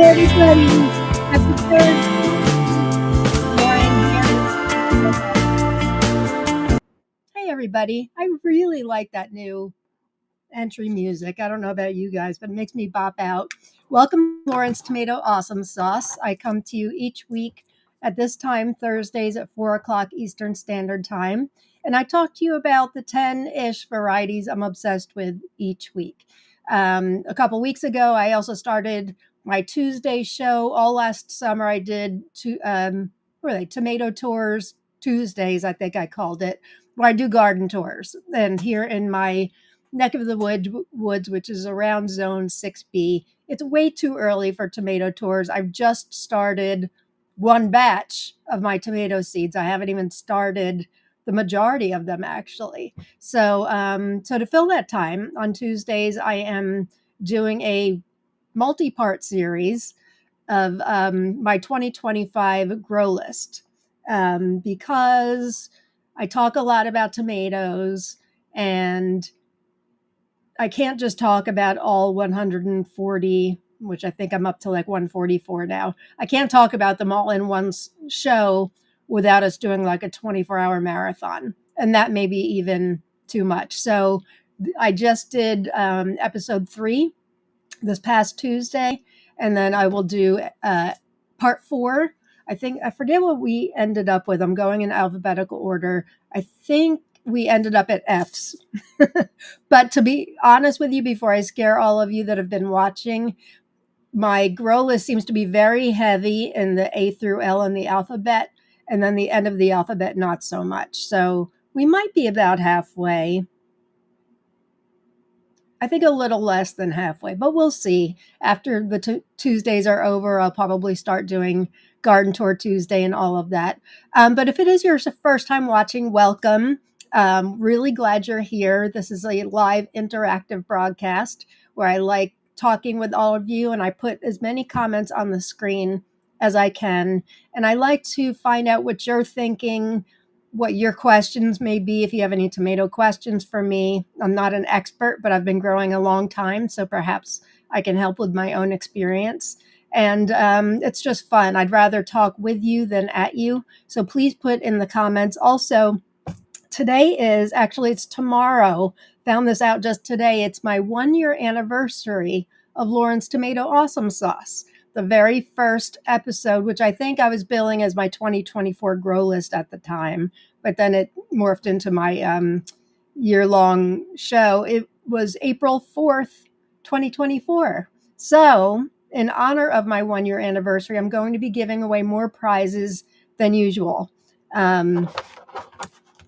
everybody. Happy Thursday. Lauren here. Hey, everybody. I really like that new entry music. I don't know about you guys, but it makes me bop out. Welcome to Lauren's Tomato Awesome Sauce. I come to you each week at this time, Thursdays at 4 o'clock Eastern Standard Time. And I talk to you about the 10-ish varieties I'm obsessed with each week. A couple weeks ago, I also started my Tuesday show. All last summer, I did tomato tours Tuesdays, I think I called it, where I do garden tours. And here in my neck of the woods, which is around zone 6B, it's way too early for tomato tours. I've just started one batch of my tomato seeds. I haven't even started the majority of them, actually. So to fill that time on Tuesdays, I am doing a multi-part series of my 2025 grow list because I talk a lot about tomatoes, and I can't just talk about all 140, which I think I'm up to like 144 now. I can't talk about them all in one show without us doing like a 24-hour marathon. And that may be even too much. So I just did episode 3 this past Tuesday, and then I will do part 4. I forget what we ended up with. I'm going in alphabetical order. I think we ended up at F's. But to be honest with you, before I scare all of you that have been watching, my grow list seems to be very heavy in the A through L in the alphabet, and then the end of the alphabet, not so much. So we might be about halfway. I think a little less than halfway, but we'll see. After the Tuesdays are over, I'll probably start doing Garden Tour Tuesday and all of that. But if it is your first time watching, welcome. Really glad you're here. This is a live interactive broadcast where I like talking with all of you, and I put as many comments on the screen as I can. And I like to find out what you're thinking, what your questions may be. If you have any tomato questions for me, I'm not an expert, but I've been growing a long time, so perhaps I can help with my own experience. And it's just fun. I'd rather talk with you than at you. So please put in the comments. Also, it's tomorrow. Found this out just today. It's my 1-year anniversary of Lauren's Tomato Awesome Sauce. The very first episode, which I think I was billing as my 2024 grow list at the time, but then it morphed into my year-long show. It was April 4th, 2024. So in honor of my 1-year anniversary, I'm going to be giving away more prizes than usual.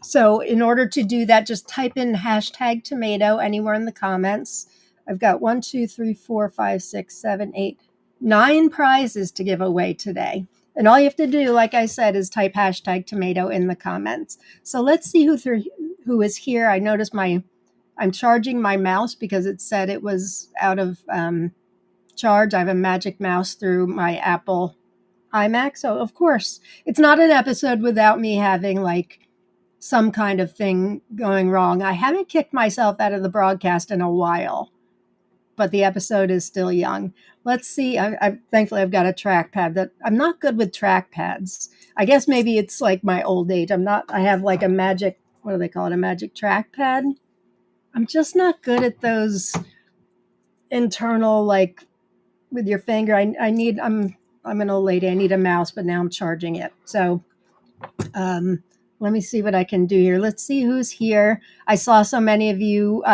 So in order to do that, just type in hashtag tomato anywhere in the comments. I've got 1, 2, 3, 4, 5, 6, 7, 8, 9 prizes to give away today. And all you have to do, like I said, is type hashtag tomato in the comments. So let's see who is here. I noticed I'm charging my mouse because it said it was out of charge. I have a magic mouse through my Apple iMac. So of course, it's not an episode without me having like some kind of thing going wrong. I haven't kicked myself out of the broadcast in a while, but the episode is still young. Let's see. Thankfully, I've got a trackpad. I'm not good with trackpads. I guess maybe it's like my old age. I have like a magic, what do they call it? A magic trackpad. I'm just not good at those internal, like with your finger. I'm an old lady. I need a mouse, but now I'm charging it. So, let me see what I can do here. Let's see who's here. I saw so many of you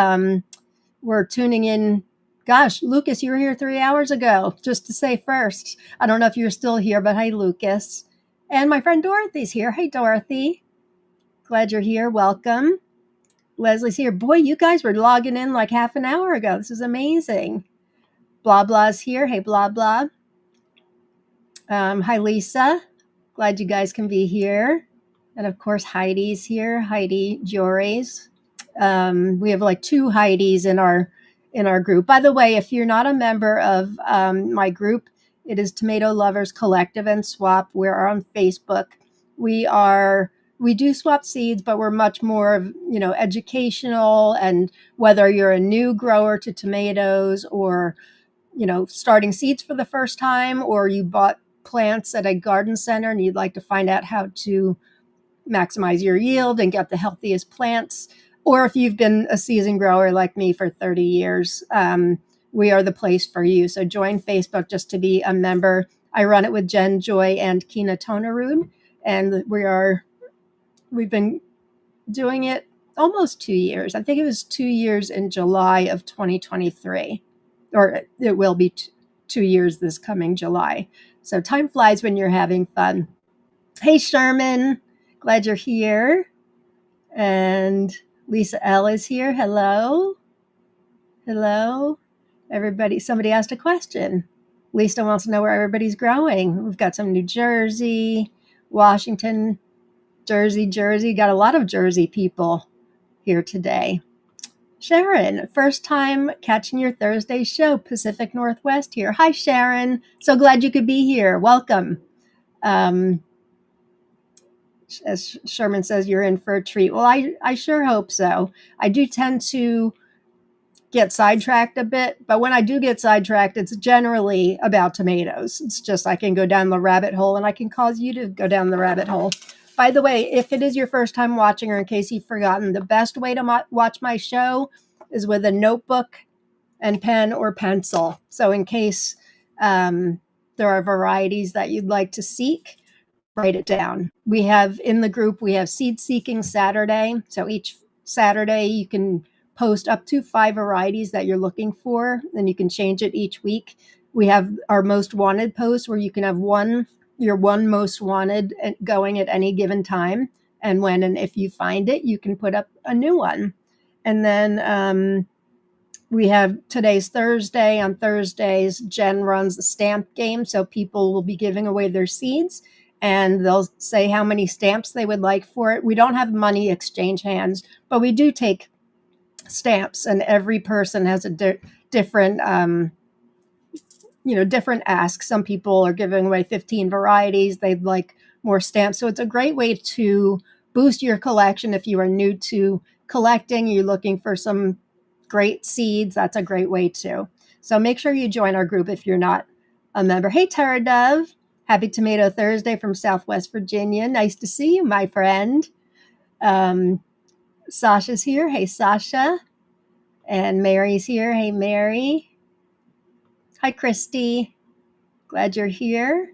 were tuning in. Gosh, Lucas, you were here 3 hours ago, just to say first. I don't know if you're still here, but hi, Lucas. And my friend Dorothy's here. Hey, Dorothy. Glad you're here. Welcome. Leslie's here. Boy, you guys were logging in like half an hour ago. This is amazing. Blah Blah's here. Hey, Blah Blah. Hi, Lisa. Glad you guys can be here. And of course, Heidi's here. Heidi Jores. We have like 2 Heidis in our group. By the way, if you're not a member of my group, it is Tomato Lovers Collective and Swap. We're on Facebook. We do swap seeds, but we're much more, educational. And whether you're a new grower to tomatoes or starting seeds for the first time, or you bought plants at a garden center and you'd like to find out how to maximize your yield and get the healthiest plants, or if you've been a seasoned grower like me for 30 years, we are the place for you. So join Facebook just to be a member. I run it with Jen Joy and Kina Tonarud, and we've been doing it almost 2 years. I think it was 2 years in July of 2023, or it will be 2 years this coming July. So time flies when you're having fun. Hey, Sherman, glad you're here. And Lisa L is here. Hello. Hello. Everybody, somebody asked a question. Lisa wants to know where everybody's growing. We've got some New Jersey, Washington, Jersey. Got a lot of Jersey people here today. Sharon, first time catching your Thursday show, Pacific Northwest here. Hi, Sharon. So glad you could be here. Welcome. As Sherman says, you're in for a treat. Well, I sure hope so. I do tend to get sidetracked a bit, but when I do get sidetracked, it's generally about tomatoes. It's just I can go down the rabbit hole, and I can cause you to go down the rabbit hole. By the way, if it is your first time watching, or in case you've forgotten, the best way to watch my show is with a notebook and pen or pencil. So in case there are varieties that you'd like to seek, write it down. We have in the group, we have Seed Seeking Saturday. So each Saturday you can post up to 5 varieties that you're looking for, and you can change it each week. We have our most wanted post, where you can have your one most wanted going at any given time. And when and if you find it, you can put up a new one. And then we have today's Thursday. On Thursdays, Jen runs the stamp game. So people will be giving away their seeds, and they'll say how many stamps they would like for it. We don't have money exchange hands, but we do take stamps, and every person has a different different asks. Some people are giving away 15 varieties. They'd like more stamps. So it's a great way to boost your collection. If you are new to collecting, you're looking for some great seeds, that's a great way too. So make sure you join our group if you're not a member. Hey, Tara Dove. Happy Tomato Thursday from Southwest Virginia. Nice to see you, my friend. Sasha's here. Hey, Sasha. And Mary's here. Hey, Mary. Hi, Christy. Glad you're here.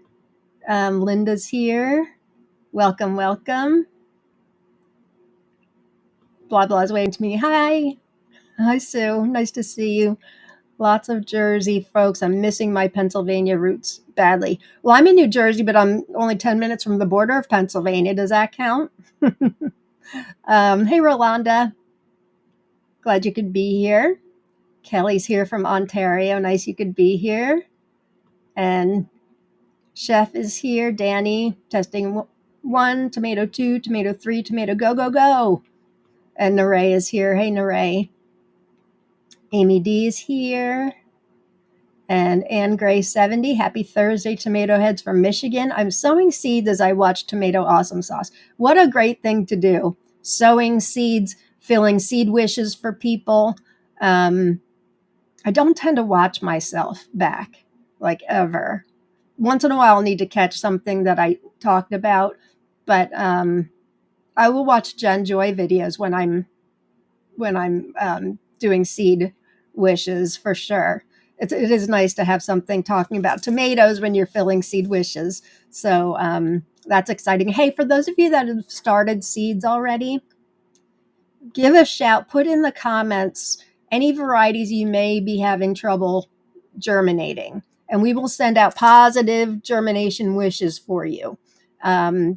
Linda's here. Welcome, welcome. Blah, blah is waiting to me. Hi. Hi, Sue. Nice to see you. Lots of Jersey folks. I'm missing my Pennsylvania roots badly. Well, I'm in New Jersey, but I'm only 10 minutes from the border of Pennsylvania. Does that count? Hey, Rolanda. Glad you could be here. Kelly's here from Ontario. Nice you could be here. And Chef is here. Danny, testing 1, tomato 2, tomato 3, tomato go, go, go. And Naray is here. Hey, Naray. Amy D is here. And Ann Gray 70. Happy Thursday, tomato heads from Michigan. I'm sowing seeds as I watch Tomato Awesome Sauce. What a great thing to do. Sowing seeds, filling seed wishes for people. I don't tend to watch myself back, like ever. Once in a while, I'll need to catch something that I talked about, but I will watch Jen Joy videos when I'm doing seed wishes for sure. It is nice to have something talking about tomatoes when you're filling seed wishes. So that's exciting. Hey, for those of you that have started seeds already, give a shout. Put in the comments any varieties you may be having trouble germinating, and we will send out positive germination wishes for you. I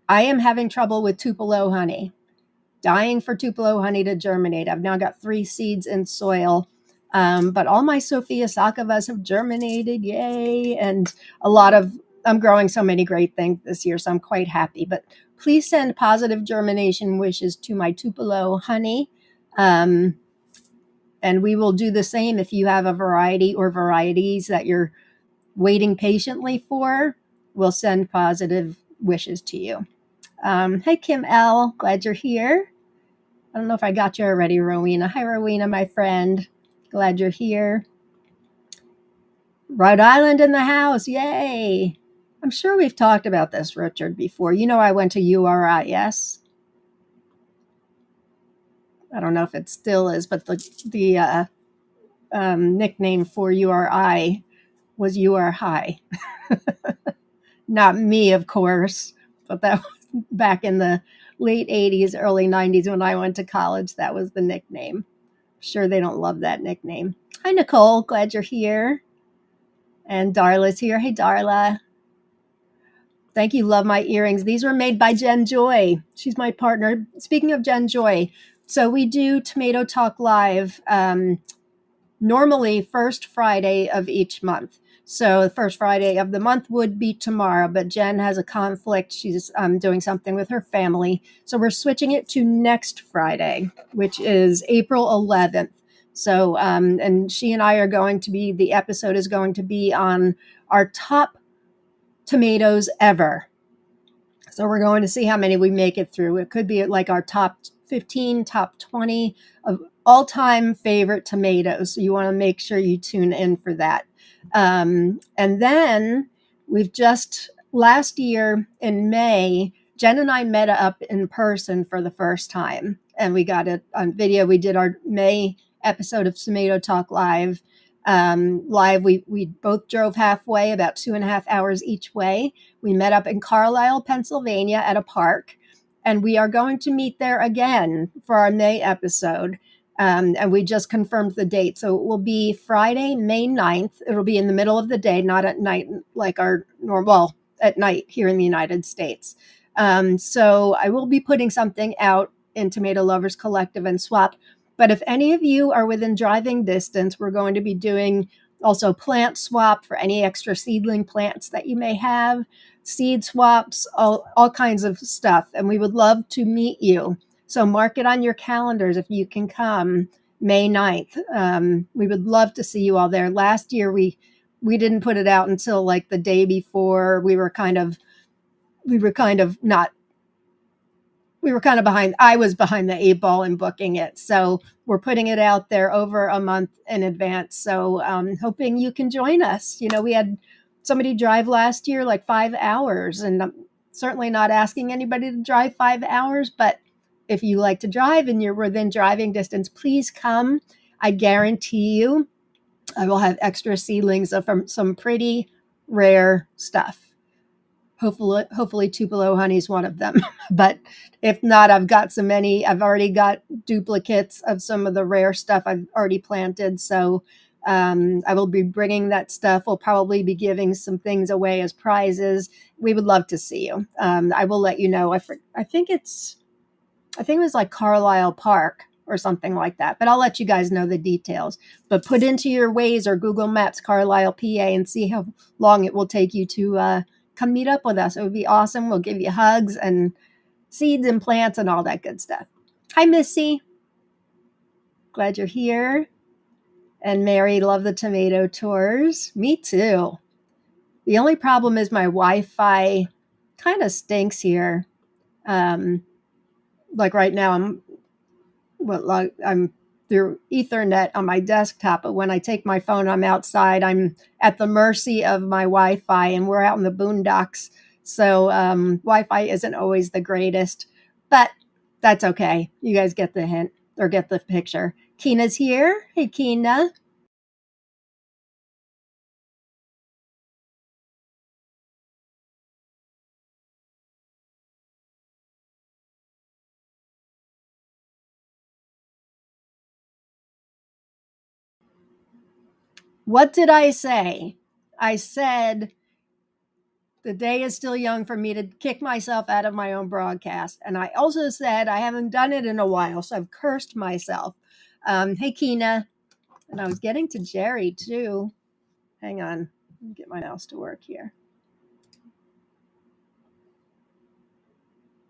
am having trouble with Tupelo honey. Dying for Tupelo honey to germinate. I've now got 3 seeds in soil, but all my Sophia Sakavas have germinated. Yay. And I'm growing so many great things this year, so I'm quite happy. But please send positive germination wishes to my Tupelo honey. And we will do the same if you have a variety or varieties that you're waiting patiently for. We'll send positive wishes to you. Hey, Kim L. Glad you're here. I don't know if I got you already, Rowena. Hi, Rowena, my friend. Glad you're here. Rhode Island in the house. Yay. I'm sure we've talked about this, Richard, before. You know, I went to URIS. I don't know if it still is, but the nickname for URI was UR High. Not me, of course, but that was back in the late 80s, early 90s when I went to college. That was the nickname. I'm sure they don't love that nickname. Hi, Nicole. Glad you're here. And Darla's here. Hey, Darla. Thank you. Love my earrings. These were made by Jen Joy. She's my partner. Speaking of Jen Joy, so we do Tomato Talk Live normally first Friday of each month. So the first Friday of the month would be tomorrow, but Jen has a conflict. She's doing something with her family. So we're switching it to next Friday, which is April 11th. So, and she and I are going to be, the episode is going to be on our top tomatoes ever. So we're going to see how many we make it through. It could be like our top 15, top 20 of all-time favorite tomatoes. So you want to make sure you tune in for that. And then we've just, last year in May, Jen and I met up in person for the first time. And we got it on video. We did our May episode of Tomato Talk Live. We both drove halfway, about 2.5 hours each way. We met up in Carlisle, Pennsylvania at a park, and we are going to meet there again for our May episode. And we just confirmed the date. So it will be Friday, May 9th. It'll be in the middle of the day, not at night like our normal, well, at night here in the United States. So I will be putting something out in Tomato Lovers Collective and Swap. But if any of you are within driving distance, we're going to be doing also plant swap for any extra seedling plants that you may have, seed swaps, all kinds of stuff. And we would love to meet you. So mark it on your calendars if you can come May 9th. We would love to see you all there. Last year, we didn't put it out until like the day before. We were kind of behind. I was behind the 8 ball in booking it. So we're putting it out there over a month in advance. So hoping you can join us. You know, we had somebody drive last year like 5 hours, and I'm certainly not asking anybody to drive 5 hours, but if you like to drive and you're within driving distance, please come. I guarantee you I will have extra seedlings of some pretty rare stuff. Hopefully Tupelo honey is one of them. But if not, I've already got duplicates of some of the rare stuff I've already planted. So I will be bringing that stuff. We'll probably be giving some things away as prizes. We would love to see you. I will let you know. I think it was like Carlisle Park or something like that. But I'll let you guys know the details. But put into your Waze or Google Maps Carlisle, PA, and see how long it will take you to come meet up with us. It would be awesome. We'll give you hugs and seeds and plants and all that good stuff. Hi, Missy. Glad you're here. And Mary, love the tomato tours. Me too. The only problem is my Wi-Fi kind of stinks here. Like right now, I'm through Ethernet on my desktop, but when I take my phone, I'm outside. I'm at the mercy of my Wi-Fi, and we're out in the boondocks. So Wi-Fi isn't always the greatest, but that's okay. You guys get the hint or get the picture. Keena's here. Hey, Keena. What did I say? I said the day is still young for me to kick myself out of my own broadcast. And I also said I haven't done it in a while, so I've cursed myself. Hey, Keena. And I was getting to Jerry, too. Hang on. Let me get my mouse to work here.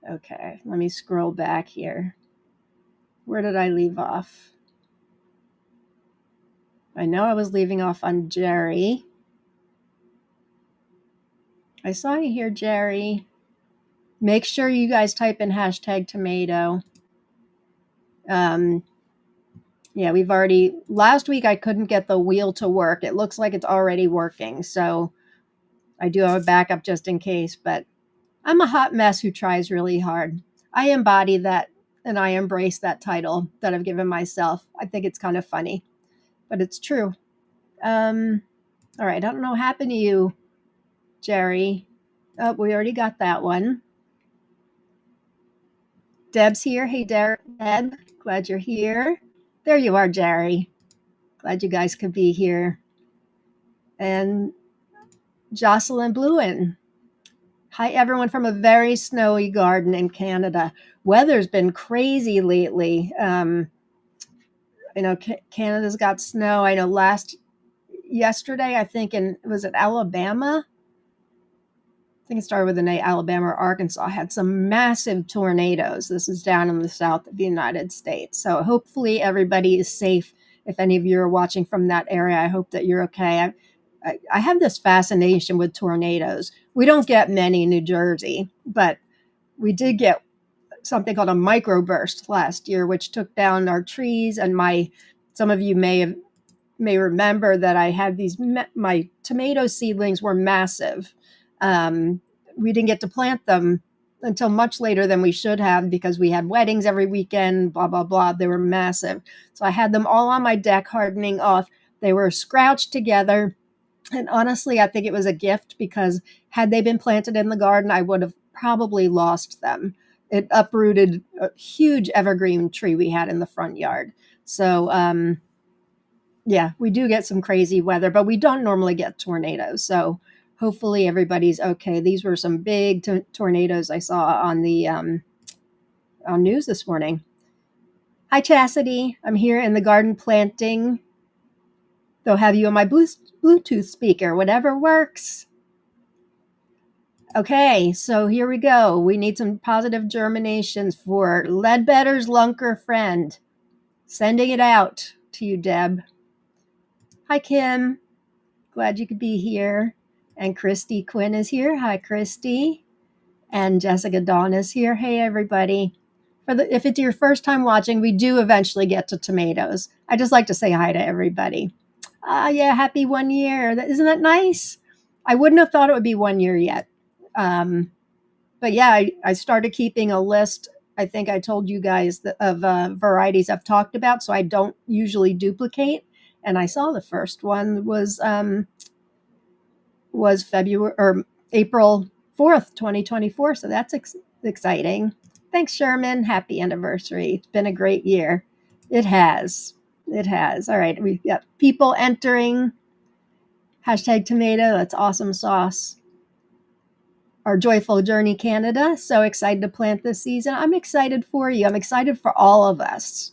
Okay, let me scroll back here. Where did I leave off? I know I was leaving off on Jerry. I saw you here, Jerry. Make sure you guys type in hashtag tomato. Yeah, last week I couldn't get the wheel to work. It looks like it's already working. So I do have a backup just in case, but I'm a hot mess who tries really hard. I embody that and I embrace that title that I've given myself. I think it's kind of funny, but it's true. All right. I don't know what happened to you, Jerry. Oh, we already got that one. Deb's here. Hey, Deb. Glad you're here. There you are, Jerry. Glad you guys could be here. And Jocelyn Bluen. Hi, everyone from a very snowy garden in Canada. Weather's been crazy lately. I know Canada's got snow. I know yesterday, I think was it Alabama? I think it started with an A, Alabama or Arkansas, had some massive tornadoes. This is down in the south of the United States. So hopefully everybody is safe. If any of you are watching from that area, I hope that you're okay. I have this fascination with tornadoes. We don't get many in New Jersey, but we did get something called a microburst last year, which took down our trees. And some of you may remember that I had my tomato seedlings were massive. We didn't get to plant them until much later than we should have because we had weddings every weekend, blah, blah, blah. They were massive. So I had them all on my deck hardening off. They were scrouched together. And honestly, I think it was a gift because had they been planted in the garden, I would have probably lost them. It uprooted a huge evergreen tree we had in the front yard. So, yeah, we do get some crazy weather, but we don't normally get tornadoes. So hopefully everybody's okay. These were some big tornadoes I saw on the on news this morning. Hi, Chastity. I'm here in the garden planting. They'll have you on my Bluetooth speaker, whatever works. Okay, so here we go. We need some positive germinations for Ledbetter's Lunker Friend. Sending it out to you, Deb. Hi, Kim. Glad you could be here. And Christy Quinn is here. Hi, Christy. And Jessica Dawn is here. Hey, everybody. If it's your first time watching, we do eventually get to tomatoes. I just like to say hi to everybody. Yeah, happy 1 year. Isn't that nice? I wouldn't have thought it would be 1 year yet. But yeah, I started keeping a list. I think I told you guys of varieties I've talked about, so I don't usually duplicate. And I saw the first one was February or April 4th, 2024. So that's exciting. Thanks, Sherman. Happy anniversary. It's been a great year. It has. It has. All right. We've got people entering. #tomato. That's awesome sauce. Our Joyful Journey Canada. So excited to plant this season. I'm excited for you. I'm excited for all of us.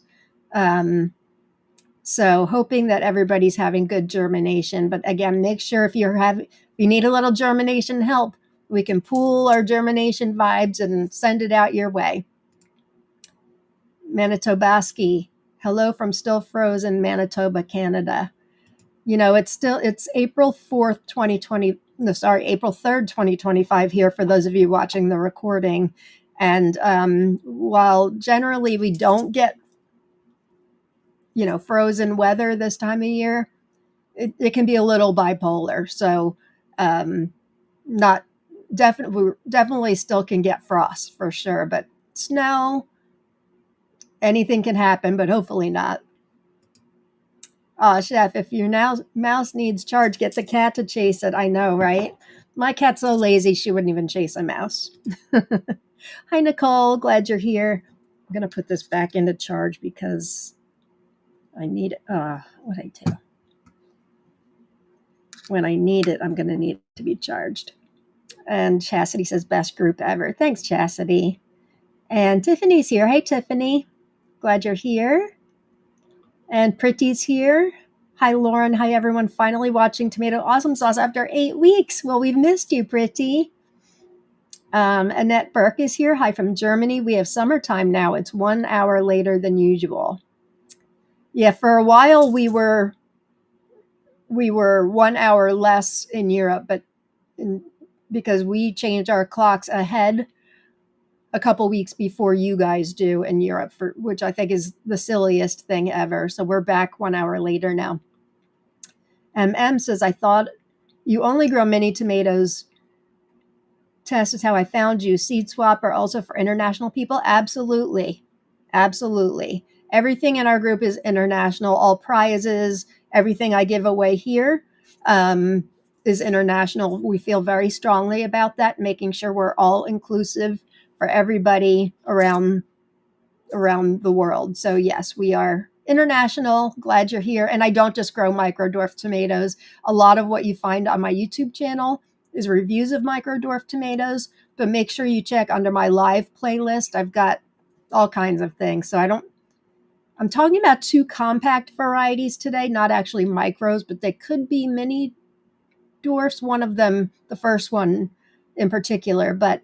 So hoping that everybody's having good germination. But again, make sure if you need a little germination help, we can pool our germination vibes and send it out your way. Manitobaski. Hello from still frozen Manitoba, Canada. It's April 4th, 2020. No, sorry, April 3rd, 2025 here for those of you watching the recording. And while generally we don't get, frozen weather this time of year, it can be a little bipolar. So we definitely still can get frost for sure, but snow, anything can happen, but hopefully not. Chef, if your mouse needs charge, get the cat to chase it. I know, right? My cat's so lazy, she wouldn't even chase a mouse. Hi, Nicole. Glad you're here. I'm going to put this back into charge because I need what I do. When I need it, I'm going to need it to be charged. And Chastity says, best group ever. Thanks, Chastity. And Tiffany's here. Hey, Tiffany. Glad you're here. And Pretty's here. Hi, Lauren. Hi, everyone. Finally watching Tomato Awesome Sauce after 8 weeks. Well, we've missed you, Pretty. Annette Burke is here. Hi from Germany. We have summertime now. It's 1 hour later than usual. Yeah, for a while we were 1 hour less in Europe, but because we changed our clocks ahead, a couple weeks before you guys do in Europe, which I think is the silliest thing ever. So we're back 1 hour later now. MM says, I thought you only grow mini tomatoes. Tess is how I found you. Seed swap are also for international people? Absolutely. Absolutely. Everything in our group is international. All prizes, everything I give away here is international. We feel very strongly about that, making sure we're all inclusive for everybody around the world. So yes, we are international. Glad you're here. And I don't just grow micro dwarf tomatoes. A lot of what you find on my YouTube channel is reviews of micro dwarf tomatoes, but make sure you check under my live playlist. I've got all kinds of things. So I'm talking about 2 compact varieties today, not actually micros, but they could be mini dwarfs. One of them, the first one in particular, but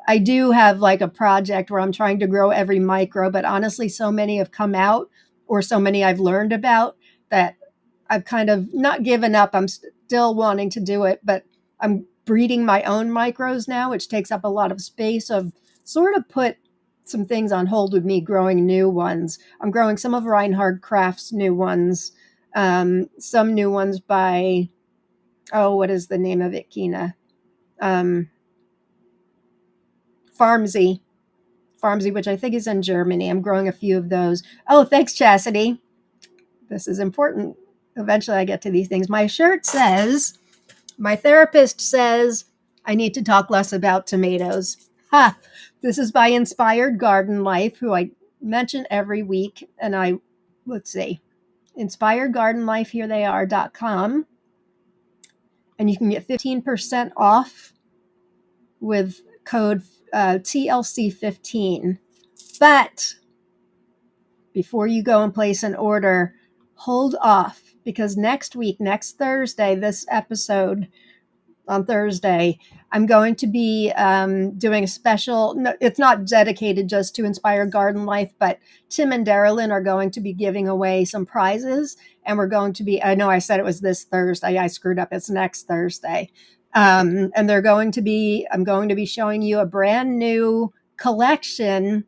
I do have like a project where I'm trying to grow every micro, but honestly, so many have come out or so many I've learned about that I've kind of not given up. I'm still wanting to do it, but I'm breeding my own micros now, which takes up a lot of space. So I've sort of put some things on hold with me growing new ones. I'm growing some of Reinhard Kraft's new ones, some new ones by, what is the name of it, Kina? Farmsy, which I think is in Germany. I'm growing a few of those. Oh, thanks, Chastity. This is important. Eventually I get to these things. My shirt says, my therapist says I need to talk less about tomatoes. Ha! This is by Inspired Garden Life, who I mention every week. And let's see, Inspired Garden Life, here they are.com. And you can get 15% off with code TLC15. But before you go and place an order, hold off, because next Thursday, this episode on Thursday, I'm going to be doing a special. No, it's not dedicated just to Inspired Garden Life, but Tim and Darylyn are going to be giving away some prizes. And we're going to be, I know I said it was this Thursday. I screwed up. It's next Thursday. And I'm going to be showing you a brand new collection,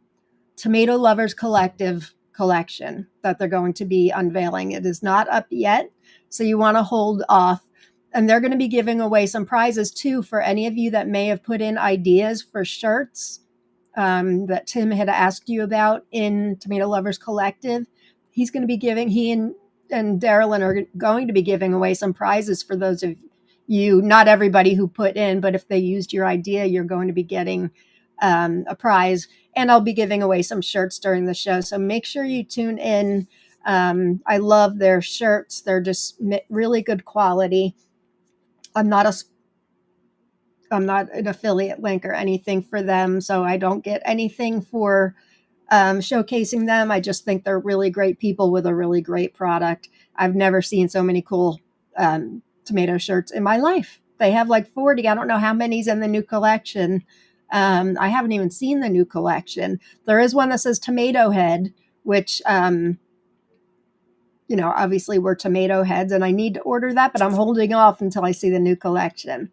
Tomato Lovers Collective collection, that they're going to be unveiling. It is not up yet, so you want to hold off. And they're going to be giving away some prizes too for any of you that may have put in ideas for shirts that Tim had asked you about in Tomato Lovers Collective. He's going to be he and Darylyn are going to be giving away some prizes for those of you, not everybody who put in, but if they used your idea, you're going to be getting a prize. And I'll be giving away some shirts during the show. So make sure you tune in. I love their shirts. They're just really good quality. I'm not an affiliate link or anything for them, so I don't get anything for showcasing them. I just think they're really great people with a really great product. I've never seen so many cool tomato shirts in my life. They have like 40. I don't know how many's in the new collection. I haven't even seen the new collection. There is one that says Tomato Head, which obviously we're tomato heads, and I need to order that, but I'm holding off until I see the new collection.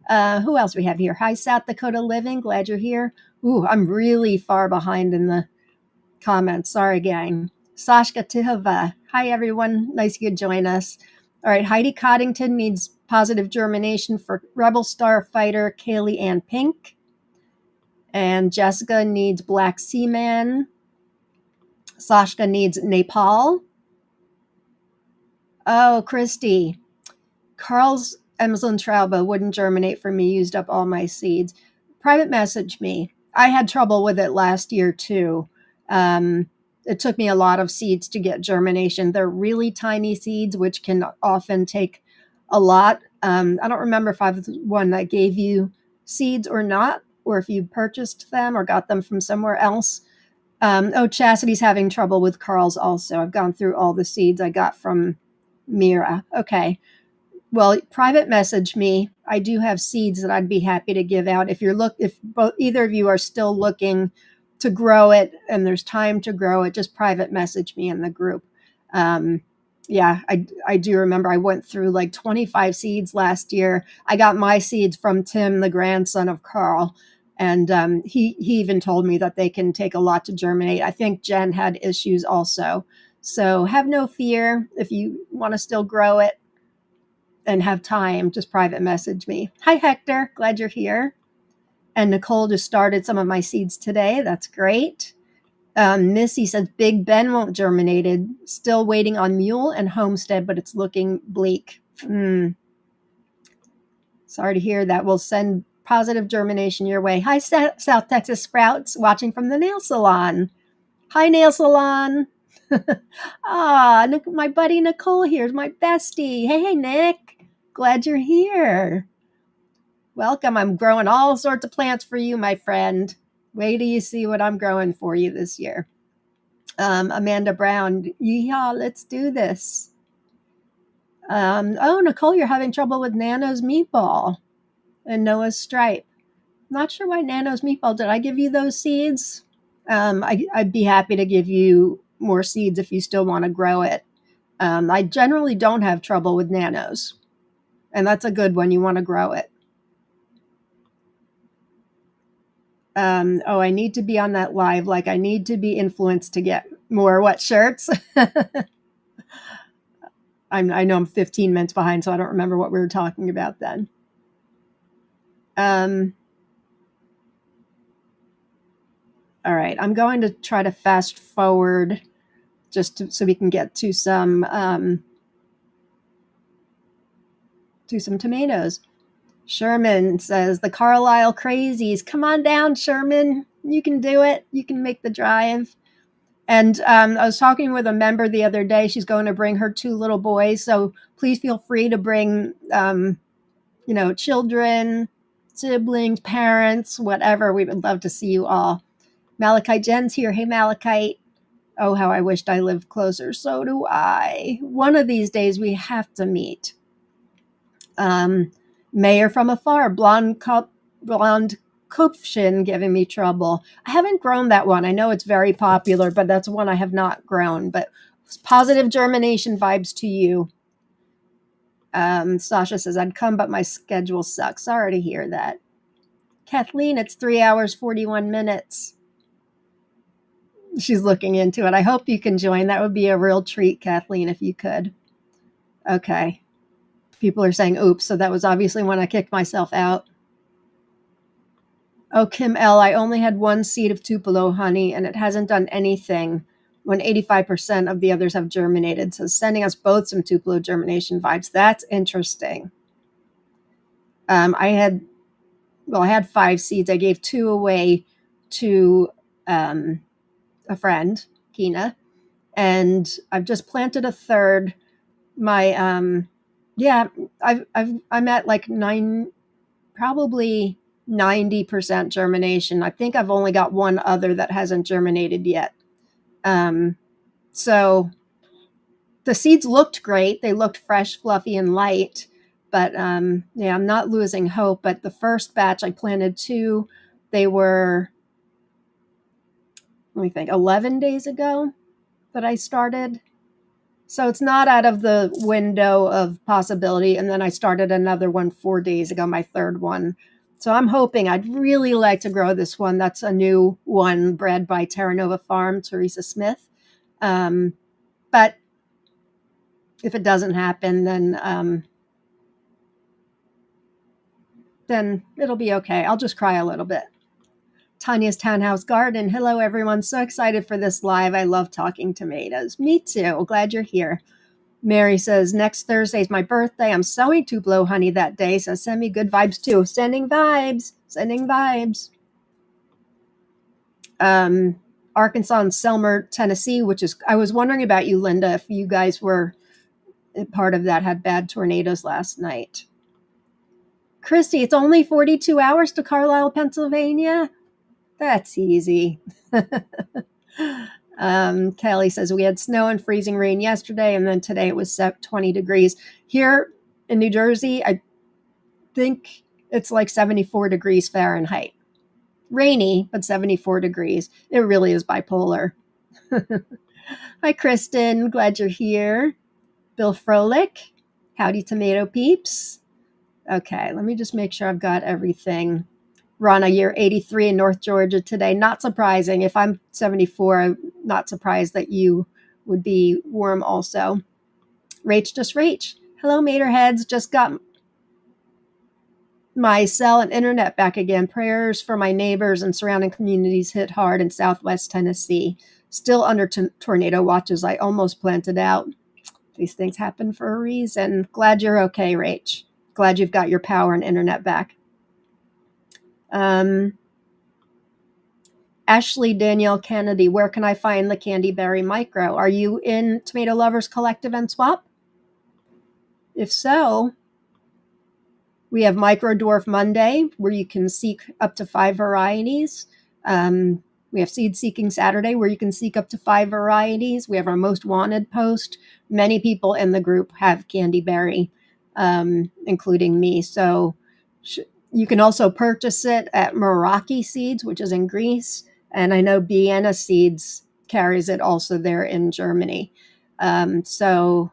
Who else we have here? Hi, South Dakota Living. Glad you're here. Ooh, I'm really far behind in the comments. Sorry, gang. Sashka Tihova. Hi, everyone. Nice you could join us. All right, Heidi Coddington needs positive germination for Rebel Starfighter Kaylee Ann Pink. And Jessica needs Black Seaman. Sashka needs Nepal. Oh, Christy. Carl's Amazon Traube wouldn't germinate for me, used up all my seeds. Private message me. I had trouble with it last year too. It took me a lot of seeds to get germination. They're really tiny seeds, which can often take a lot. I don't remember if I was the one that gave you seeds or not, or if you purchased them or got them from somewhere else. Chastity's having trouble with Carl's also. I've gone through all the seeds I got from Mira. Okay. Well, private message me. I do have seeds that I'd be happy to give out. If either of you are still looking to grow it and there's time to grow it, just private message me in the group. I do remember I went through like 25 seeds last year. I got my seeds from Tim, the grandson of Carl, And he even told me that they can take a lot to germinate. I think Jen had issues also. So have no fear. If you want to still grow it and have time, just private message me. Hi, Hector. Glad you're here. And Nicole just started some of my seeds today. That's great. Missy says Big Ben won't germinated. Still waiting on Mule and Homestead, but it's looking bleak. Sorry to hear that. We'll send positive germination your way. Hi, South Texas Sprouts, watching from the nail salon. Hi, nail salon. My buddy Nicole here's my bestie. Hey, Nick. Glad you're here. Welcome. I'm growing all sorts of plants for you, my friend. Wait till you see what I'm growing for you this year. Amanda Brown, yeehaw, let's do this. Nicole, you're having trouble with Nano's meatball and Noah's stripe. Not sure why Nano's meatball. Did I give you those seeds? I'd be happy to give you more seeds if you still want to grow it. I generally don't have trouble with Nanos, and that's a good one. You want to grow it. I need to be on that live. Like I need to be influenced to get more what shirts? I know I'm 15 minutes behind, so I don't remember what we were talking about then. All right, I'm going to try to fast forward so we can get to some tomatoes. Sherman says, the Carlisle Crazies. Come on down, Sherman. You can do it. You can make the drive. And I was talking with a member the other day. She's going to bring her 2 little boys. So please feel free to bring, children, siblings, parents, whatever. We would love to see you all. Malachite Jen's here. Hey, Malachite. Oh, how I wished I lived closer. So do I. One of these days we have to meet. Mayor from afar, blonde Kupfchen giving me trouble. I haven't grown that one. I know it's very popular, but that's one I have not grown. But positive germination vibes to you. Sasha says, I'd come, but my schedule sucks. Sorry to hear that. Kathleen, it's 3 hours, 41 minutes. She's looking into it. I hope you can join. That would be a real treat, Kathleen, if you could. Okay. People are saying, oops, so that was obviously when I kicked myself out. Oh, Kim L., I only had 1 seed of Tupelo honey, and it hasn't done anything when 85% of the others have germinated. So sending us both some Tupelo germination vibes. That's interesting. I had 5 seeds. I gave 2 away to a friend, Kina, and I've just planted a third. I'm at like 9, probably 90% germination. I think I've only got 1 other that hasn't germinated yet. So the seeds looked great. They looked fresh, fluffy, and light. But I'm not losing hope. But the first batch I planted 2, they were, 11 days ago that I started. So it's not out of the window of possibility. And then I started another one 4 days ago, my third one. So I'm hoping. I'd really like to grow this one. That's a new one bred by Terra Nova Farm, Teresa Smith. But if it doesn't happen, then it'll be okay. I'll just cry a little bit. Tanya's Townhouse Garden. Hello, everyone. So excited for this live. I love talking tomatoes. Me too. Glad you're here. Mary says, next Thursday is my birthday. I'm sowing Tupelo honey that day, so send me good vibes too. Sending vibes. Arkansas and Selmer, Tennessee, I was wondering about you, Linda, if you guys were part of that, had bad tornadoes last night. Christy, it's only 42 hours to Carlisle, Pennsylvania. That's easy. Kelly says, we had snow and freezing rain yesterday, and then today it was 20 degrees. Here in New Jersey, I think it's like 74 degrees Fahrenheit. Rainy, but 74 degrees. It really is bipolar. Hi, Kristen. Glad you're here. Bill Froelich. Howdy, tomato peeps. Okay, let me just make sure I've got everything. Rana, you're 83 in North Georgia today. Not surprising. If I'm 74, I'm not surprised that you would be warm also. Rach, just Rach. Hello, Materheads. Just got my cell and internet back again. Prayers for my neighbors and surrounding communities hit hard in Southwest Tennessee. Still under tornado watches. I almost planted out. These things happen for a reason. Glad you're okay, Rach. Glad you've got your power and internet back. Ashley Danielle Kennedy, where can I find the Candy Berry Micro? Are you in Tomato Lovers Collective and Swap? If so, we have Micro Dwarf Monday, where you can seek up to 5 varieties. We have Seed Seeking Saturday, where you can seek up to 5 varieties. We have our Most Wanted post. Many people in the group have Candy Berry, including me. So you can also purchase it at Meraki Seeds, which is in Greece. And I know Vienna Seeds carries it also there in Germany. So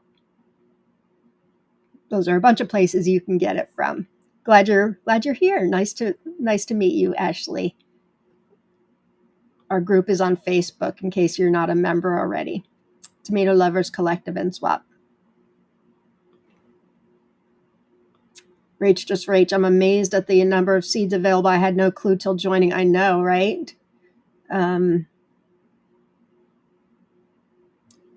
those are a bunch of places you can get it from. Glad you're here. Nice to meet you, Ashley. Our group is on Facebook in case you're not a member already. Tomato Lovers Collective and Swap. Rach, just Rach. I'm amazed at the number of seeds available. I had no clue till joining. I know, right?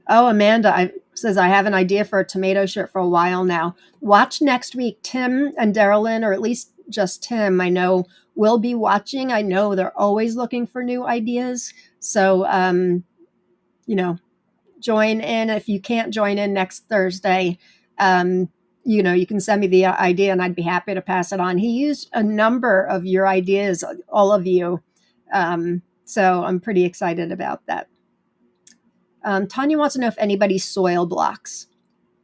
Amanda says, I have an idea for a tomato shirt for a while now. Watch next week. Tim and Darylyn, or at least just Tim, I know, will be watching. I know they're always looking for new ideas. So, join in. If you can't join in next Thursday, you can send me the idea and I'd be happy to pass it on. He used a number of your ideas, all of you. So I'm pretty excited about that. Tanya wants to know if anybody soil blocks.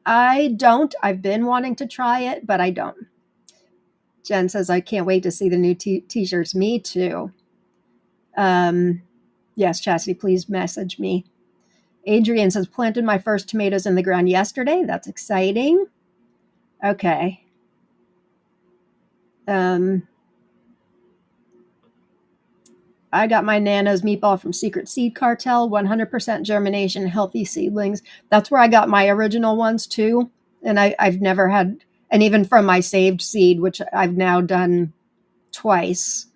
I don't. I've been wanting to try it, but I don't. Jen says, I can't wait to see the new t-shirts. Me too. Yes, Chastity, please message me. Adrian says, planted my first tomatoes in the ground yesterday. That's exciting. Okay. I got my Nano's meatball from Secret Seed Cartel, 100% germination, healthy seedlings. That's where I got my original ones too. And I've never had, and even from my saved seed, which I've now done twice,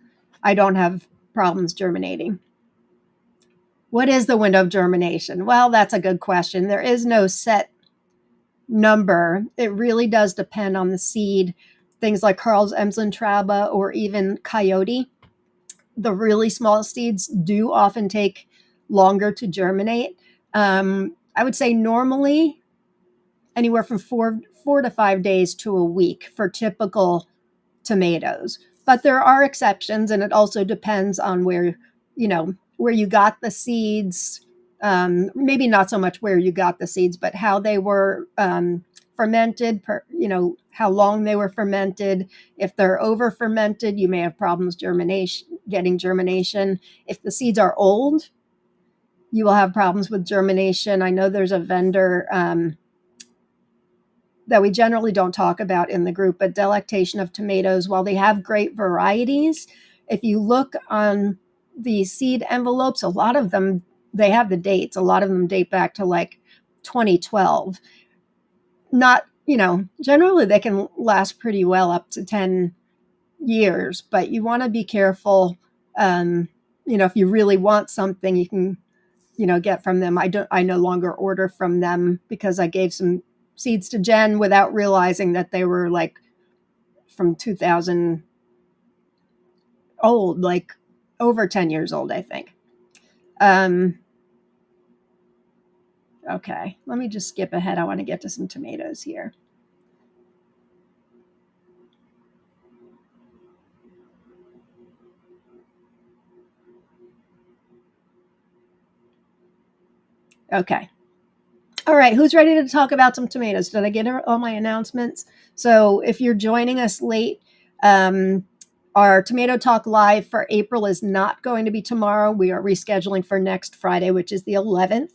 I don't have problems germinating. What is the window of germination? Well, that's a good question. There is no set number. It really does depend on the seed. Things like Carl's Emsland or even Coyote. The really small seeds do often take longer to germinate. I would say normally anywhere from 4 to 5 days to a week for typical tomatoes. But there are exceptions, and it also depends on where you got the seeds. Maybe not so much where you got the seeds, but how they were fermented, how long they were fermented. If they're over fermented, you may have problems getting germination. If the seeds are old, you will have problems with germination. I know there's a vendor that we generally don't talk about in the group, but Delectation of Tomatoes, while they have great varieties, if you look on the seed envelopes, a lot of them, they have the dates. A lot of them date back to like 2012. Not, generally they can last pretty well up to 10 years, but you want to be careful. If you really want something, you can, get from them. I no longer order from them because I gave some seeds to Jen without realizing that they were like from 2000 old, like over 10 years old, I think. Okay, let me just skip ahead. I want to get to some tomatoes here. Okay. All right, who's ready to talk about some tomatoes? Did I get all my announcements? So if you're joining us late, our Tomato Talk Live for April is not going to be tomorrow. We are rescheduling for next Friday, which is the 11th.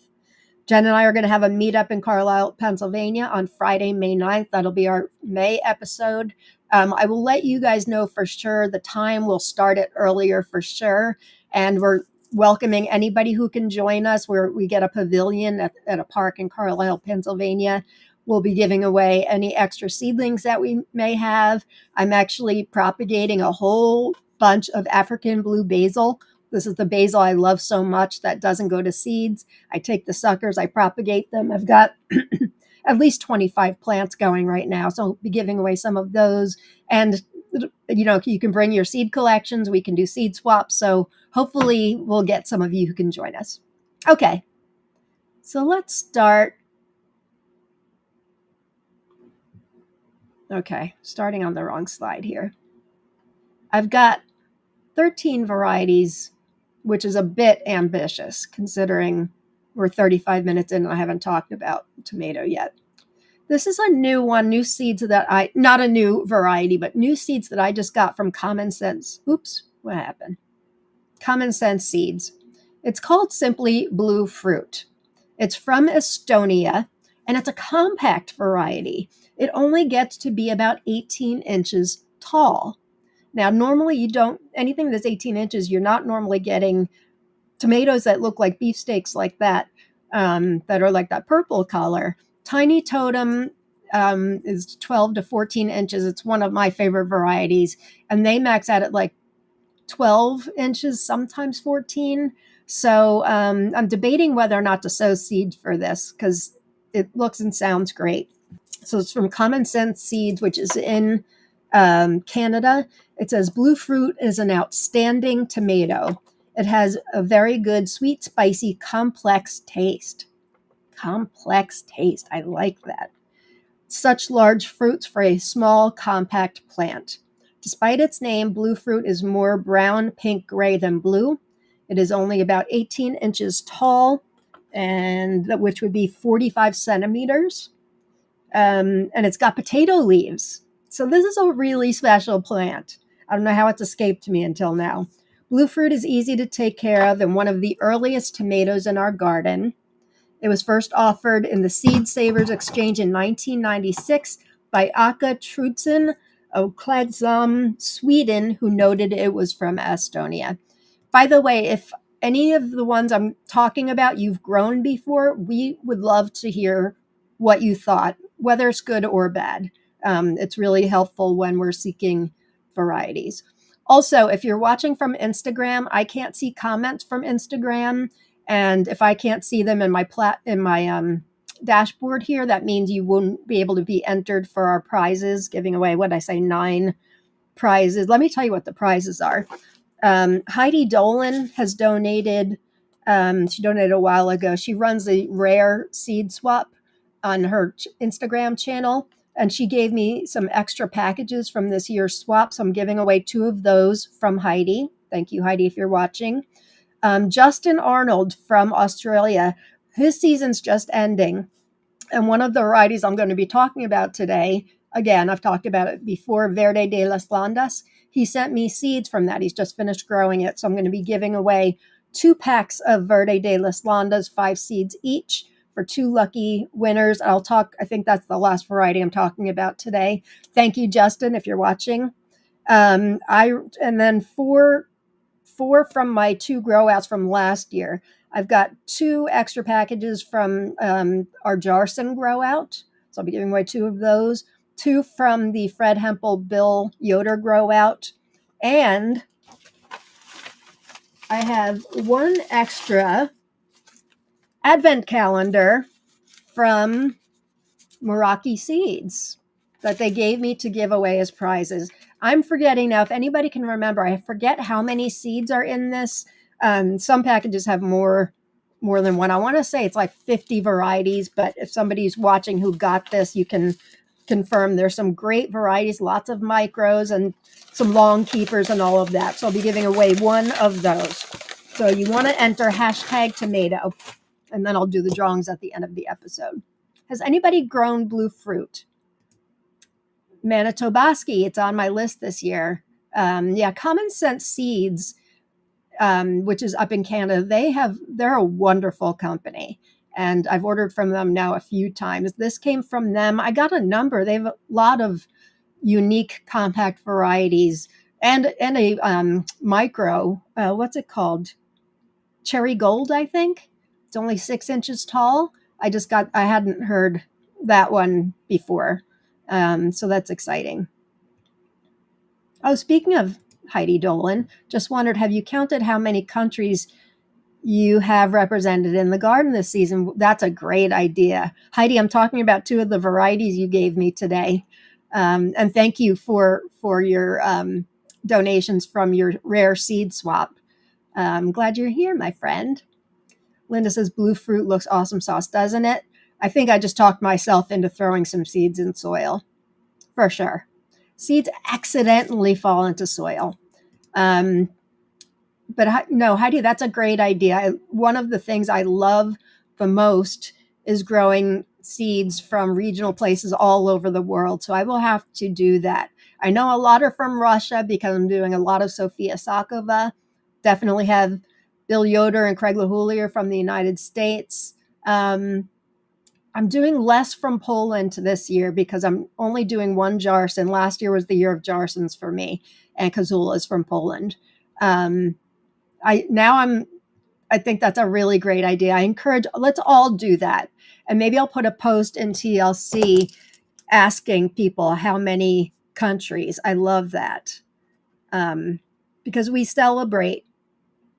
Jen and I are going to have a meetup in Carlisle, Pennsylvania on Friday, May 9th. That'll be our May episode. I will let you guys know for sure. The time will start it earlier for sure. And we're welcoming anybody who can join us. We get a pavilion at a park in Carlisle, Pennsylvania. We'll be giving away any extra seedlings that we may have. I'm actually propagating a whole bunch of African blue basil. This is the basil I love so much that doesn't go to seeds. I take the suckers, I propagate them. I've got at least 25 plants going right now. So I'll be giving away some of those. And, you can bring your seed collections. We can do seed swaps. So hopefully we'll get some of you who can join us. Okay. So let's start. Okay. Starting on the wrong slide here. I've got 13 varieties, which is a bit ambitious considering we're 35 minutes in and I haven't talked about tomato yet. This is a new one, new seeds that not a new variety, but new seeds that I just got from Common Sense. Oops, what happened? Common Sense Seeds. It's called simply Blue Fruit. It's from Estonia, and it's a compact variety. It only gets to be about 18 inches tall. Now, normally anything that's 18 inches, you're not normally getting tomatoes that look like beefsteaks like that, that are like that purple color. Tiny Totem is 12 to 14 inches. It's one of my favorite varieties, and they max out at like 12 inches, sometimes 14. So I'm debating whether or not to sow seed for this because it looks and sounds great. So it's from Common Sense Seeds, which is in Canada. It says Blue Fruit is an outstanding tomato. It has a very good, sweet, spicy, complex taste. Complex taste. I like that. Such large fruits for a small, compact plant. Despite its name, blue fruit is more brown, pink, gray than blue. It is only about 18 inches tall, and which would be 45 centimeters. And it's got potato leaves. So this is a really special plant. I don't know how it's escaped me until now. Blue fruit is easy to take care of and one of the earliest tomatoes in our garden. It was first offered in the Seed Savers Exchange in 1996 by Aka Trudsen of Klagsholm, Sweden, who noted it was from Estonia. By the way, if any of the ones I'm talking about you've grown before, we would love to hear what you thought, whether it's good or bad. It's really helpful when we're seeking varieties. Also, if you're watching from Instagram, I can't see comments from Instagram. And if I can't see them in my dashboard here, that means you won't be able to be entered for our prizes, giving away, 9 prizes. Let me tell you what the prizes are. Heidi Dolan has donated. She donated a while ago. She runs a rare seed swap on her Instagram channel, and she gave me some extra packages from this year's swap. So I'm giving away 2 of those from Heidi. Thank you, Heidi, if you're watching. Justin Arnold from Australia, his season's just ending. And one of the varieties I'm going to be talking about today, again, I've talked about it before, Verde de las Landas. He sent me seeds from that. He's just finished growing it. So I'm going to be giving away 2 packs of Verde de las Landas, 5 seeds each for 2 lucky winners. I think that's the last variety I'm talking about today. Thank you, Justin, if you're watching. And then 4 from my 2 grow outs from last year. I've got 2 extra packages from our Jarson grow out. So I'll be giving away 2 of those. 2 from the Fred Hempel Bill Yoder grow out. And I have 1 extra advent calendar from Meraki Seeds that they gave me to give away as prizes. I'm forgetting now, if anybody can remember, I forget how many seeds are in this. Some packages have more than one. I want to say it's like 50 varieties, but if somebody's watching who got this, you can confirm there's some great varieties, lots of micros and some long keepers and all of that. So I'll be giving away 1 of those. So you want to enter #tomato, and then I'll do the drawings at the end of the episode. Has anybody grown blue fruit? Manitobaski, it's on my list this year. Common Sense Seeds, which is up in Canada, they're a wonderful company, and I've ordered from them now a few times. This came from them. I got a number. They have a lot of unique compact varieties and a micro, what's it called? Cherry Gold, I think. It's only 6 inches tall. I hadn't heard that one before. So that's exciting. Oh, speaking of Heidi Dolan, just wondered, have you counted how many countries you have represented in the garden this season? That's a great idea. Heidi, I'm talking about 2 of the varieties you gave me today. And thank you for your donations from your rare seed swap. I'm glad you're here, my friend. Linda says, blue fruit looks awesome sauce, doesn't it? I think I just talked myself into throwing some seeds in soil. For sure. Seeds accidentally fall into soil. But no, Heidi, that's a great idea. One of the things I love the most is growing seeds from regional places all over the world. So I will have to do that. I know a lot are from Russia because I'm doing a lot of Sofia Sakova. Definitely have Bill Yoder and Craig LaHoulier from the United States. I'm doing less from Poland this year because I'm only doing one Jarson. Last year was the year of Jarsons for me, and Kazula's from Poland. I think that's a really great idea. I encourage, let's all do that. And maybe I'll put a post in TLC asking people how many countries. I love that. Because we celebrate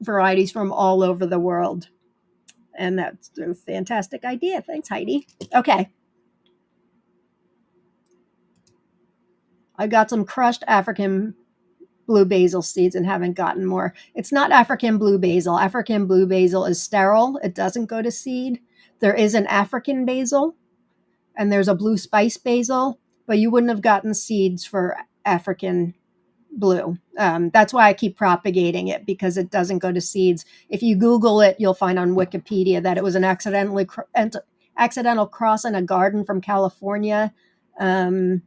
varieties from all over the world. And that's a fantastic idea. Thanks, Heidi. Okay. I got some crushed African blue basil seeds and haven't gotten more. It's not African blue basil. African blue basil is sterile. It doesn't go to seed. There is an African basil and there's a blue spice basil, but you wouldn't have gotten seeds for African blue. That's why I keep propagating it, because it doesn't go to seeds. If you Google it, you'll find on Wikipedia that it was an accidental cross in a garden from California. I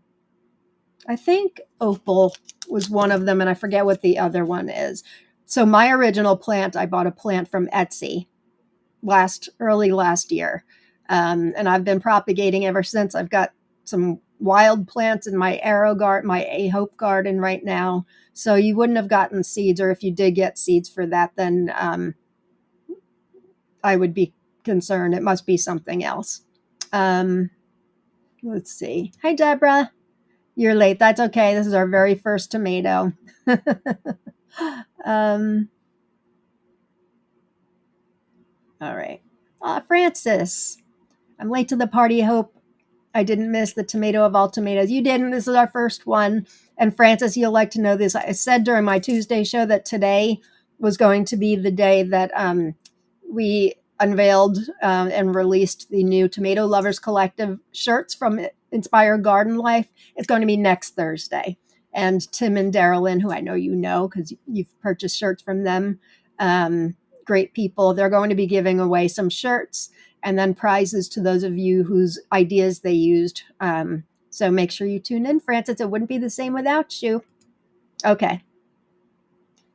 think Opal was one of them, and I forget what the other one is. So my original plant, I bought a plant from Etsy early last year, and I've been propagating ever since. I've got some wild plants in my my A Hope garden right now. So you wouldn't have gotten seeds, or if you did get seeds for that, then I would be concerned. It must be something else. Let's see. Hi, Deborah. You're late. That's okay. This is our very first tomato. All right. Francis, I'm late to the party. I hope I didn't miss the tomato of all tomatoes. You didn't. This is our first one. And Francis, you'll like to know this. I said during my Tuesday show that today was going to be the day that we unveiled and released the new Tomato Lovers Collective shirts from Inspire Garden Life. It's going to be next Thursday. And Tim and Darylyn, who I know you know because you've purchased shirts from them, great people. They're going to be giving away some shirts and then prizes to those of you whose ideas they used. So make sure you tune in, Francis. It wouldn't be the same without you. Okay.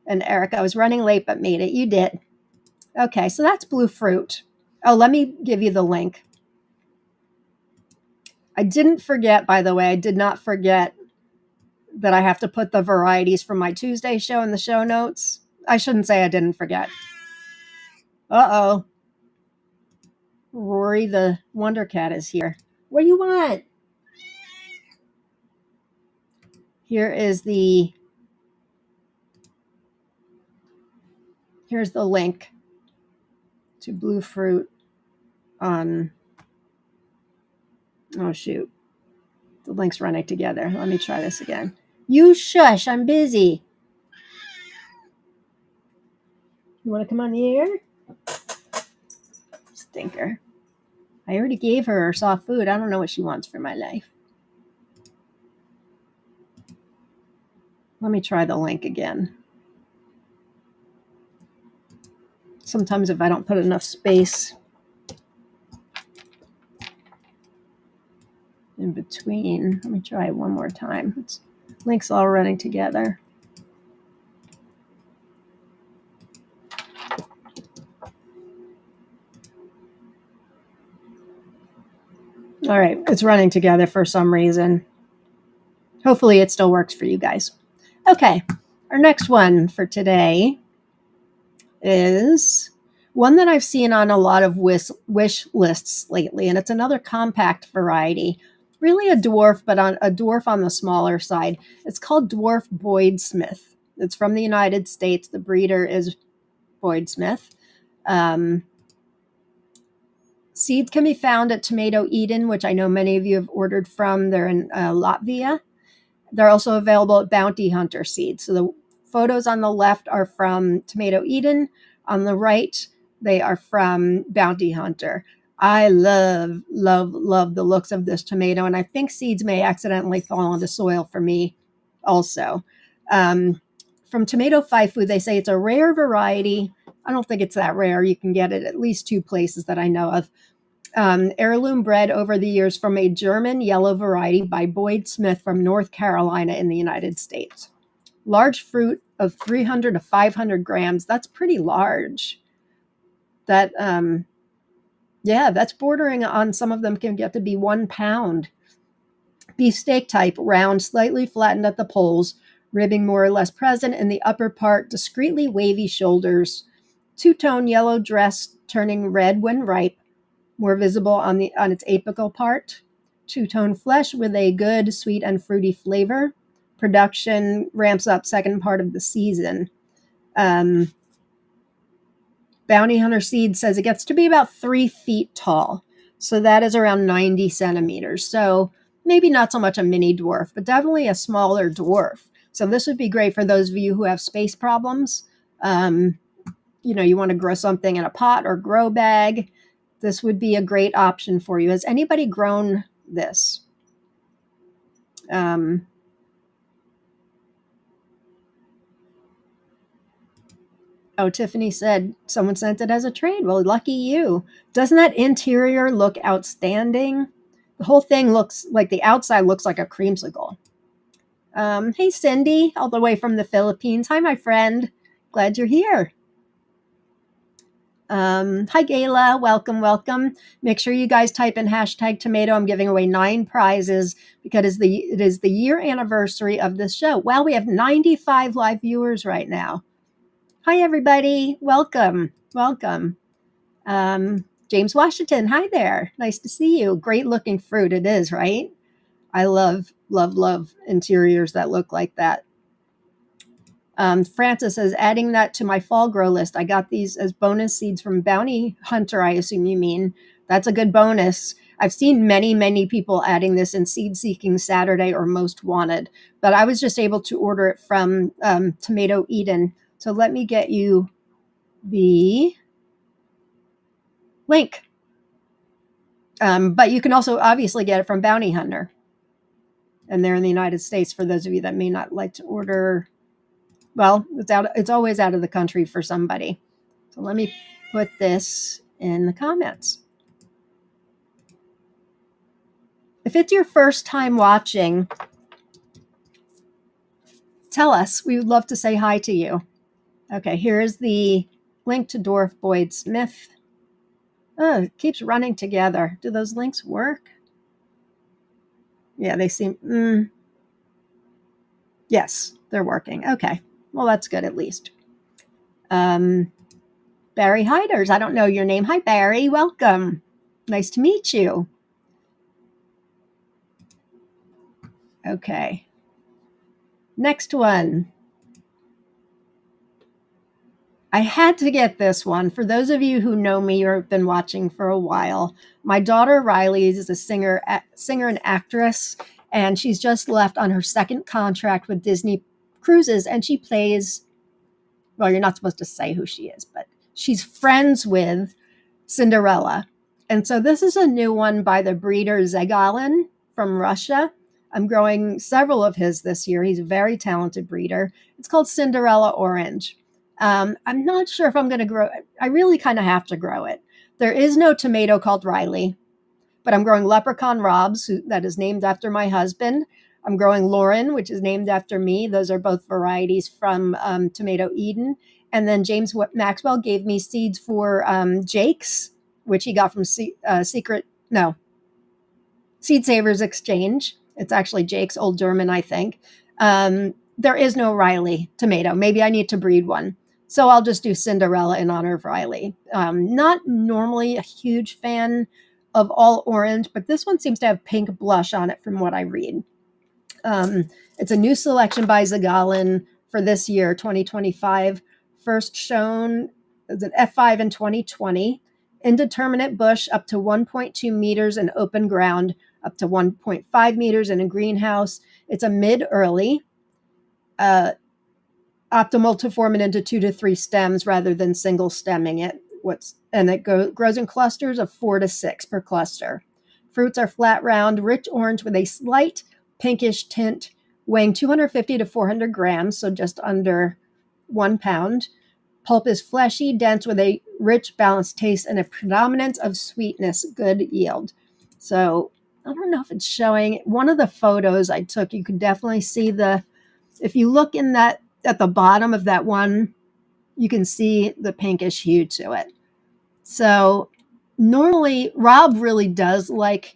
And Eric, I was running late but made it. You did. Okay, so that's blue fruit. Oh, let me give you the link. I didn't forget, by the way, I did not forget that I have to put the varieties from my Tuesday show in the show notes. I shouldn't say I didn't forget. Uh-oh. Rory the Wonder Cat is here. What do you want? Here's the link to blue fruit on, oh shoot, the link's running together. Let me try this again. You shush, I'm busy. You want to come on the air? Stinker. I already gave her soft food. I don't know what she wants for my life. Let me try the link again. Sometimes if I don't put enough space in between, let me try it one more time. Links all running together. All right, it's running together for some reason. Hopefully it still works for you guys. Okay, our next one for today is one that I've seen on a lot of wish lists lately, and it's another compact variety. Really a dwarf, but a dwarf on the smaller side. It's called Dwarf Boyd Smith. It's from the United States. The breeder is Boyd Smith. Seeds can be found at Tomato Eden, which I know many of you have ordered from. They're in Latvia. They're also available at Bounty Hunter Seeds. So the photos on the left are from Tomato Eden. On the right, they are from Bounty Hunter. I love, love, love the looks of this tomato, and I think seeds may accidentally fall into soil for me also. From Tomato Faifu, they say it's a rare variety. I don't think it's that rare. You can get it at least 2 places that I know of. Heirloom bred over the years from a German yellow variety by Boyd Smith from North Carolina in the United States. Large fruit of 300 to 500 grams. That's pretty large. That, that's bordering on, some of them can get to be 1 pound. Beefsteak type, round, slightly flattened at the poles, ribbing more or less present in the upper part, discreetly wavy shoulders, two-tone yellow dress turning red when ripe, more visible on its apical part. Two-tone flesh with a good sweet and fruity flavor. Production ramps up second part of the season. Bounty Hunter Seed says it gets to be about 3 feet tall. So that is around 90 centimeters. So maybe not so much a mini dwarf, but definitely a smaller dwarf. So this would be great for those of you who have space problems. You want to grow something in a pot or grow bag. This would be a great option for you. Has anybody grown this? Tiffany said someone sent it as a trade. Well, lucky you. Doesn't that interior look outstanding? The whole thing looks like, the outside looks like a creamsicle. Hey, Cindy, all the way from the Philippines. Hi, my friend. Glad you're here. Hi, Gayla. Welcome, welcome. Make sure you guys type in #tomato. I'm giving away 9 prizes because it is the year anniversary of this show. Well, we have 95 live viewers right now. Hi, everybody. Welcome. Welcome. James Washington. Hi there. Nice to see you. Great looking fruit. It is, right? I love, love, love interiors that look like that. Francis says, adding that to my fall grow list. I got these as bonus seeds from Bounty Hunter, I assume you mean. That's a good bonus. I've seen many, many people adding this in Seed Seeking Saturday or Most Wanted, but I was just able to order it from Tomato Eden. So let me get you the link. But you can also obviously get it from Bounty Hunter. And they're in the United States for those of you that may not like to order. Well, it's always out of the country for somebody. So let me put this in the comments. If it's your first time watching, tell us. We would love to say hi to you. Okay, here's the link to Dwarf Boyd Smith. Oh, it keeps running together. Do those links work? Yeah, they seem... Yes, they're working. Okay. Well, that's good at least. Barry Hiders. I don't know your name. Hi, Barry. Welcome. Nice to meet you. Okay. Next one. I had to get this one. For those of you who know me or have been watching for a while, my daughter Riley is a singer and actress, and she's just left on her 2nd contract with Disney Cruises, and she plays, well, you're not supposed to say who she is, but she's friends with Cinderella. And so this is a new one by the breeder Zegalin from Russia. I'm growing several of his this year. He's a very talented breeder. It's called Cinderella Orange. I'm not sure if I'm going to grow it. I really kind of have to grow it. There is no tomato called Riley, but I'm growing Leprechaun Robs, that is named after my husband. I'm growing Lauren, which is named after me. Those are both varieties from Tomato Eden. And then James Maxwell gave me seeds for Jake's, which he got from Seed Savers Exchange. It's actually Jake's Old German, I think. There is no Riley tomato. Maybe I need to breed one. So I'll just do Cinderella in honor of Riley. Not normally a huge fan of all orange, but this one seems to have pink blush on it from what I read. It's a new selection by Zagalin for this year, 2025. First shown as an F5 in 2020. Indeterminate bush up to 1.2 meters in open ground, up to 1.5 meters in a greenhouse. It's a mid-early. Optimal to form it into 2 to 3 stems rather than single stemming it. It grows in clusters of 4 to 6 per cluster. Fruits are flat, round, rich orange with a slight pinkish tint, weighing 250 to 400 grams, so just under 1 pound. Pulp is fleshy, dense, with a rich, balanced taste and a predominance of sweetness, good yield. So I don't know if it's showing. One of the photos I took, you could definitely see if you look at the bottom of that one, you can see the pinkish hue to it. So normally, Rob really does like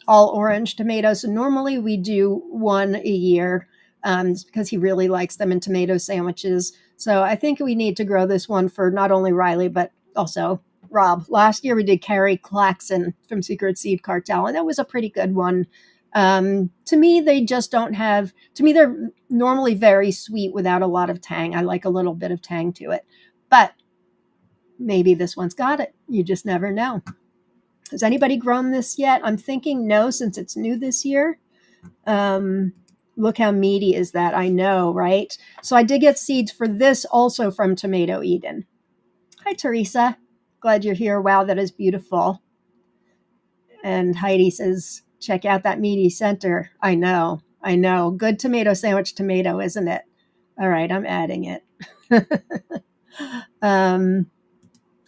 all orange tomatoes. So normally we do one a year because he really likes them in tomato sandwiches. So I think we need to grow this one for not only Riley, but also Rob. Last year we did Carrie Claxon from Secret Seed Cartel, and that was a pretty good one. To me, they just don't have, to me, they're normally very sweet without a lot of tang. I like a little bit of tang to it, but maybe this one's got it. You just never know. Has anybody grown this yet? I'm thinking no, since it's new this year. Look how meaty is that. I know, right? So I did get seeds for this also from Tomato Eden. Hi, Teresa. Glad you're here. Wow, that is beautiful. And Heidi says, check out that meaty center. I know. Good tomato sandwich tomato, isn't it? All right, I'm adding it.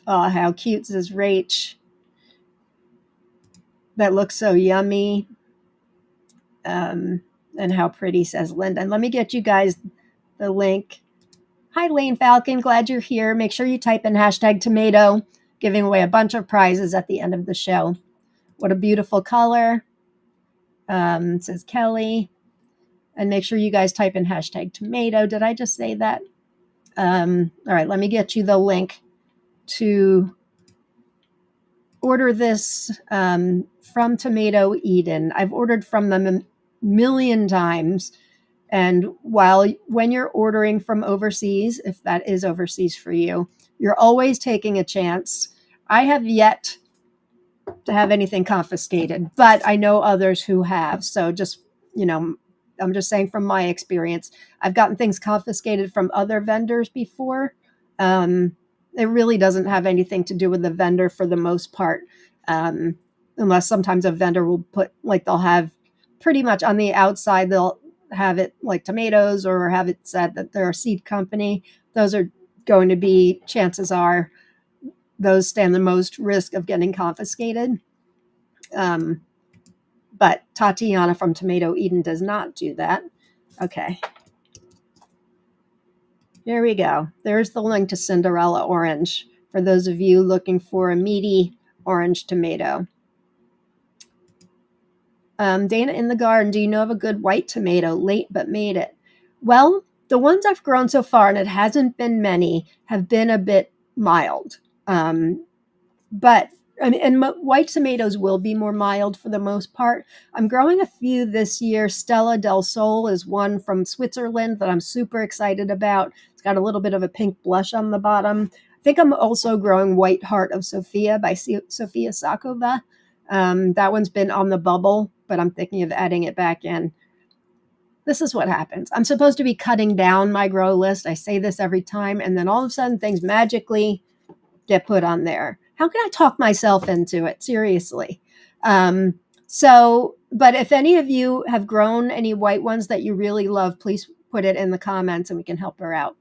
Oh, how cute, says Rach. That looks so yummy. And how pretty, says Linda. And let me get you guys the link. Hi, Lane Falcon. Glad you're here. Make sure you type in #tomato, giving away a bunch of prizes at the end of the show. What a beautiful color, says Kelly. And make sure you guys type in #tomato. Did I just say that? All right, let me get you the link to order this from Tomato Eden. I've ordered from them a million times. And when you're ordering from overseas, if that is overseas for you, you're always taking a chance. I have yet to have anything confiscated, but I know others who have. So just, I'm just saying from my experience, I've gotten things confiscated from other vendors before. It really doesn't have anything to do with the vendor for the most part, unless sometimes a vendor will they'll have pretty much on the outside, they'll have it like tomatoes or have it said that they're a seed company. Those are going to be, chances are, those stand the most risk of getting confiscated. But Tatiana from Tomato Eden does not do that. Okay. Here we go. There's the link to Cinderella Orange for those of you looking for a meaty orange tomato. Dana in the garden, do you know of a good white tomato? Late but made it. Well, the ones I've grown so far, and it hasn't been many, have been a bit mild. But white tomatoes will be more mild for the most part. I'm growing a few this year. Stella del Sol is one from Switzerland that I'm super excited about. It's got a little bit of a pink blush on the bottom. I think I'm also growing White Heart of Sophia by Sophia Sakova. That one's been on the bubble, but I'm thinking of adding it back in. This is what happens. I'm supposed to be cutting down my grow list. I say this every time, and then all of a sudden things magically get put on there. How can I talk myself into it? Seriously. But if any of you have grown any white ones that you really love, please put it in the comments and we can help her out.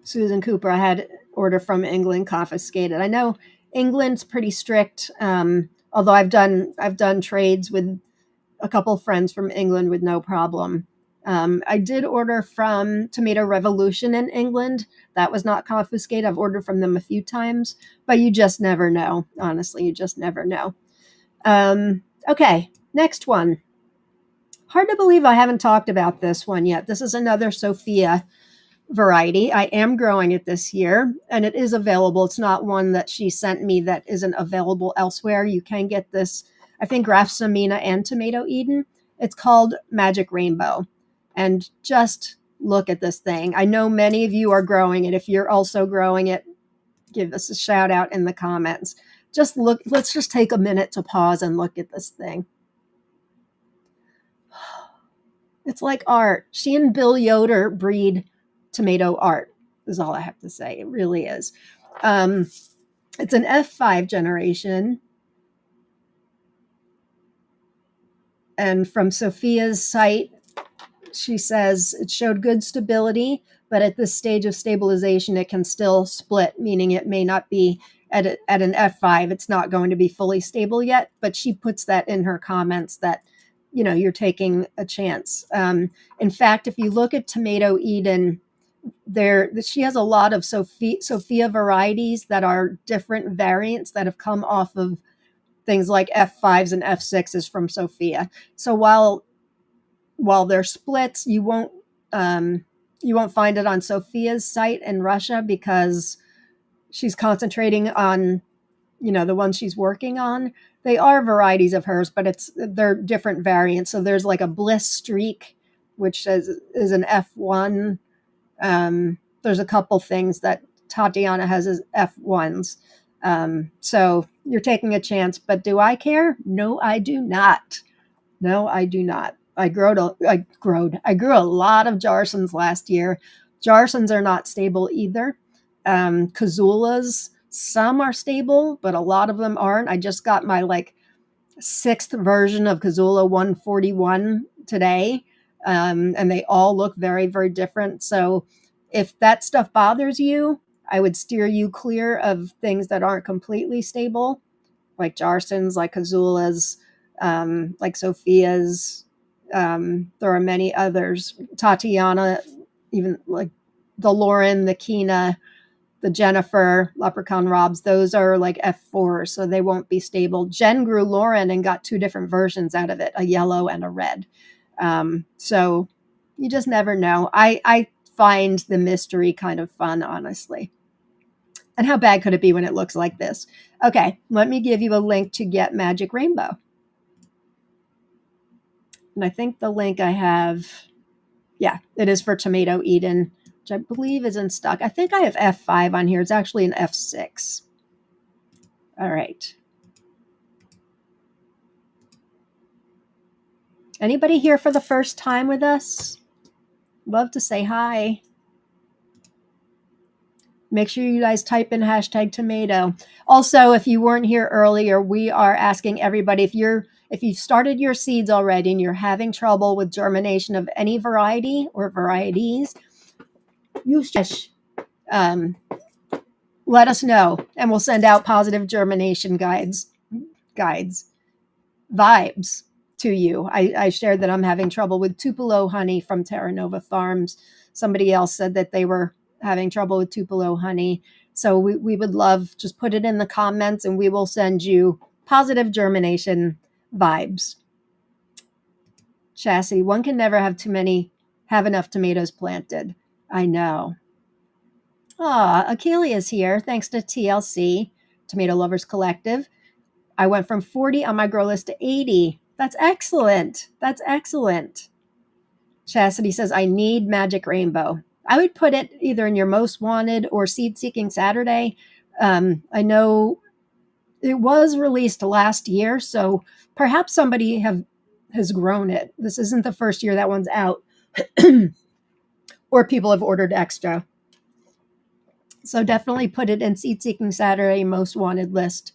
Susan Cooper, I had order from England confiscated. I know England's pretty strict. Although I've done trades with a couple friends from England with no problem. I did order from Tomato Revolution in England. That was not confiscated. I've ordered from them a few times, but you just never know. Honestly, you just never know. Okay, next one. Hard to believe I haven't talked about this one yet. This is another Sophia variety. I am growing it this year, and it is available. It's not one that she sent me that isn't available elsewhere. You can get this, I think, Graf Samina and Tomato Eden. It's called Magic Rainbow. And just look at this thing. I know many of you are growing it. If you're also growing it, give us a shout out in the comments. Just look, let's just take a minute to pause and look at this thing. It's like art. She and Bill Yoder breed tomato art, is all I have to say. It really is. It's an F5 generation. And from Sophia's site, she says it showed good stability, but at this stage of stabilization, it can still split, meaning it may not be at an F5. It's not going to be fully stable yet, but she puts that in her comments that, you know, you're taking a chance. In fact, if you look at Tomato Eden, she has a lot of Sophia varieties that are different variants that have come off of things like F5s and F6s from Sophia. So while they're splits, you won't find it on Sophia's site in Russia because she's concentrating on, you know, the ones she's working on. They are varieties of hers, but they're different variants. So there's like a Bliss Streak, which is an F1. There's a couple things that Tatiana has as F1s. So you're taking a chance, but do I care? No, I do not. No, I do not. I grew a lot of Jarsons last year. Jarsons are not stable either. Kazulas, some are stable, but a lot of them aren't. I just got my like 6th version of Kazula 141 today. And they all look very, very different. So if that stuff bothers you, I would steer you clear of things that aren't completely stable, like Jarsons, like Kazulas, like Sophia's. There are many others. Tatiana, even like the Lauren, the Kina, the Jennifer, Leprechaun Robs, those are like F4s, so they won't be stable. Jen grew Lauren and got 2 different versions out of it, a yellow and a red. So you just never know. I find the mystery kind of fun, honestly. And how bad could it be when it looks like this? Okay, let me give you a link to get Magic Rainbow. And I think the link I have, yeah, it is for Tomato Eden, which I believe is in stock. I think I have F5 on here. It's actually an F6. All right. Anybody here for the first time with us? Love to say hi. Make sure you guys type in #tomato. Also, if you weren't here earlier, we are asking everybody, if you've started your seeds already and you're having trouble with germination of any variety or varieties, you should let us know, and we'll send out positive germination vibes to you. I shared that I'm having trouble with Tupelo honey from Terra Nova Farms. Somebody else said that they were having trouble with Tupelo honey. So we would love, just put it in the comments and we will send you positive germination vibes. Chassis, one can never have enough tomatoes planted. I know. Achilles here, thanks to TLC, Tomato Lovers Collective. I went from 40 on my grow list to 80. That's excellent. That's excellent. Chastity says, I need Magic Rainbow. I would put it either in your most wanted or Seed Seeking Saturday. I know it was released last year, so perhaps somebody has grown it. This isn't the first year that one's out. Or people have ordered extra. So definitely put it in Seed Seeking Saturday most wanted list.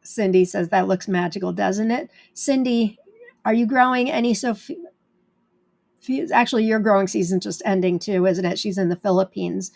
Cindy says, that looks magical, doesn't it? Cindy, are you growing any Sophia? Actually, your growing season's just ending too, isn't it? She's in the Philippines.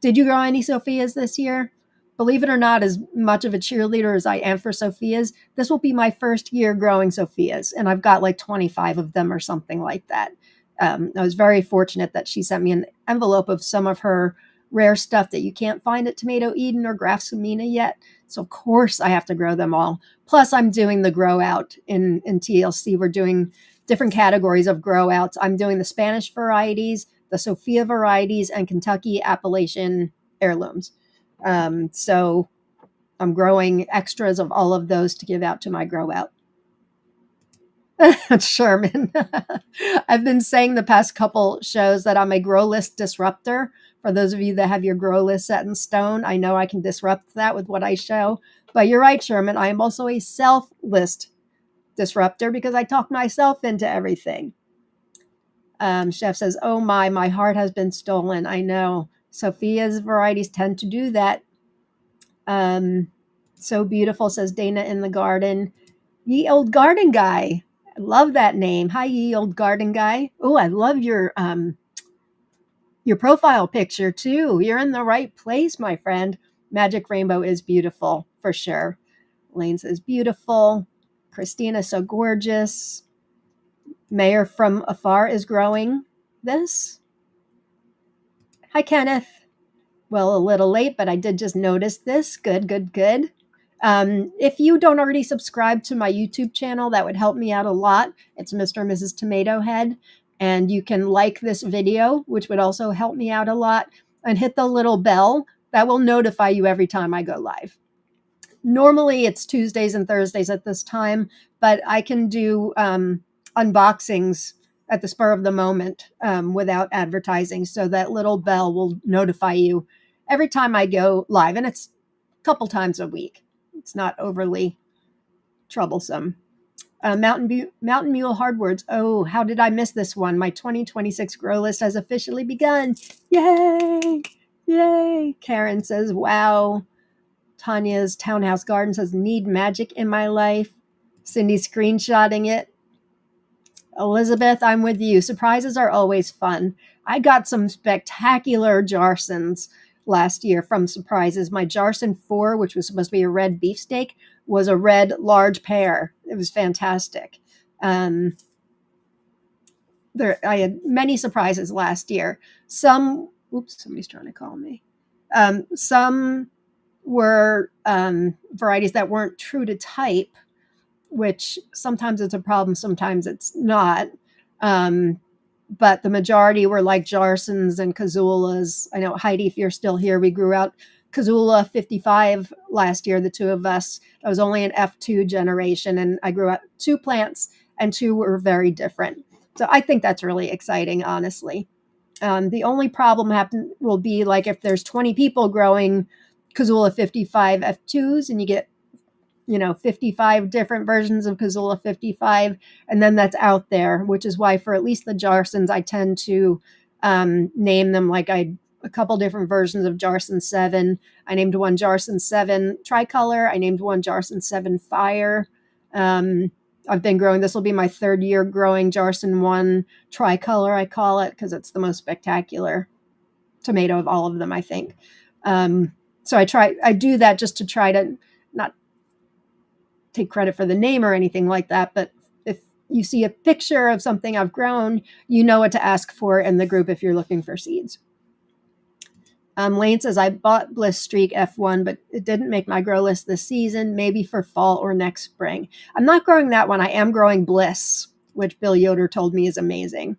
Did you grow any Sophias this year? believe it or not, as much of a cheerleader as I am for Sophia's, this will be my first year growing Sophia's, and I've got like 25 of them or something like that. I was very fortunate that she sent me an envelope of some of her rare stuff that you can't find at Tomato Eden or Grafsamina yet. So of course I have to grow them all. Plus I'm doing the grow out in TLC. We're doing different categories of grow outs. I'm doing the Spanish varieties, the Sophia varieties, and Kentucky Appalachian heirlooms. So I'm growing extras of all of those to give out to my grow out. Sherman. I've been saying the past couple shows that I'm a grow list disruptor. For those of you that have your grow list set in stone, I know I can disrupt that with what I show. But you're right, Sherman. I am also a self list disruptor because I talk myself into everything. Chef says, oh my heart has been stolen. I know. Sophia's varieties tend to do that. So beautiful, says Dana in the garden. Ye old garden guy. I love that name. Hi, ye old garden guy. Oh, I love your profile picture too. You're in the right place, my friend. Magic Rainbow is beautiful for sure. Lane says beautiful. Christina, so gorgeous. Mayor from afar is growing this. Hi, Kenneth. Well, a little late, but I did just notice this. Good. If you don't already subscribe to my YouTube channel, that would help me out a lot. It's Mr. and Mrs. Tomato Head. And you can like this video, which would also help me out a lot. And hit the little bell. That will notify you every time I go live. Normally, it's Tuesdays and Thursdays at this time, but I can do unboxings at the spur of the moment without advertising. So that little bell will notify you every time I go live. And it's a couple times a week. It's not overly troublesome. Mountain Mule Hardwoods. Oh, how did I miss this one? My 2026 grow list has officially begun. Yay! Karen says, wow. Tanya's Townhouse Garden says, need magic in my life. Cindy screenshotting it. Elizabeth, I'm with you. Surprises are always fun. I got some spectacular Jarsons last year from surprises. My Jarson 4, which was supposed to be a red beefsteak, was a red large pear. It was fantastic. I had many surprises last year. Some, oops, somebody's trying to call me. Some were varieties that weren't true to type, which sometimes it's a problem, sometimes it's not. But the majority were like Jarsons and Kazulas. I know, Heidi, if you're still here, we grew out Kazula 55 last year, the two of us. That was only an F2 generation, and I grew out 2 plants, and 2 were very different. So I think that's really exciting, honestly. The only problem will be like if there's 20 people growing Kazula 55 F2s and you get 55 different versions of Kazula 55, and then that's out there, which is why for at least the Jarsons, I tend to name them like a couple different versions of Jarson 7. I named one Jarson 7 Tricolor. I named one Jarson 7 Fire. I've been growing, this will be my 3rd year growing Jarson 1 Tricolor, I call it, because it's the most spectacular tomato of all of them, I think. So I do that just to try to not take credit for the name or anything like that, but if you see a picture of something I've grown, you know what to ask for in the group if you're looking for seeds. Lane says, I bought Bliss Streak F1, but it didn't make my grow list this season, maybe for fall or next spring. I'm not growing that one. I am growing Bliss, which Bill Yoder told me is amazing.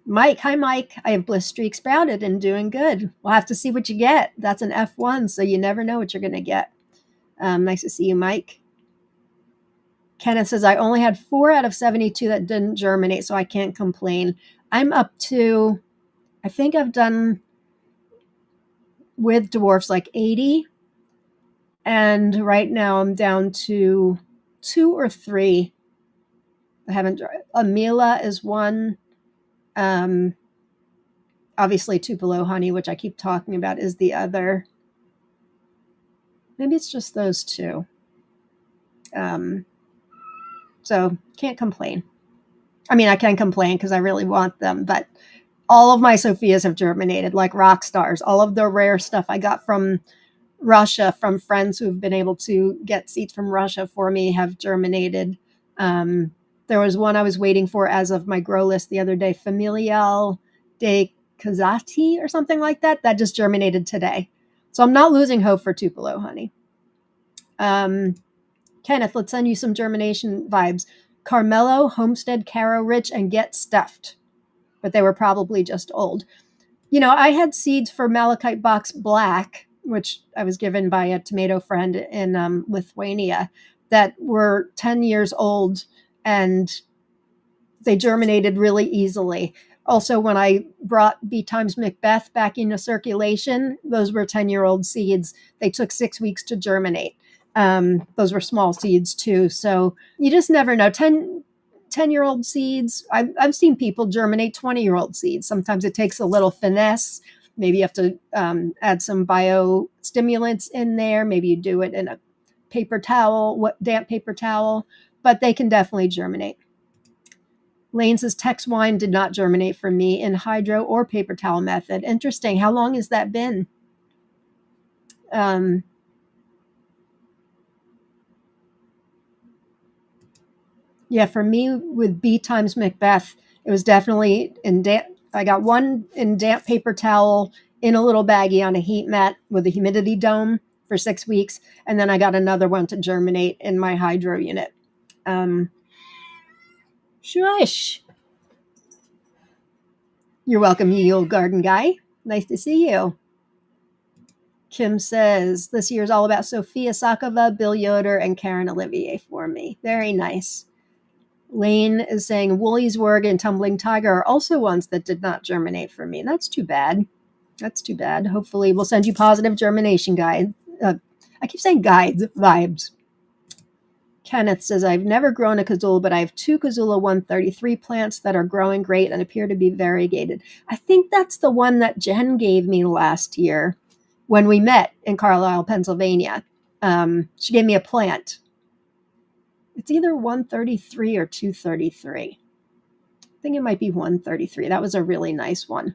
Mike, hi Mike. I have Bliss Streak sprouted and doing good. We'll have to see what you get. That's an F1, so you never know what you're going to get. Nice to see you, Mike. Kenneth says, I only had 4 out of 72 that didn't germinate, so I can't complain. I'm up to, I think I've done with dwarfs like 80. And right now I'm down to 2 or 3. I haven't, Amila is one. Obviously Tupelo honey, which I keep talking about, is the other. Maybe it's just those 2. So can't complain. I mean, I can complain because I really want them, but All of my Sophias have germinated like rock stars. All of the rare stuff I got from Russia, from friends who've been able to get seeds from Russia for me, have germinated. There was one I was waiting for as of my grow list the other day, Familial de Kazati or something like that. That just germinated today. So I'm not losing hope for Tupelo honey. Kenneth, let's send you some germination vibes. Carmelo, Homestead, Caro Rich, and Get Stuffed. But they were probably just old. You know, I had seeds for Malachite Box Black, which I was given by a tomato friend in Lithuania, that were 10 years old, and they germinated really easily. Also, when I brought B times Macbeth back into circulation, those were 10-year-old seeds. They took 6 weeks to germinate. Those were small seeds too. So you just never know. 10-year-old seeds. I've seen people germinate 20-year-old seeds. Sometimes it takes a little finesse. Maybe you have to add some biostimulants in there. Maybe you do it in a paper towel, damp paper towel, but they can definitely germinate. Lane says Tex wine did not germinate for me in hydro or paper towel method. Interesting. How long has that been? Yeah, for me with B times Macbeth, it was definitely in damp. I got one in damp paper towel in a little baggie on a heat mat with a humidity dome for 6 weeks. And then I got another one to germinate in my hydro unit. Shush. You're welcome, ye old garden guy. Nice to see you. Kim says, this year's all about Sophia Sakova, Bill Yoder, and Karen Olivier for me. Very nice. Lane is saying Woolly's Word and Tumbling Tiger are also ones that did not germinate for me. That's too bad. That's too bad. Hopefully we'll send you positive germination guide. I keep saying guides, vibes. Kenneth says, I've never grown a Kazula, but I have 2 Kazula 133 plants that are growing great and appear to be variegated. I think that's the one that Jen gave me last year when we met in Carlisle, Pennsylvania. She gave me a plant. It's either 133 or 233. I think it might be 133. That was a really nice one.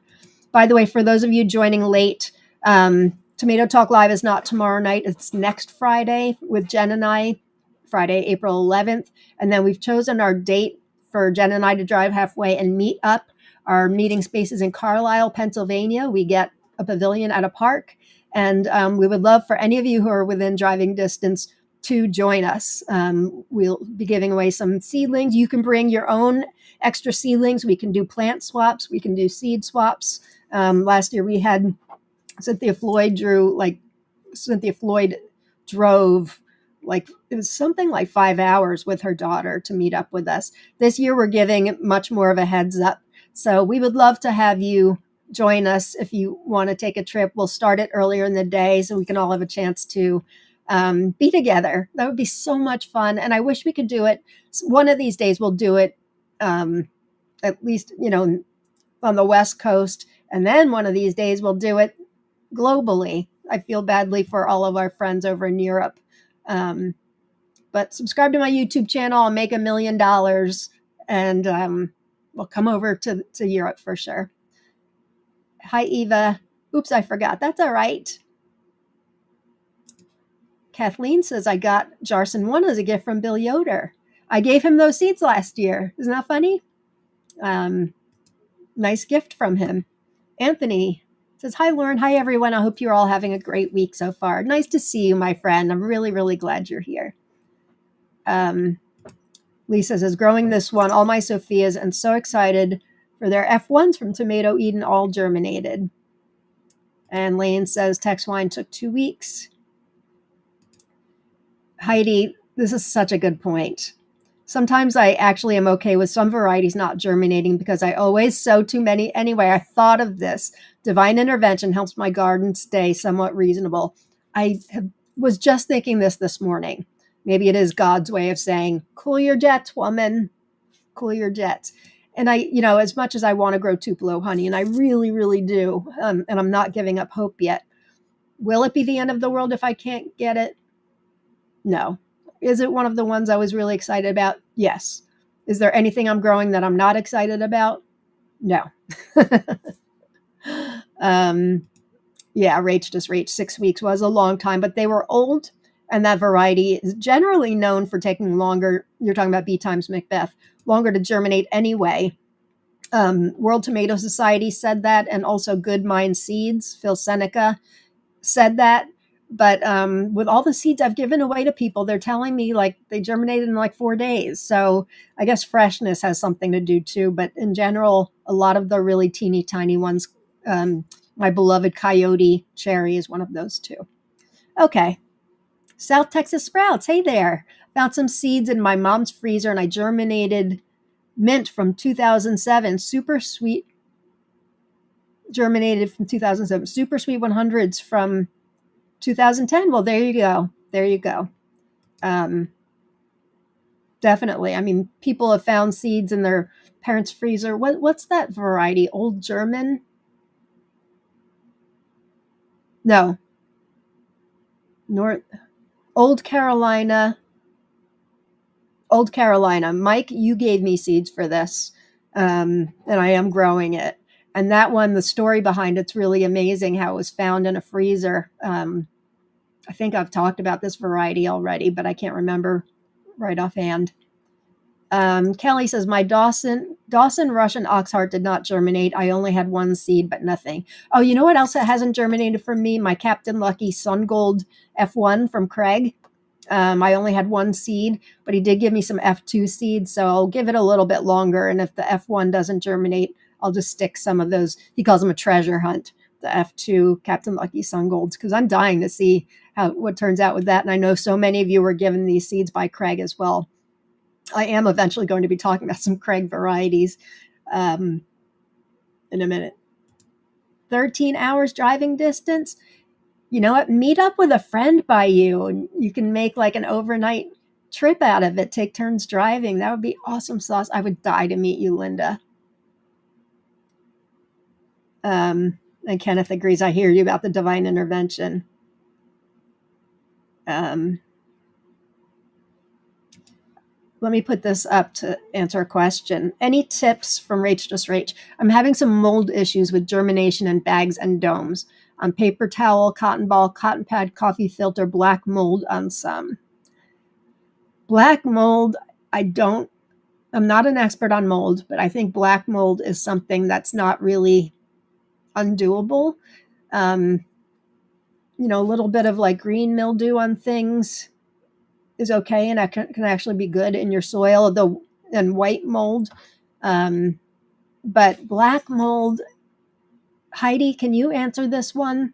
By the way, for those of you joining late, Tomato Talk Live is not tomorrow night. It's next Friday with Jen and I, Friday, April 11th. And then we've chosen our date for Jen and I to drive halfway and meet up. Our meeting space is in Carlisle, Pennsylvania. We get a pavilion at a park. And we would love for any of you who are within driving distance to join us. We'll be giving away some seedlings. You can bring your own extra seedlings. We can do plant swaps. We can do seed swaps. Last year we had Cynthia Floyd drove like, it was something like 5 hours with her daughter to meet up with us. This year we're giving much more of a heads up. So we would love to have you join us if you want to take a trip. We'll start it earlier in the day so we can all have a chance to be together. That would be so much fun. And I wish we could do it. One of these days we'll do it at least, on the West Coast. And then one of these days we'll do it globally. I feel badly for all of our friends over in Europe. But subscribe to my YouTube channel. I'll make $1 million and we'll come over to Europe for sure. Hi, Eva. Oops, I forgot. That's all right. Kathleen says, I got Jarson 1 as a gift from Bill Yoder. I gave him those seeds last year. Isn't that funny? Nice gift from him. Anthony says, hi, Lauren. Hi, everyone. I hope you're all having a great week so far. Nice to see you, my friend. I'm really, really glad you're here. Lisa says, growing this one, all my Sophias, and so excited for their F1s from Tomato Eden, all germinated. And Lane says, Tex wine took 2 weeks. Heidi, this is such a good point. Sometimes I actually am okay with some varieties not germinating because I always sow too many anyway. I thought of this. Divine intervention helps my garden stay somewhat reasonable. Was just thinking this morning. Maybe it is God's way of saying, cool your jets, woman, cool your jets. And as much as I want to grow Tupelo honey, and I really, really do, and I'm not giving up hope yet, will it be the end of the world if I can't get it? No. Is it one of the ones I was really excited about? Yes. Is there anything I'm growing that I'm not excited about? No. Yeah, Rach just Rach. 6 weeks was a long time, but they were old, and that variety is generally known for taking longer. You're talking about B times Macbeth, longer to germinate anyway. World Tomato Society said that, and also Good Mind Seeds, Phil Seneca said that. But with all the seeds I've given away to people, they're telling me like they germinated in like 4 days. So I guess freshness has something to do too. But in general, a lot of the really teeny tiny ones, my beloved Coyote Cherry is one of those too. Okay. South Texas Sprouts. Hey there. Found some seeds in my mom's freezer and I germinated mint from 2007. Super sweet. Germinated from 2007. Super sweet 100s from 2010. Well, there you go. There you go. Definitely. I mean, people have found seeds in their parents' freezer. What's that variety? Old German? No. North Old Carolina. Old Carolina. Mike, you gave me seeds for this. And I am growing it. And that one, the story behind it's really amazing how it was found in a freezer. I think I've talked about this variety already, but I can't remember right offhand. Kelly says, my Dawson Russian Oxheart did not germinate. I only had one seed, but nothing. Oh, you know what else that hasn't germinated for me? My Captain Lucky Sun Gold F1 from Craig. I only had one seed, but he did give me some F2 seeds, so I'll give it a little bit longer. And if the F1 doesn't germinate, I'll just stick some of those. He calls them a treasure hunt, the F2 Captain Lucky Sun Golds, because I'm dying to see what turns out with that. And I know so many of you were given these seeds by Craig as well. I am eventually going to be talking about some Craig varieties in a minute. 13 hours driving distance. You know what? Meet up with a friend by you, and you can make like an overnight trip out of it. Take turns driving. That would be awesome sauce. I would die to meet you, Linda. And Kenneth agrees. I hear you about the divine intervention. Let me put this up to answer a question. Any tips from Rach Just Rach? I'm having some mold issues with germination in bags and domes. On paper towel, cotton ball, cotton pad, coffee filter, black mold on some. Black mold, I'm not an expert on mold, but I think black mold is something that's not really undoable. A little bit of like green mildew on things is okay, and that can actually be good in your soil, and white mold. But black mold, Heidi, can you answer this one?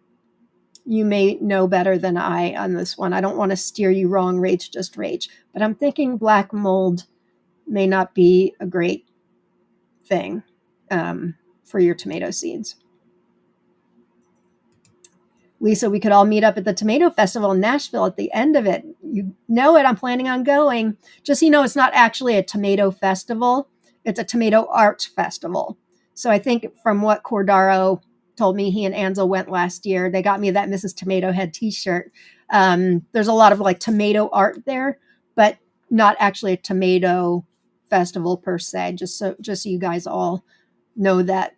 You may know better than I on this one. I don't want to steer you wrong, Rach Just Rach, but I'm thinking black mold may not be a great thing for your tomato seeds. Lisa, we could all meet up at the Tomato Festival in Nashville at the end of it. You know it. I'm planning on going. Just so you know, it's not actually a tomato festival. It's a tomato art festival. So I think from what Cordaro told me, he and Ansel went last year. They got me that Mrs. Tomato Head t-shirt. There's a lot of like tomato art there, but not actually a tomato festival per se. Just so you guys all know that.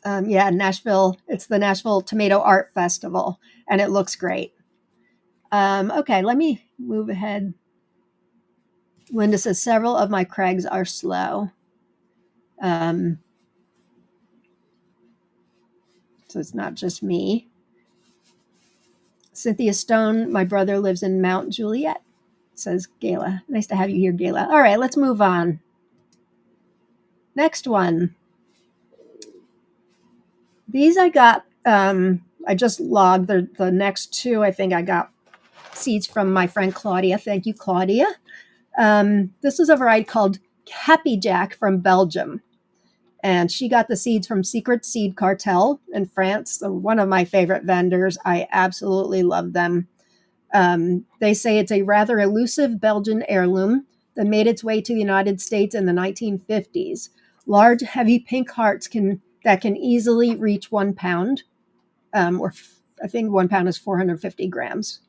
Nashville. It's the Nashville Tomato Art Festival, and it looks great. Okay, let me move ahead. Linda says several of my Craigs are slow. So it's not just me. Cynthia Stone, my brother lives in Mount Juliet, says Gayla. Nice to have you here, Gayla. All right, let's move on. Next one. These I got, I just logged the next two. I think I got seeds from my friend Claudia. Thank you, Claudia. This is a variety called Happy Jack from Belgium. And she got the seeds from Secret Seed Cartel in France. So one of my favorite vendors. I absolutely love them. They say it's a rather elusive Belgian heirloom that made its way to the United States in the 1950s. Large, heavy pink hearts that can easily reach 1 pound, I think 1 pound is 450 grams.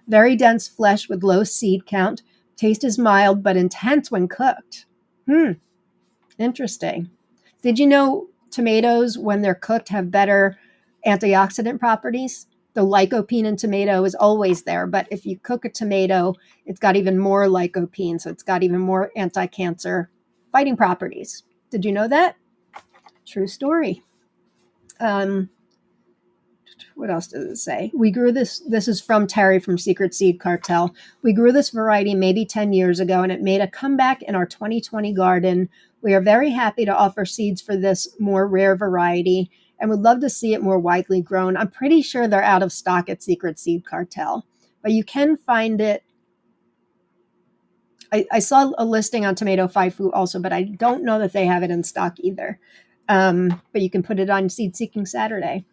Very dense flesh with low seed count. Taste is mild but intense when cooked. Interesting. Did you know tomatoes, when they're cooked, have better antioxidant properties? The lycopene in tomato is always there, but if you cook a tomato, it's got even more lycopene, so it's got even more anti-cancer fighting properties. Did you know that? True story. What else does it say? We grew this. This is from Terry from Secret Seed Cartel. We grew this variety maybe 10 years ago, and it made a comeback in our 2020 garden. We are very happy to offer seeds for this more rare variety and would love to see it more widely grown. I'm pretty sure they're out of stock at Secret Seed Cartel, but you can find it. I saw a listing on Tomato Faifu also, but I don't know that they have it in stock either. But you can put it on Seed Seeking Saturday.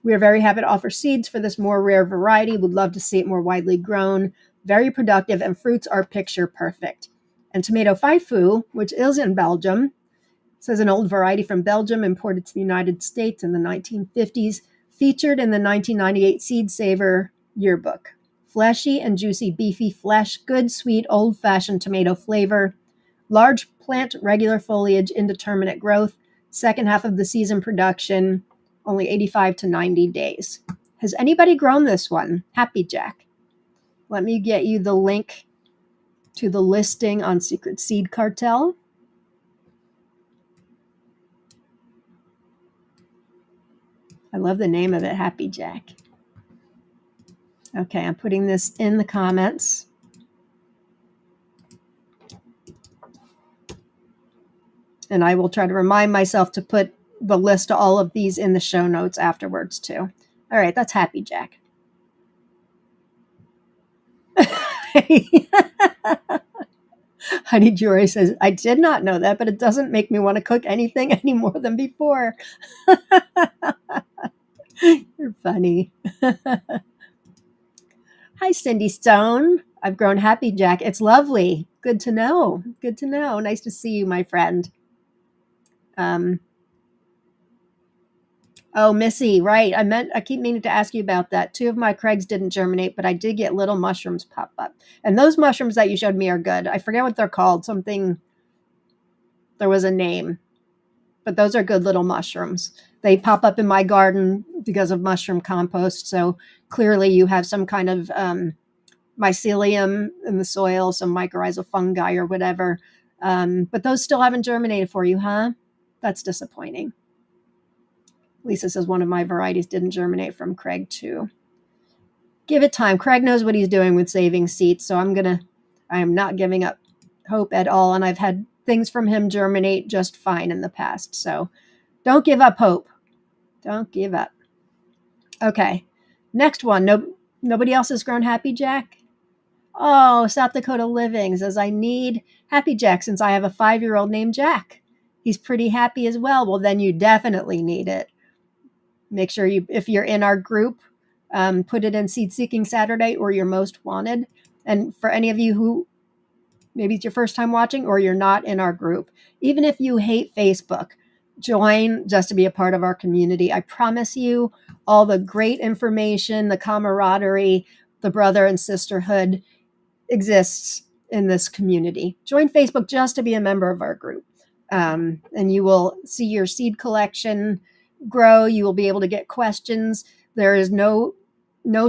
We are very happy to offer seeds for this more rare variety. Would love to see it more widely grown. Very productive, and fruits are picture perfect. And Tomato Faifu, which is in Belgium, says an old variety from Belgium imported to the United States in the 1950s, featured in the 1998 Seed Saver yearbook. Fleshy and juicy beefy flesh, good sweet old-fashioned tomato flavor, large plant, regular foliage, indeterminate growth, second half of the season production, only 85 to 90 days. Has anybody grown this one? Happy Jack. Let me get you the link to the listing on Secret Seed Cartel. I love the name of it, Happy Jack. Okay, I'm putting this in the comments. And I will try to remind myself to put the list of all of these in the show notes afterwards too. All right, that's Happy Jack. Honey Jory says, I did not know that, but it doesn't make me want to cook anything any more than before. You're funny. Hi, Cindy Stone. I've grown Happy Jack. It's lovely. Good to know. Good to know. Nice to see you, my friend. Oh, Missy, right. I keep meaning to ask you about that. 2 of my Craigs didn't germinate, but I did get little mushrooms pop up. And those mushrooms that you showed me are good. I forget what they're called. There was a name, but those are good little mushrooms. They pop up in my garden because of mushroom compost. So clearly you have some kind of mycelium in the soil, some mycorrhizal fungi or whatever. But those still haven't germinated for you, huh? That's disappointing. Lisa says one of my varieties didn't germinate from Craig too. Give it time. Craig knows what he's doing with saving seeds, so I am not giving up hope at all. And I've had things from him germinate just fine in the past. So don't give up hope. Don't give up. Okay. Next one. Nobody else has grown Happy Jack? Oh, South Dakota Living says, I need Happy Jack since I have a 5-year-old named Jack. He's pretty happy as well. Well, then you definitely need it. Make sure if you're in our group, put it in Seed Seeking Saturday or your most wanted. And for any of you who maybe it's your first time watching or you're not in our group, even if you hate Facebook, join just to be a part of our community. I promise you all the great information, the camaraderie, the brother and sisterhood exists in this community. Join Facebook just to be a member of our group. And you will see your seed collection grow. You will be able to get questions. There is no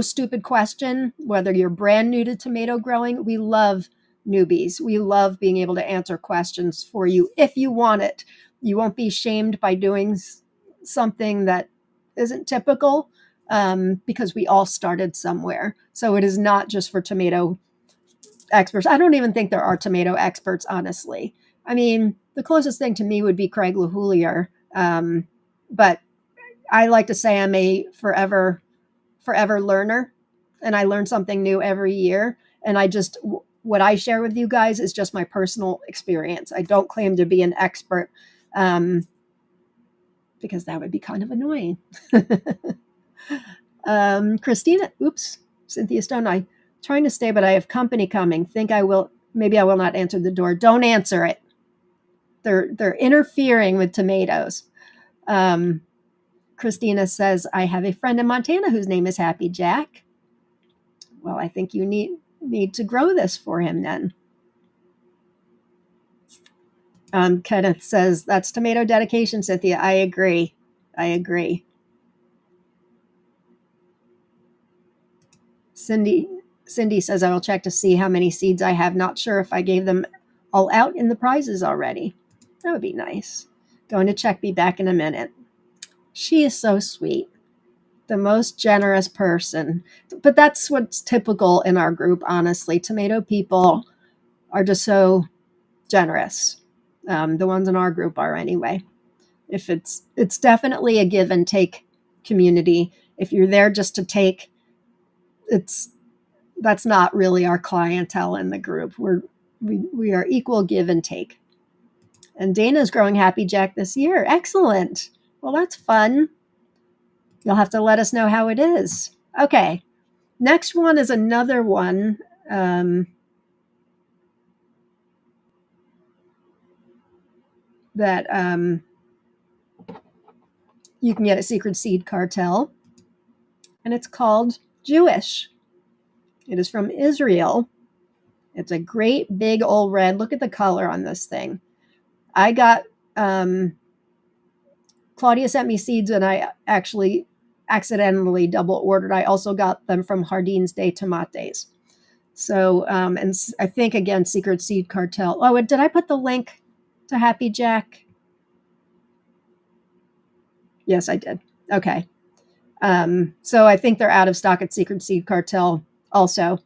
stupid question, whether you're brand new to tomato growing. We love newbies. We love being able to answer questions for you if you want it. You won't be shamed by doing something that isn't typical because we all started somewhere. So it is not just for tomato experts. I don't even think there are tomato experts, honestly. I mean, the closest thing to me would be Craig LaHoulier. But I like to say I'm a forever learner, and I learn something new every year. And what I share with you guys is just my personal experience. I don't claim to be an expert because that would be kind of annoying. Cynthia Stone, I'm trying to stay, but I have company coming. Maybe I will not answer the door. Don't answer it. They're interfering with tomatoes. Christina says, I have a friend in Montana whose name is Happy Jack. Well, I think you need to grow this for him then. Kenneth says, that's tomato dedication, Cynthia. I agree. Cindy says, I will check to see how many seeds I have. Not sure if I gave them all out in the prizes already. That would be nice. Going to check, be back in a minute. She is so sweet. The most generous person. But that's what's typical in our group, honestly. Tomato people are just so generous. The ones in our group are anyway. If it's definitely a give and take community. If you're there just to take, that's not really our clientele in the group. We are equal give and take. And Dana's growing Happy Jack this year. Excellent. Well, that's fun. You'll have to let us know how it is. Okay. Next one is another one. That you can get at Secret Seed Cartel. And it's called Jewish. It is from Israel. It's a great big old red. Look at the color on this thing. I got, Claudia sent me seeds and I actually accidentally double ordered. I also got them from Jardins des Tomates. So, and I think again, Secret Seed Cartel. Oh, did I put the link to Happy Jack? Yes, I did. Okay. So I think they're out of stock at Secret Seed Cartel also.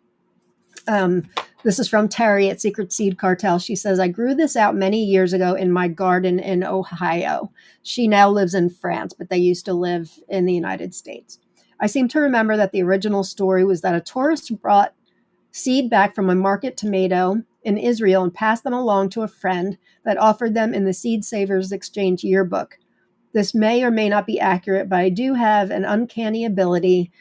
This is from Terry at Secret Seed Cartel. She says, I grew this out many years ago in my garden in Ohio. She now lives in France, but they used to live in the United States. I seem to remember that the original story was that a tourist brought seed back from a market tomato in Israel and passed them along to a friend that offered them in the Seed Savers Exchange yearbook. This may or may not be accurate, but I do have an uncanny ability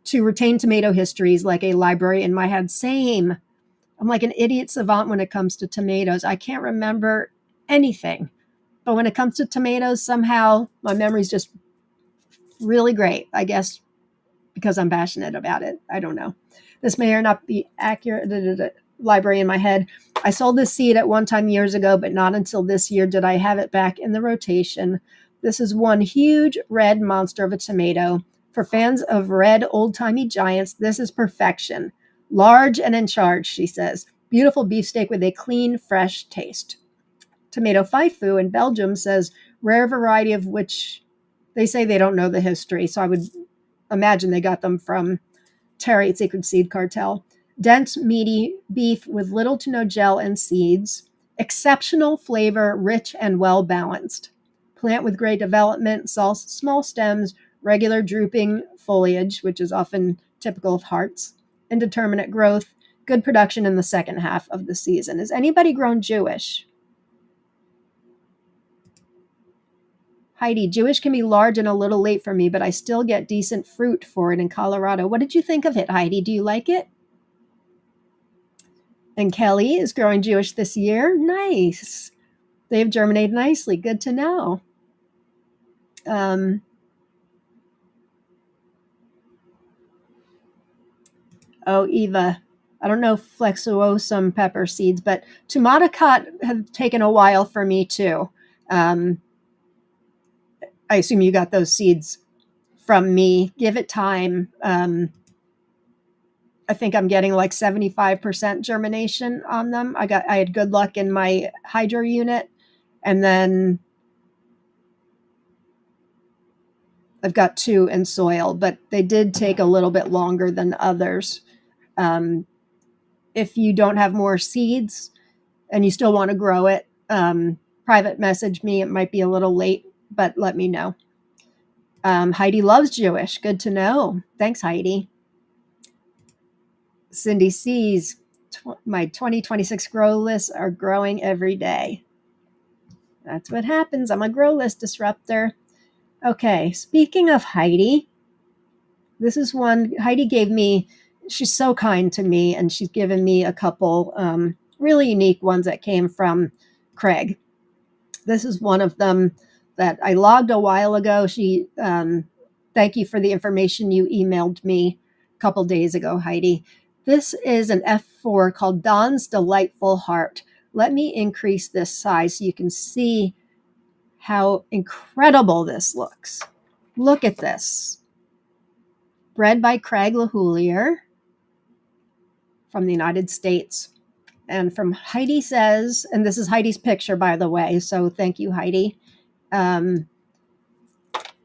to retain tomato histories like a library in my head. Same. I'm like an idiot savant when it comes to tomatoes. I can't remember anything. But when it comes to tomatoes, somehow my memory's just really great. I guess because I'm passionate about it. I don't know. This may or not be accurate. Library in my head. I sold this seed at one time years ago, but not until this year did I have it back in the rotation. This is one huge red monster of a tomato. For fans of red old-timey giants, this is perfection. Large and in charge, she says. Beautiful beefsteak with a clean, fresh taste. Tomato Faifu in Belgium says, rare variety of which they say they don't know the history. So I would imagine they got them from Terry at Secret Seed Cartel. Dense, meaty beef with little to no gel and seeds. Exceptional flavor, rich and well-balanced. Plant with great development, small stems, regular drooping foliage, which is often typical of hearts. Indeterminate growth, good production in the second half of the season. Is anybody grown Jewish? Heidi, Jewish can be large and a little late for me, but I still get decent fruit for it in Colorado. What did you think of it, Heidi? Do you like it? And Kelly is growing Jewish this year. Nice. They've germinated nicely. Good to know. Eva, I don't know flexuosum pepper seeds, but tomaticot have taken a while for me too. I assume you got those seeds from me. Give it time. I think I'm getting like 75% germination on them. I had good luck in my hydro unit, and then I've got 2 in soil, but they did take a little bit longer than others. If you don't have more seeds and you still want to grow it, private message me. It might be a little late, but let me know. Heidi loves Jewish. Good to know. Thanks, Heidi. Cindy sees my 2026 grow lists are growing every day. That's what happens. I'm a grow list disruptor. Okay, speaking of Heidi, this is one Heidi gave me. She's so kind to me, and she's given me a couple really unique ones that came from Craig. This is one of them that I logged a while ago. She, thank you for the information you emailed me a couple days ago, Heidi. This is an F4 called Dawn's Delightful Heart. Let me increase this size so you can see how incredible this looks. Look at this. Bred by Craig LaHoulier from the United States. And from Heidi says, and this is Heidi's picture, by the way, so thank you, Heidi.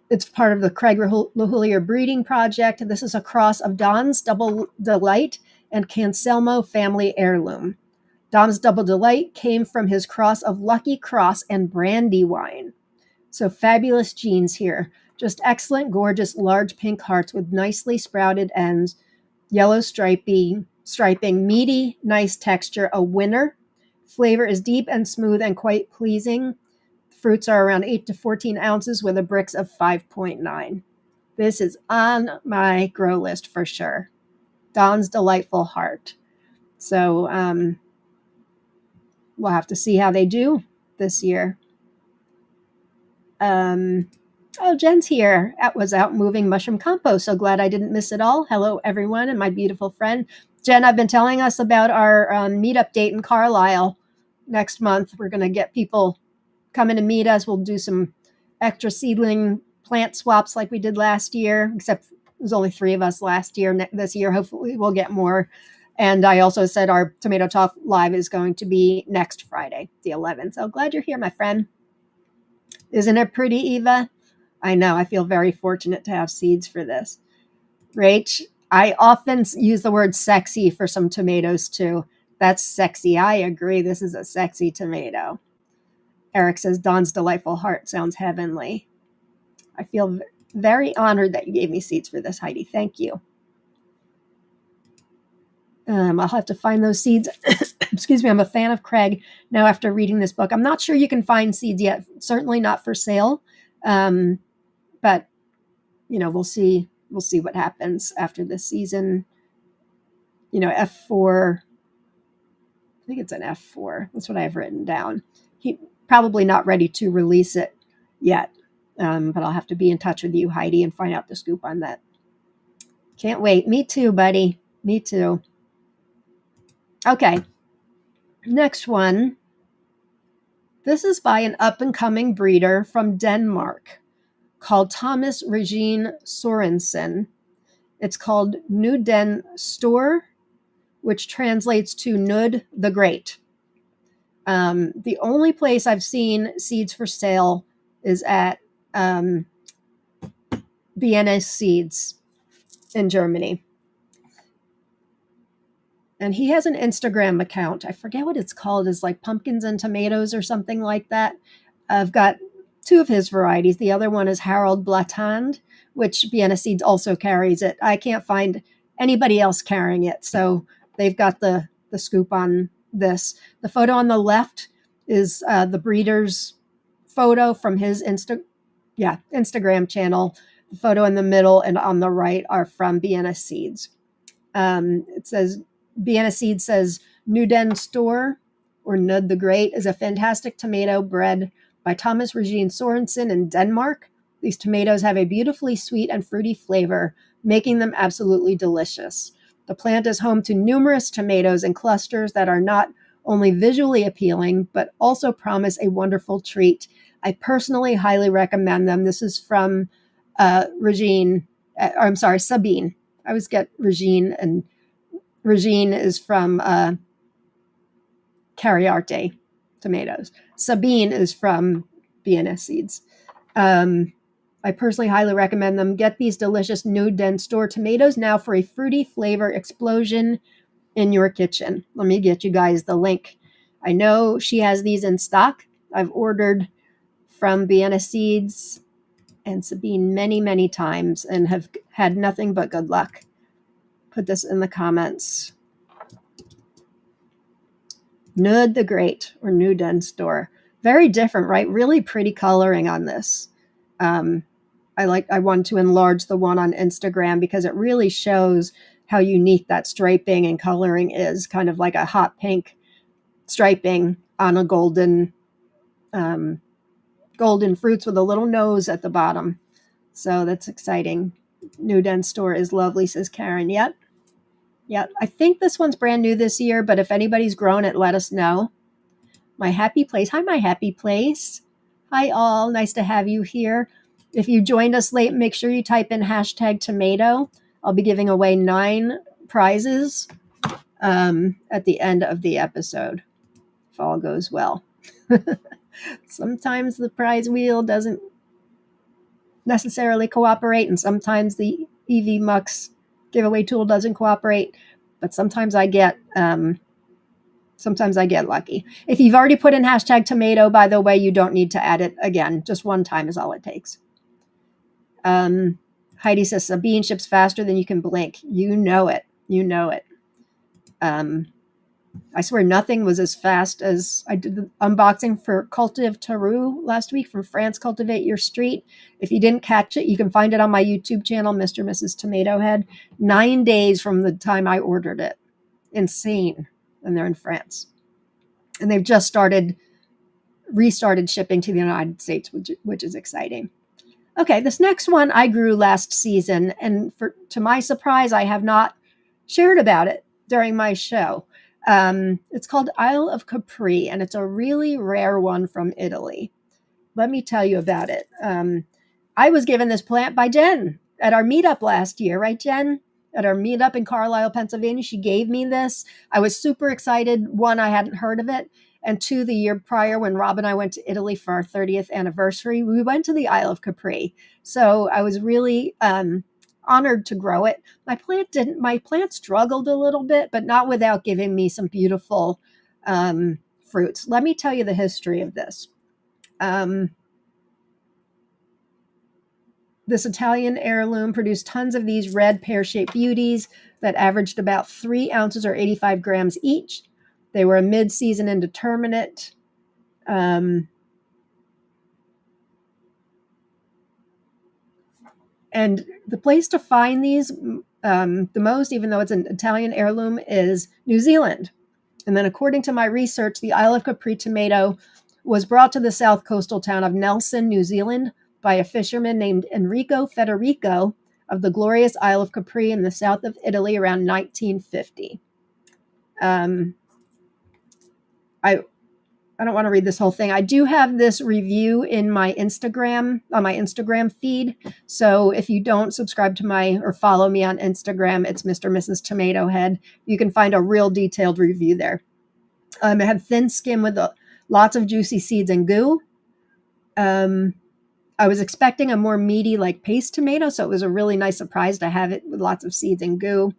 It's part of the Craig LaHoulier breeding project. This is a cross of Don's Double Delight and Cancelmo family heirloom. Dom's Double Delight came from his cross of Lucky Cross and Brandywine. So fabulous genes here. Just excellent, gorgeous, large pink hearts with nicely sprouted ends, yellow striping, meaty, nice texture, a winner. Flavor is deep and smooth and quite pleasing. Fruits are around 8 to 14 ounces with a Brix of 5.9. This is on my grow list for sure. Don's Delightful Heart. So we'll have to see how they do this year. Oh, Jen's here. Was out moving mushroom compost. So glad I didn't miss it all. Hello, everyone, and my beautiful friend. Jen, I've been telling us about our meetup date in Carlisle next month. We're going to get people coming to meet us. We'll do some extra seedling plant swaps like we did last year, except it was only 3 of us last year. This year, hopefully we'll get more. And I also said our Tomato Talk Live is going to be next Friday, the 11th. So glad you're here, my friend. Isn't it pretty, Eva? I know. I feel very fortunate to have seeds for this. Rach, I often use the word sexy for some tomatoes too. That's sexy. I agree. This is a sexy tomato. Eric says, Don's Delightful Heart sounds heavenly. I feel very honored that you gave me seeds for this, Heidi. Thank you. I'll have to find those seeds. Excuse me. I'm a fan of Craig now after reading this book. I'm not sure you can find seeds yet. Certainly not for sale. But, we'll see. We'll see what happens after this season. F4. I think it's an F4. That's what I have written down. He probably not ready to release it yet. But I'll have to be in touch with you, Heidi, and find out the scoop on that. Can't wait. Me too, buddy. Me too. Okay. Next one. This is by an up-and-coming breeder from Denmark called Thomas Regine Sorensen. It's called Nud den Store, which translates to Nud the Great. The only place I've seen seeds for sale is at Vienna Seeds in Germany. And he has an Instagram account. I forget what it's called. It's like Pumpkins and Tomatoes or something like that. I've got 2 of his varieties. The other one is Harold Blatand, which Vienna Seeds also carries it. I can't find anybody else carrying it. So they've got the scoop on this. The photo on the left is the breeder's photo from his Instagram channel. The photo in the middle and on the right are from Vienna Seeds. It says, Vienna Seeds says, Nud den Store, or Nud the Great, is a fantastic tomato bred by Thomas Regine Sorensen in Denmark. These tomatoes have a beautifully sweet and fruity flavor, making them absolutely delicious. The plant is home to numerous tomatoes in clusters that are not only visually appealing, but also promise a wonderful treat. I personally highly recommend them. This is from Sabine. I always get Regine, and Regine is from Cariarte tomatoes. Sabine is from Vienna Seeds. I personally highly recommend them. Get these delicious Nud den Store tomatoes now for a fruity flavor explosion in your kitchen. Let me get you guys the link. I know she has these in stock. I've ordered from Vienna Seeds and Sabine many, many times and have had nothing but good luck. Put this in the comments. Nud the Great, or Nud den Store. Very different, right? Really pretty coloring on this. I wanted to enlarge the one on Instagram because it really shows how unique that striping and coloring is. Kind of like a hot pink striping on a golden fruits with a little nose at the bottom. So that's exciting. Nud den Store is lovely, says Karen. Yep. I think this one's brand new this year, but if anybody's grown it, let us know. my happy place. Hi, my happy place. Hi, all. Nice to have you here. If you joined us late, make sure you type in #tomato. I'll be giving away 9 prizes at the end of the episode, if all goes well. Sometimes the prize wheel doesn't necessarily cooperate, and sometimes the EV Mux giveaway tool doesn't cooperate, but sometimes I get lucky. If you've already put in #tomato, by the way, you don't need to add it again. Just one time is all it takes. Heidi says, Sabine ships faster than you can blink. You know it. You know it. I swear nothing was as fast as I did the unboxing for Cultive Tarot last week from France, Cultivate Your Street. If you didn't catch it, you can find it on my YouTube channel, Mr. and Mrs. Tomato Head. 9 days from the time I ordered it. Insane. And they're in France. And they've just restarted shipping to the United States, which is exciting. Okay, this next one I grew last season, and to my surprise, I have not shared about it during my show. It's called Isle of Capri, and it's a really rare one from Italy. Let me tell you about it. I was given this plant by Jen at our meetup last year, right, Jen? At our meetup in Carlisle, Pennsylvania, she gave me this. I was super excited. 1, I hadn't heard of it. And 2, the year prior, when Rob and I went to Italy for our 30th anniversary, we went to the Isle of Capri. So I was really honored to grow it. My plant struggled a little bit, but not without giving me some beautiful fruits. Let me tell you the history of this. This Italian heirloom produced tons of these red pear-shaped beauties that averaged about 3 ounces or 85 grams each. They were a mid-season indeterminate. And the place to find these the most, even though it's an Italian heirloom, is New Zealand. And then according to my research, the Isle of Capri tomato was brought to the south coastal town of Nelson, New Zealand, by a fisherman named Enrico Federico of the glorious Isle of Capri in the south of Italy around 1950. I don't want to read this whole thing. I do have this review in my Instagram, on my Instagram feed. So if you don't subscribe to or follow me on Instagram, it's Mr. and Mrs. Tomato Head. You can find a real detailed review there. It had thin skin with lots of juicy seeds and goo. I was expecting a more meaty, like paste tomato, so it was a really nice surprise to have it with lots of seeds and goo.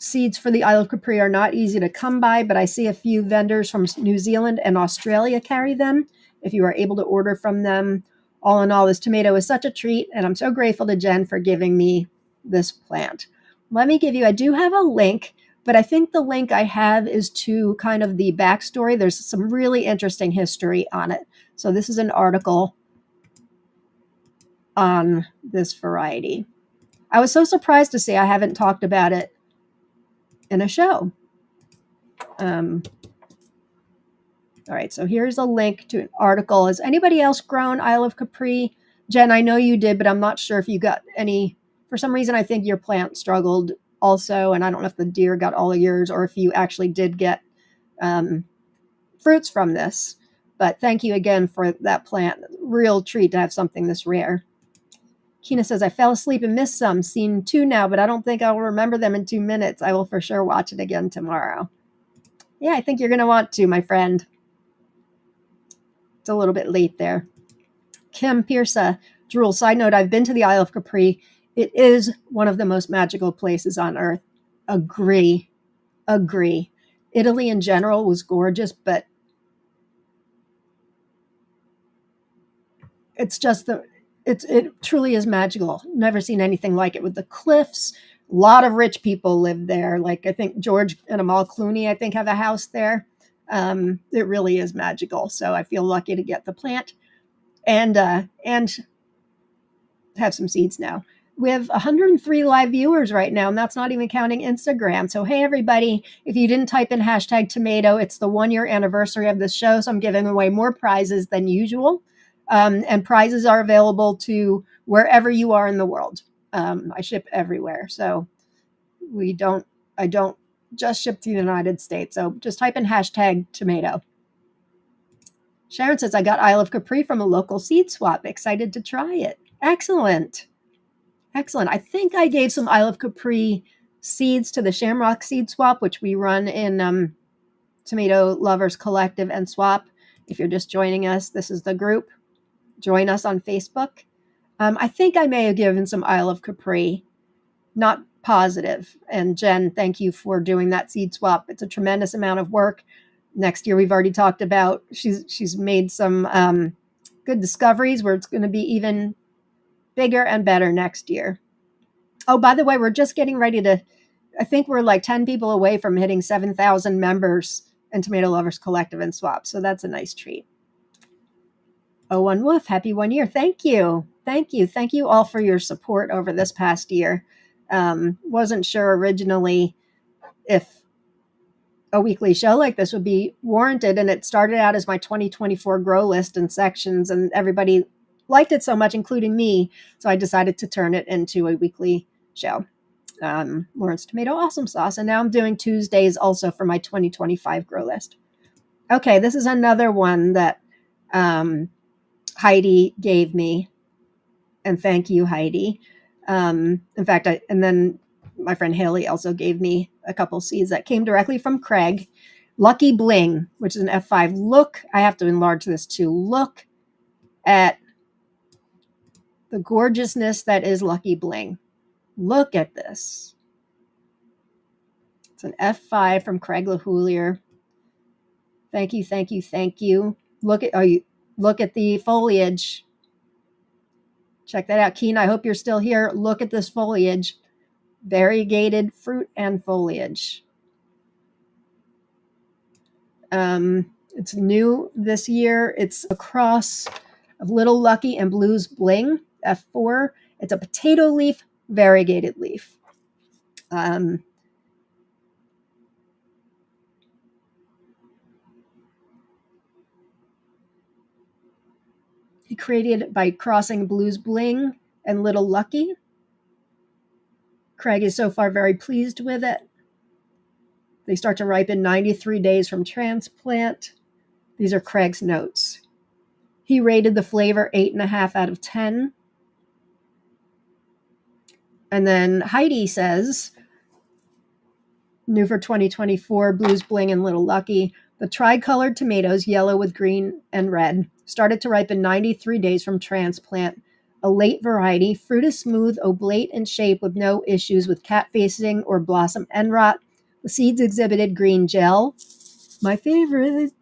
Seeds for the Isle of Capri are not easy to come by, but I see a few vendors from New Zealand and Australia carry them if you are able to order from them. All in all, this tomato is such a treat, and I'm so grateful to Jen for giving me this plant. I do have a link, but I think the link I have is to kind of the backstory. There's some really interesting history on it. So this is an article on this variety. I was so surprised to see I haven't talked about it in a show. All right, so here's a link to an article. Has anybody else grown Isle of Capri? Jen, I know you did, but I'm not sure if you got any. For some reason, I think your plant struggled also, and I don't know if the deer got all of yours or if you actually did get fruits from this. But thank you again for that plant. Real treat to have something this rare. Kina says, I fell asleep and missed some. Seen 2 now, but I don't think I'll remember them in 2 minutes. I will for sure watch it again tomorrow. Yeah, I think you're going to want to, my friend. It's a little bit late there. Kim Pierce, drool. Side note, I've been to the Isle of Capri. It is one of the most magical places on earth. Agree. Italy in general was gorgeous, but it's just it truly is magical. Never seen anything like it with the cliffs. A lot of rich people live there. Like I think George and Amal Clooney, I think, have a house there. It really is magical. So I feel lucky to get the plant and have some seeds now. We have 103 live viewers right now, and that's not even counting Instagram. So, hey, everybody, if you didn't type in #tomato, it's the 1-year anniversary of this show. So I'm giving away more prizes than usual. And prizes are available to wherever you are in the world. I ship everywhere. So I don't just shipped to the United States. So just type in hashtag tomato. Sharon says, I got Isle of Capri from a local seed swap. Excited to try it. Excellent. Excellent. I think I gave some Isle of Capri seeds to the Shamrock Seed Swap, which we run in Tomato Lovers Collective and Swap. If you're just joining us, this is the group. Join us on Facebook. I think I may have given some Isle of Capri. Not positive. And Jen, thank you for doing that seed swap. It's a tremendous amount of work. Next year, we've already talked about, she's made some good discoveries where it's going to be even bigger and better next year. Oh, by the way, we're just getting ready to, I think we're like 10 people away from hitting 7,000 members in Tomato Lovers Collective and Swap. So that's a nice treat. Oh, one Wolf, happy 1 year. Thank you. Thank you. Thank you all for your support over this past year. Wasn't sure originally if a weekly show like this would be warranted. And it started out as my 2024 grow list and sections, and everybody liked it so much, including me. So I decided to turn it into a weekly show. Lawrence Tomato Awesome Sauce. And now I'm doing Tuesdays also for my 2025 grow list. Okay, this is another one that Heidi gave me. And thank you, Heidi. In fact, and then my friend Haley also gave me a couple seeds that came directly from Craig. Lucky Bling, which is an F5. Look, I have to enlarge this too. Look at the gorgeousness that is Lucky Bling. Look at this. It's an F5 from Craig LaHoulier. Thank you, thank you, thank you. Look at the foliage. Check that out. Keen, I hope you're still here. Look at this foliage. Variegated fruit and foliage. It's new this year. It's a cross of Little Lucky and Blues Bling, F4. It's a potato leaf, variegated leaf. He created it by crossing Blues Bling and Little Lucky. Craig is so far very pleased with it. They start to ripen 93 days from transplant. These are Craig's notes. He rated the flavor 8.5 out of 10. And then Heidi says, new for 2024, Blues Bling and Little Lucky. The tricolored tomatoes, yellow with green and red, started to ripen 93 days from transplant. A late variety. Fruit is smooth, oblate in shape with no issues with cat facing or blossom end rot. The seeds exhibited green gel. My favorite.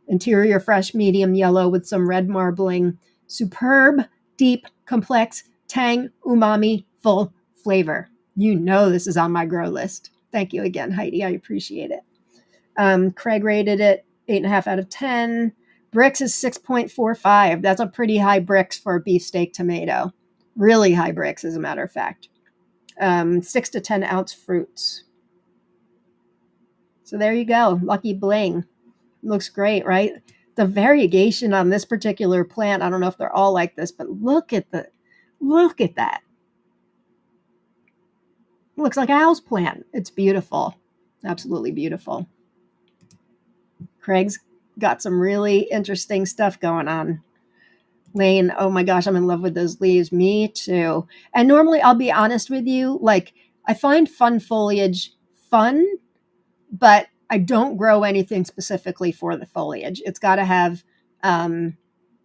Interior fresh, medium yellow with some red marbling. Superb, deep, complex, tang, umami, full flavor. You know this is on my grow list. Thank you again, Heidi. I appreciate it. Craig rated it 8.5 out of 10. Brix is 6.45. That's a pretty high Brix for a beefsteak tomato. Really high Brix, as a matter of fact. 6 to 10 ounce fruits. So there you go. Lucky Bling. Looks great, right? The variegation on this particular plant, I don't know if they're all like this, but look at that. It looks like a house plant. It's beautiful. Absolutely beautiful. Craig's got some really interesting stuff going on. Lane, oh my gosh, I'm in love with those leaves. Me too. And normally, I'll be honest with you, like I find fun foliage fun, but I don't grow anything specifically for the foliage. It's got to have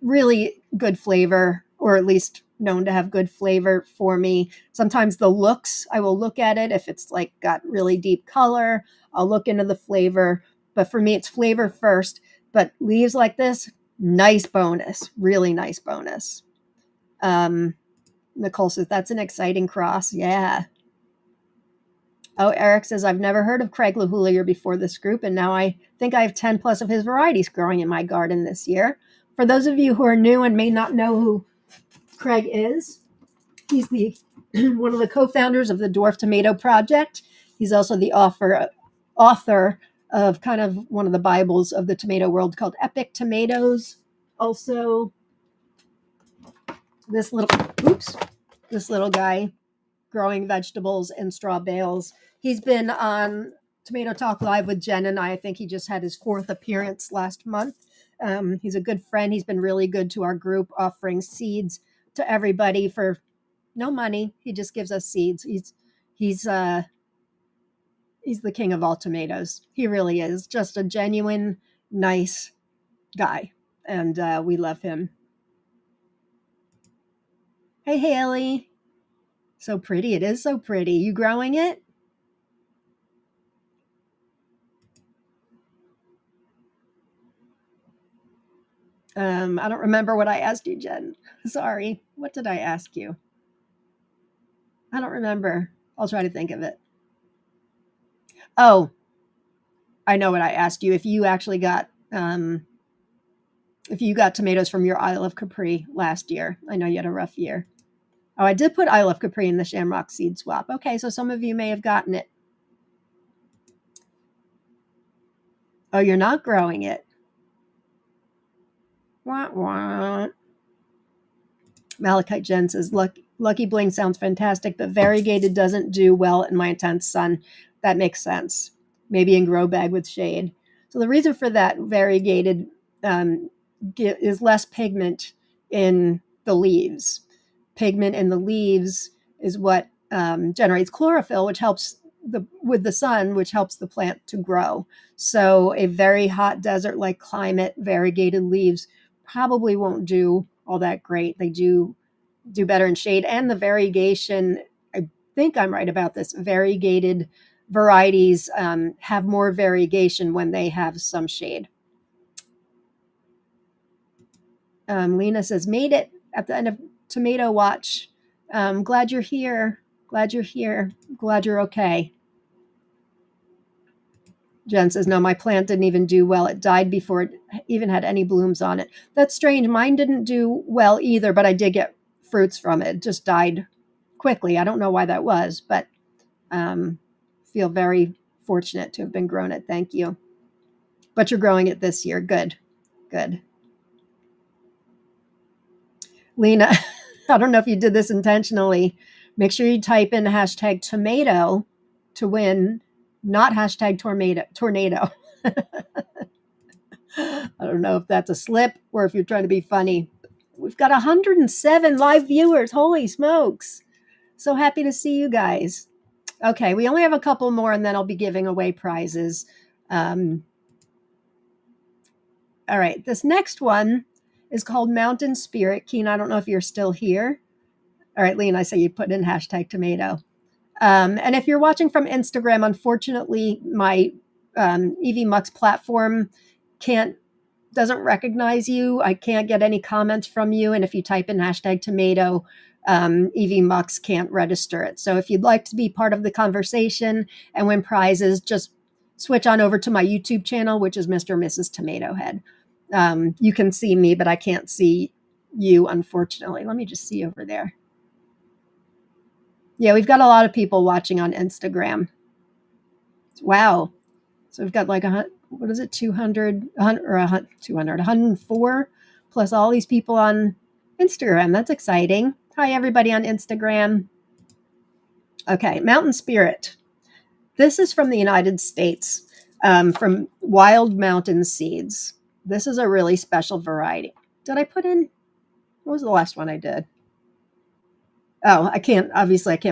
really good flavor, or at least known to have good flavor for me. Sometimes the looks, I will look at it. If it's like got really deep color, I'll look into the flavor. But for me, it's flavor first. But leaves like this, nice bonus, really nice bonus. Nicole says, that's an exciting cross. Yeah. Oh, Eric says, I've never heard of Craig LaHoulier before this group, and now I think I have 10 plus of his varieties growing in my garden this year. For those of you who are new and may not know who Craig is, he's the one of the co-founders of the Dwarf Tomato Project. He's also the author of kind of one of the Bibles of the tomato world called Epic Tomatoes. Also, this little guy growing vegetables in straw bales. He's been on Tomato Talk Live with Jen and I think he just had his 4th appearance last month. He's a good friend. He's been really good to our group, offering seeds to everybody for no money. He just gives us seeds. He's the king of all tomatoes. He really is just a genuine, nice guy, and we love him. Hey, Haley. So pretty. It is so pretty. You growing it? I don't remember what I asked you, Jen. Sorry. What did I ask you? I don't remember. I'll try to think of it. Oh, I know what I asked you. If you actually got tomatoes from your Isle of Capri last year. I know you had a rough year. Oh, I did put Isle of Capri in the Shamrock seed swap. Okay, so some of you may have gotten it. Oh, you're not growing it. Wah, wah. Malachite Jen says, Lucky Bling sounds fantastic, but variegated doesn't do well in my intense sun. That makes sense. Maybe in grow bag with shade. So the reason for that, variegated is less pigment in the leaves. Pigment in the leaves is what generates chlorophyll, which helps with the sun, which helps the plant to grow. So a very hot desert-like climate, variegated leaves probably won't do all that great. They do better in shade, and the variegation, I think I'm right about this, variegated varieties have more variegation when they have some shade. Lena says, made it at the end of Tomato Watch. Glad you're here. Glad you're okay. Jen says, no, my plant didn't even do well. It died before it even had any blooms on it. That's strange. Mine didn't do well either, but I did get fruits from it. It just died quickly. I don't know why that was, but feel very fortunate to have been grown it. Thank you. But you're growing it this year. Good. Lena, I don't know if you did this intentionally. Make sure you type in hashtag tomato to win, not hashtag tornado. I don't know if that's a slip or if you're trying to be funny. We've got 107 live viewers. Holy smokes. So happy to see you guys. Okay, we only have a couple more and then I'll be giving away prizes. All right, this next one is called Mountain Spirit. Keen, I don't know if you're still here. All right, Lean, I say you put in hashtag tomato. And if you're watching from Instagram, unfortunately, my EV Mux platform doesn't recognize you. I can't get any comments from you. And if you type in hashtag tomato, EV Mux can't register it. So if you'd like to be part of the conversation and win prizes, just switch on over to my YouTube channel, which is Mr. and Mrs. Tomato Head. You can see me, but I can't see you, unfortunately. Let me just see over there. Yeah, we've got a lot of people watching on Instagram. Wow. So we've got like 104 plus all these people on Instagram. That's exciting. Hi, everybody on Instagram. Okay, Mountain Spirit. This is from the United States, from Wild Mountain Seeds. This is a really special variety. Did I put in? What was the last one I did? Oh, I can't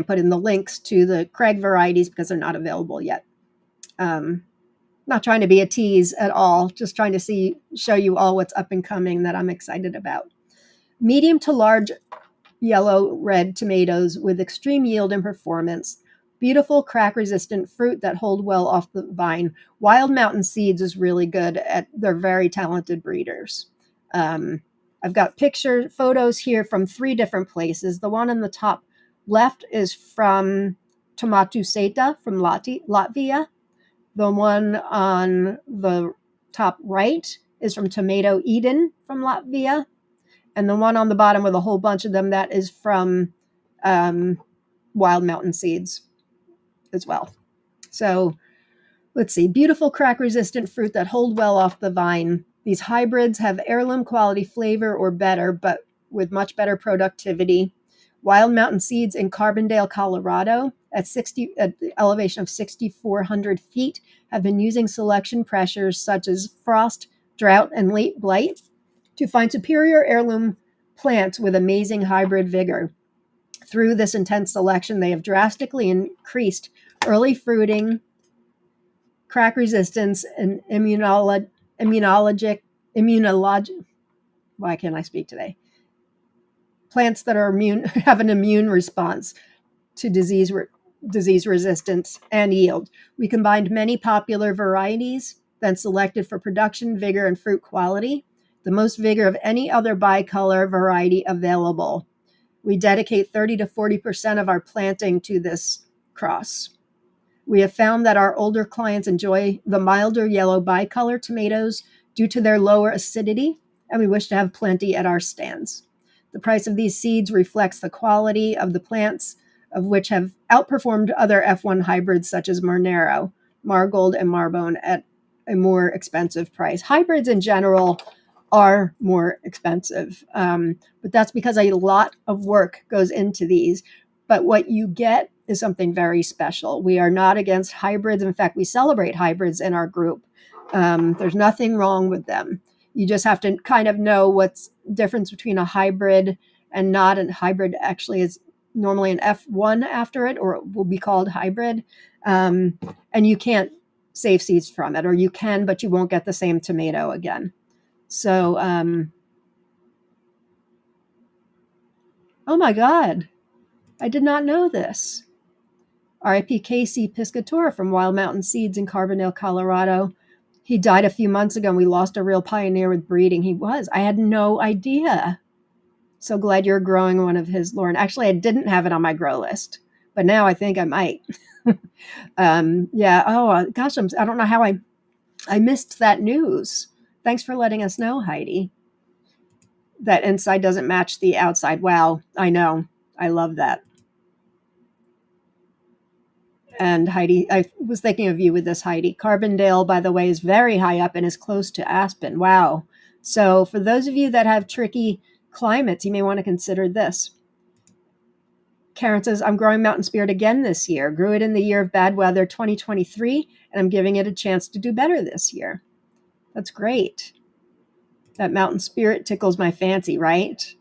put in the links to the Craig varieties because they're not available yet. Not trying to be a tease at all, just trying to show you all what's up and coming that I'm excited about. Medium to large yellow red tomatoes with extreme yield and performance. Beautiful crack-resistant fruit that hold well off the vine. Wild Mountain Seeds is really good they're very talented breeders. I've got photos here from 3 different places. The one on the top left is from Tomato Awesomesauce from Latvia. The one on the top right is from Tomato Eden from Latvia. And the one on the bottom with a whole bunch of them, that is from Wild Mountain Seeds as well. So let's see. Beautiful crack-resistant fruit that hold well off the vine. These hybrids have heirloom quality flavor or better, but with much better productivity. Wild Mountain Seeds in Carbondale, Colorado. at the elevation of 6,400 feet have been using selection pressures such as frost, drought, and late blight to find superior heirloom plants with amazing hybrid vigor. Through this intense selection, they have drastically increased early fruiting, crack resistance, and immunologic. Why can't I speak today? Plants that are immune have an immune response to disease resistance and yield. We combined many popular varieties, then selected for production, vigor, and fruit quality, the most vigor of any other bicolor variety available. We dedicate 30 to 40% of our planting to this cross. We have found that our older clients enjoy the milder yellow bicolor tomatoes due to their lower acidity, and we wish to have plenty at our stands. The price of these seeds reflects the quality of the plants, of which have outperformed other F1 hybrids such as Marnero, Margold, and Marbone at a more expensive price. Hybrids in general are more expensive, but that's because a lot of work goes into these. But what you get is something very special. We are not against hybrids. In fact, we celebrate hybrids in our group. There's nothing wrong with them. You just have to kind of know what's the difference between a hybrid and not. A hybrid actually is normally an F1 after it, or it will be called hybrid. And you can't save seeds from it, or you can, but you won't get the same tomato again. So, oh my God, I did not know this. R.I.P. Casey Piscator from Wild Mountain Seeds in Carbondale, Colorado. He died a few months ago, and we lost a real pioneer with breeding. He was. I had no idea. So glad you're growing one of his, Lauren. Actually, I didn't have it on my grow list, but now I think I might. Yeah. Oh, gosh, I don't know how I missed that news. Thanks for letting us know, Heidi. That inside doesn't match the outside. Wow, I know. I love that. And Heidi, I was thinking of you with this, Heidi. Carbondale, by the way, is very high up and is close to Aspen. Wow. So for those of you that have tricky climates, you may want to consider this. Karen says, I'm growing Mountain Spirit again this year. Grew it in the year of bad weather 2023, and I'm giving it a chance to do better this year. That's great. That Mountain Spirit tickles my fancy, right?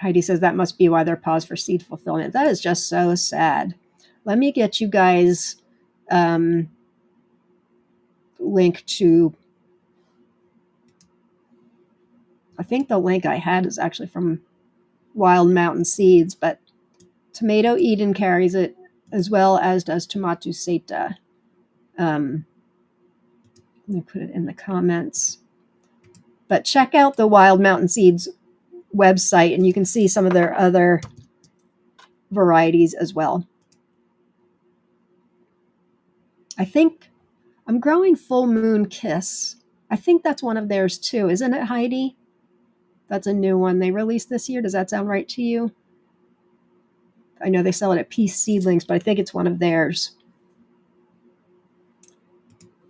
Heidi says that must be why they're paused for seed fulfillment. That is just so sad. Let me get you guys link to, I think the link I had is actually from Wild Mountain Seeds, but Tomato Eden carries it as well as does Tomato Awesome. Let me put it in the comments. But check out the Wild Mountain Seeds website, and you can see some of their other varieties as well. I think I'm growing Full Moon Kiss. I think that's one of theirs too. Isn't it, Heidi? That's a new one they released this year. Does that sound right to you? I know they sell it at Peace Seedlings, but I think it's one of theirs.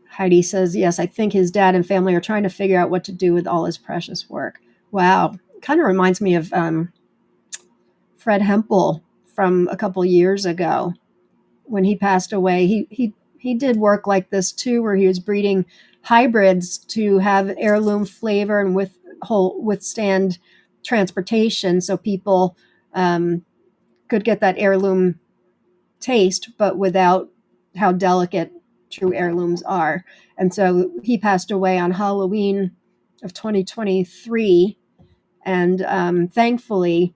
Heidi says, yes, I think his dad and family are trying to figure out what to do with all his precious work. Wow. Kind of reminds me of Fred Hempel from a couple years ago when he passed away. He did work like this too, where he was breeding hybrids to have heirloom flavor and withstand transportation, so people could get that heirloom taste, but without how delicate true heirlooms are. And so he passed away on Halloween of 2023, and thankfully,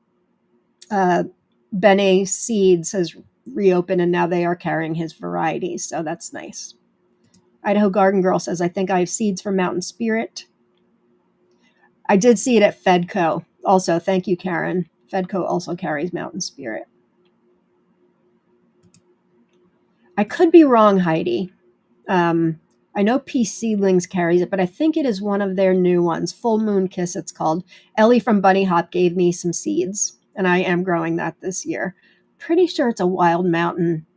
Bene Seeds has reopened, and now they are carrying his varieties, so that's nice. Idaho Garden Girl says, I think I have seeds from Mountain Spirit. I did see it at Fedco. Also, thank you, Karen. Fedco also carries Mountain Spirit. I could be wrong, Heidi. I know Peace Seedlings carries it, but I think it is one of their new ones. Full Moon Kiss, it's called. Ellie from Bunny Hop gave me some seeds, and I am growing that this year. Pretty sure it's a Wild Mountain,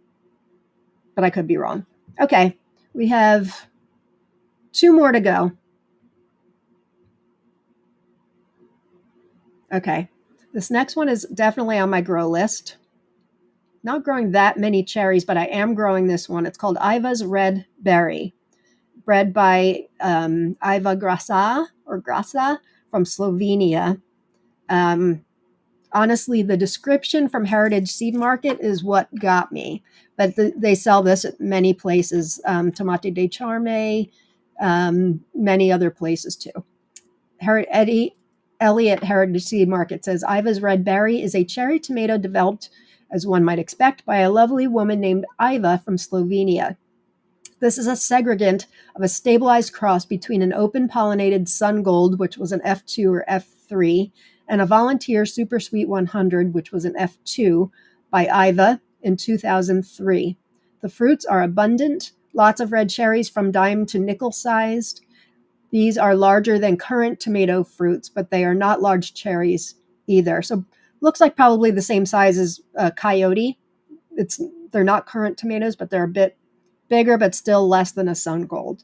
but I could be wrong. Okay, we have 2 more to go. Okay, This next one is definitely on my grow list. Not growing that many cherries, but I am growing this one. It's called Iva's Red Berry, bred by Iva Grasa from Slovenia. Honestly, the description from Heritage Seed Market is what got me, but they sell this at many places, Tomate de Charme, many other places too. Elliott Heritage Seed Market says Iva's Red Berry is a cherry tomato developed, as one might expect, by a lovely woman named Iva from Slovenia. This is a segregant of a stabilized cross between an open pollinated Sun Gold, which was an F2 or F3, and a Volunteer Super Sweet 100, which was an F2 by Iva in 2003. The fruits are abundant, lots of red cherries from dime to nickel sized. These are larger than current tomato fruits, but they are not large cherries either. So looks like probably the same size as Coyote. They're not currant tomatoes, but they're a bit bigger, but still less than a Sun Gold.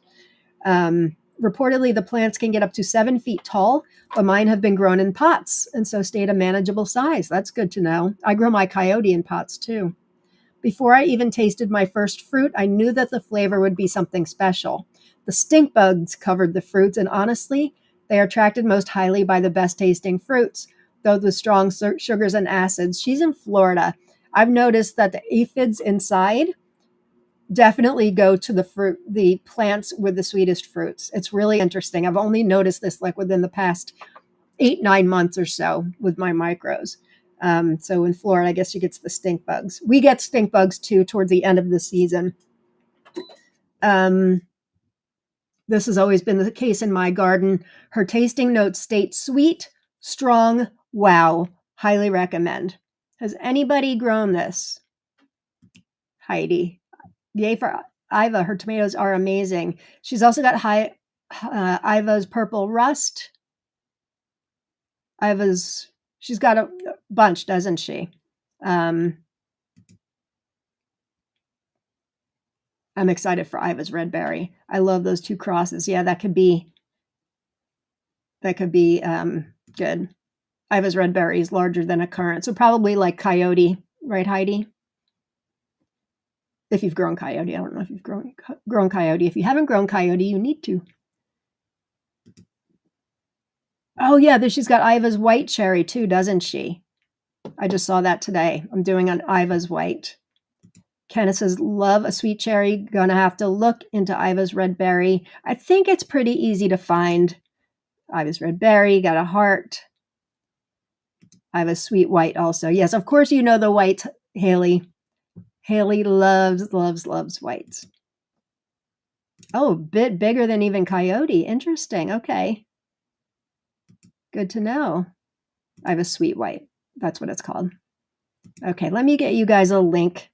Reportedly, the plants can get up to 7 feet tall, but mine have been grown in pots and so stayed a manageable size. That's good to know. I grow my Coyote in pots too. Before I even tasted my first fruit, I knew that the flavor would be something special. The stink bugs covered the fruits, and honestly, they are attracted most highly by the best tasting fruits, though the strong sugars and acids. She's in Florida. I've noticed that the aphids inside definitely go to the plants with the sweetest fruits. It's really interesting. I've only noticed this like within the past 8-9 months or so with my micros. So in Florida, I guess she gets the stink bugs. We get stink bugs too towards the end of the season. This has always been the case in my garden. Her tasting notes state sweet, strong, wow. Highly recommend. Has anybody grown this? Heidi. Yay for Iva. Her tomatoes are amazing. She's also got Iva's Purple Rust. She's got a bunch, doesn't she? I'm excited for Iva's Red Berry. I love those two crosses. Yeah, that could be good. Iva's Red Berry is larger than a currant, so probably like Coyote, right, Heidi? If you've grown Coyote. I don't know if you've grown Coyote. If you haven't grown Coyote, you need to. Oh, yeah, she's got Iva's White Cherry too, doesn't she? I just saw that today. I'm doing an Iva's White. Kenneth says, love a sweet cherry. Gonna have to look into Iva's Red Berry. I think it's pretty easy to find. Iva's Red Berry, got a heart. Iva's Sweet White also. Yes, of course you know the white, Haley. Haley loves whites. Oh, a bit bigger than even Coyote. Interesting. Okay. Good to know. Iva's Sweet White. That's what it's called. Okay, let me get you guys a link.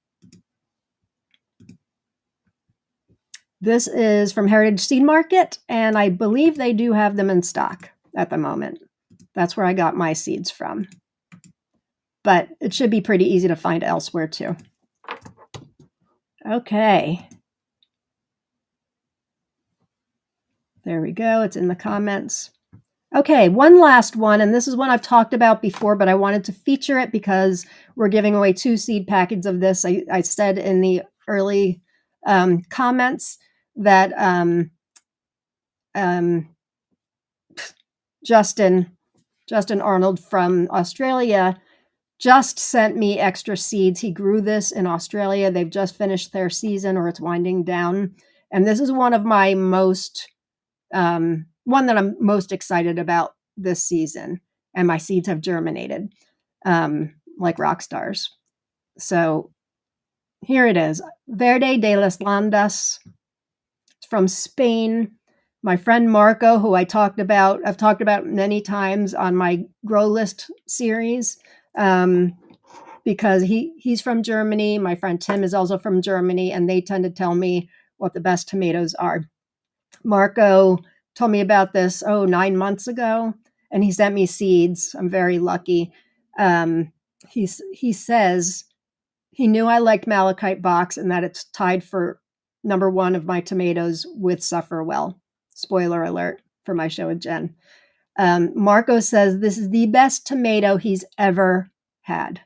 This is from Heritage Seed Market, and I believe they do have them in stock at the moment. That's where I got my seeds from. But it should be pretty easy to find elsewhere too. Okay. There we go. It's in the comments. Okay, one last one, and this is one I've talked about before, but I wanted to feature it because we're giving away 2 seed packets of this. I said in the early comments that Justin Arnold from Australia just sent me extra seeds. He grew this in Australia. They've just finished their season, or it's winding down. And this is one of my one that I'm most excited about this season. And my seeds have germinated like rock stars. So here it is. Verde de las Landas. It's from Spain. My friend Marco, who I've talked about many times on my Grow List series, because he's from Germany. My friend Tim is also from Germany, and they tend to tell me what the best tomatoes are. Marco told me about this, 9 months ago, and he sent me seeds. I'm very lucky. He says he knew I liked Malachite Box and that it's tied for number 1 of my tomatoes with Suffer Well. Spoiler alert for my show with Jen. Marco says this is the best tomato he's ever had.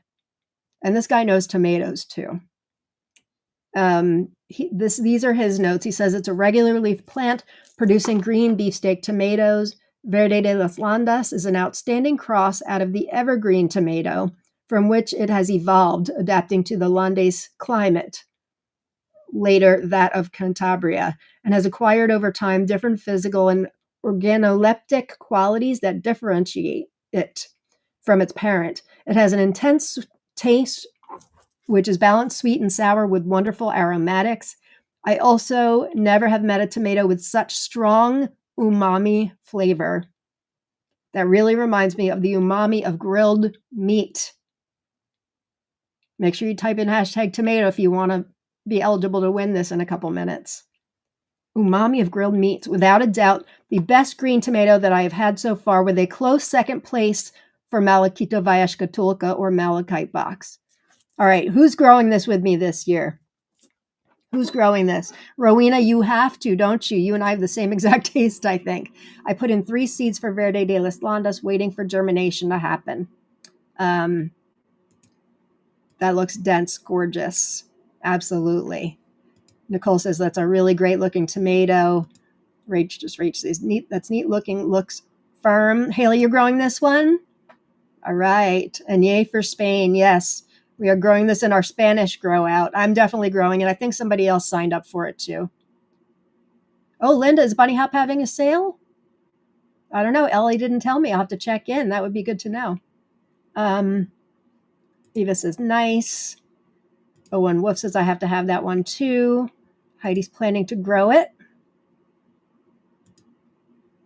And this guy knows tomatoes too. These are his notes. He says it's a regular leaf plant producing green beefsteak tomatoes. Verde de las Landas is an outstanding cross out of the evergreen tomato, from which it has evolved, adapting to the Landes climate, later that of Cantabria, and has acquired over time different physical and organoleptic qualities that differentiate it from its parent. It has an intense taste, which is balanced sweet and sour with wonderful aromatics. I also never have met a tomato with such strong umami flavor. That really reminds me of the umami of grilled meat. Make sure you type in hashtag tomato if you want to be eligible to win this in a couple minutes. Umami of grilled meats, without a doubt, the best green tomato that I have had so far, with a close second place for Malachitova shkatulka or malachite box. All right, who's growing this with me this year? Who's growing this? Rowena, you have to, don't you? You and I have the same exact taste, I think. I put in 3 seeds for Verde de las Landas, waiting for germination to happen. That looks dense, gorgeous. Absolutely. Nicole says that's a really great looking tomato. Rach says neat. That's neat looking. Looks firm. Haley, you're growing this one? All right. And yay for Spain. Yes. We are growing this in our Spanish grow out. I'm definitely growing it. I think somebody else signed up for it too. Oh, Linda, is Bunny Hop having a sale? I don't know. Ellie didn't tell me. I'll have to check in. That would be good to know. Eva says nice. Owen Wolf says I have to have that one too. Heidi's planning to grow it.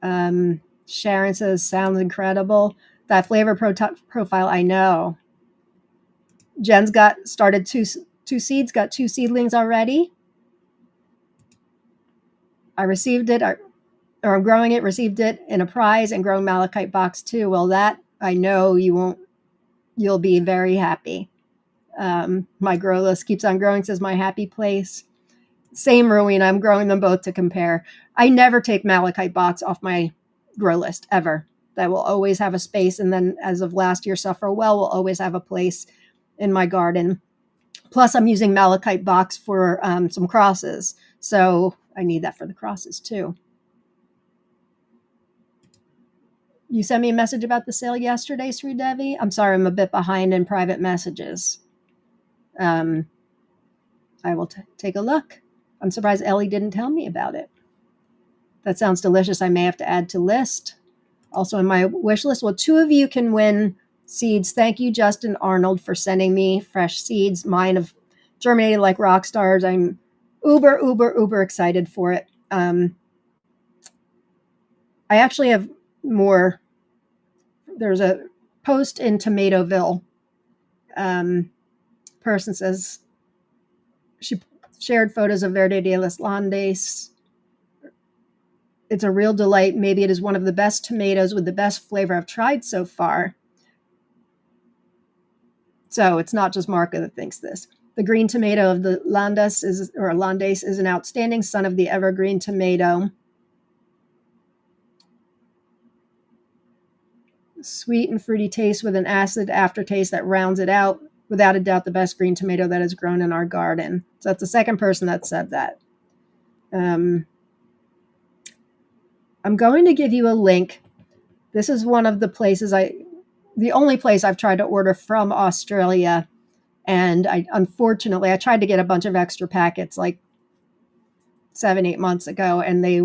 Sharon says sounds incredible. That flavor profile, I know. Jen's got started two seeds, got 2 seedlings already. I received it, or I'm growing it, received it in a prize, and growing malachite box too. Well, that I know you'll be very happy. My grow list keeps on growing, says my happy place. Same, Rowena, I'm growing them both to compare. I never take malachite box off my grow list, ever. That will always have a space, and then as of last year, Suffer Well will always have a place in my garden. Plus, I'm using malachite box for some crosses, so I need that for the crosses too. You sent me a message about the sale yesterday, Sri Devi. I'm sorry, I'm a bit behind in private messages. I will take a look. I'm surprised Ellie didn't tell me about it. That sounds delicious. I may have to add to list. Also in my wish list, well, 2 of you can win seeds. Thank you, Justin Arnold, for sending me fresh seeds. Mine have germinated like rock stars. I'm uber excited for it. I actually have more. There's a post in Tomatoville. Person says she shared photos of Verde de las Landes. It's a real delight. Maybe it is one of the best tomatoes with the best flavor I've tried so far. So it's not just Marco that thinks this. The green tomato of the Landes is an outstanding son of the evergreen tomato. Sweet and fruity taste with an acid aftertaste that rounds it out. Without a doubt, the best green tomato that has grown in our garden. So that's the second person that said that. I'm going to give you a link. This is one of the places the only place I've tried to order from Australia. And unfortunately, I tried to get a bunch of extra packets like 7-8 months ago, and they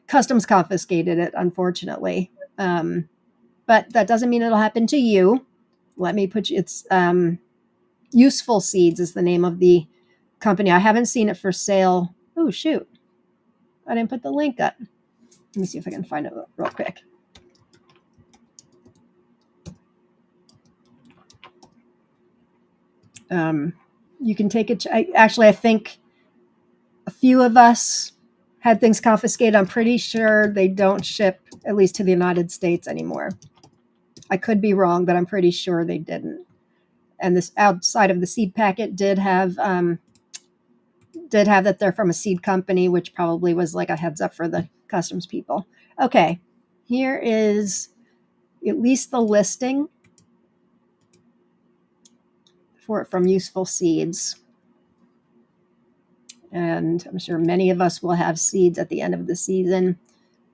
customs confiscated it, unfortunately. But that doesn't mean it'll happen to you. Let me put you, it's Useful Seeds is the name of the company. I haven't seen it for sale. Oh, shoot. I didn't put the link up. Let me see if I can find it real quick. You can take it. Actually, I think a few of us had things confiscated. I'm pretty sure they don't ship, at least to the United States anymore. I could be wrong, but I'm pretty sure they didn't. And this outside of the seed packet did have that they're from a seed company, which probably was like a heads up for the customs people. Okay, Here is at least the listing for it from Useful Seeds. And I'm sure many of us will have seeds at the end of the season.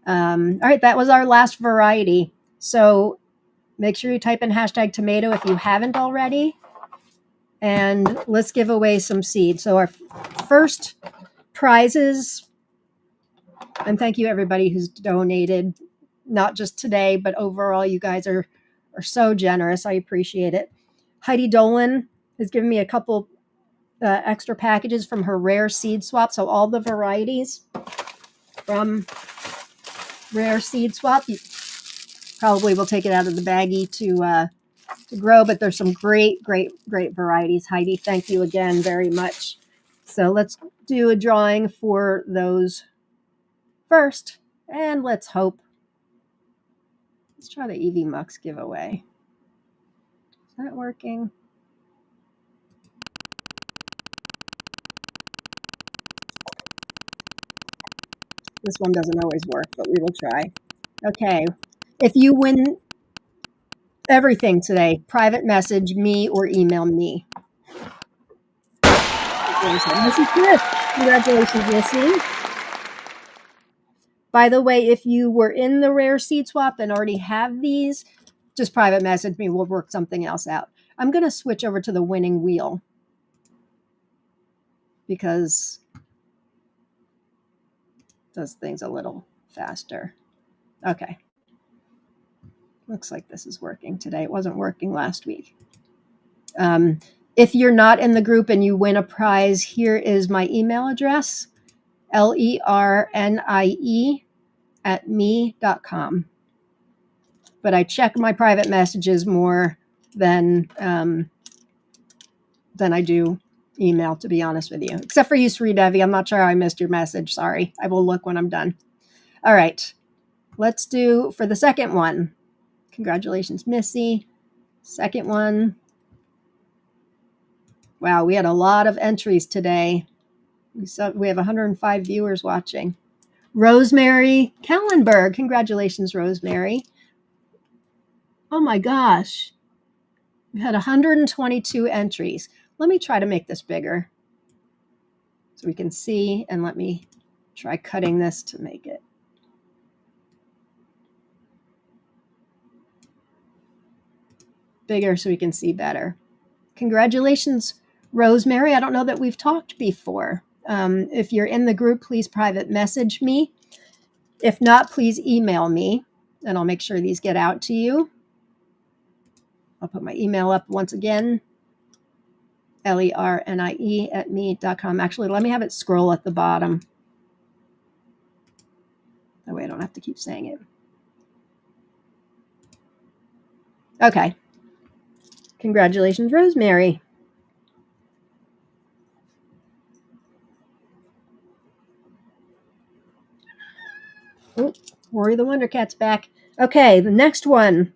All right, that was our last variety. So make sure you type in hashtag tomato if you haven't already. And let's give away some seeds. So our first prizes, and thank you everybody who's donated, not just today, but overall, you guys are so generous. I appreciate it. Heidi Dolan has given me a couple extra packages from her rare seed swap. So all the varieties from rare seed swap, you probably will take it out of the baggie to grow, but there's some great varieties. Heidi, thank you again very much. So let's do a drawing for those first, and let's hope. Let's try the EV Mux giveaway. Is that working? This one doesn't always work, but we will try. Okay. If you win everything today, private message me or email me. Missy Smith. Congratulations, Missy. By the way, if you were in the rare seed swap and already have these, just private message me. We'll work something else out. I'm going to switch over to the winning wheel because it does things a little faster. Okay. Looks like this is working today. It wasn't working last week. If you're not in the group and you win a prize, here is my email address, lernie@me.com. But I check my private messages more than I do email, to be honest with you. Except for you, Sridevi. I'm not sure how I missed your message. Sorry. I will look when I'm done. All right. Let's do for the second one. Congratulations, Missy. Second one. Wow, we had a lot of entries today. We have 105 viewers watching. Rosemary Kallenberg. Congratulations, Rosemary. Oh my gosh. We had 122 entries. Let me try to make this bigger so we can see, and let me try cutting this to make it bigger so we can see better. Congratulations, Rosemary. I don't know that we've talked before. If you're in the group, please private message me. If not, please email me, and I'll make sure these get out to you. I'll put my email up once again, lernie@me.com. Actually, let me have it scroll at the bottom. That way I don't have to keep saying it. Okay. Congratulations, Rosemary. Oh, Rory the Wonder Cat's back. Okay, the next one.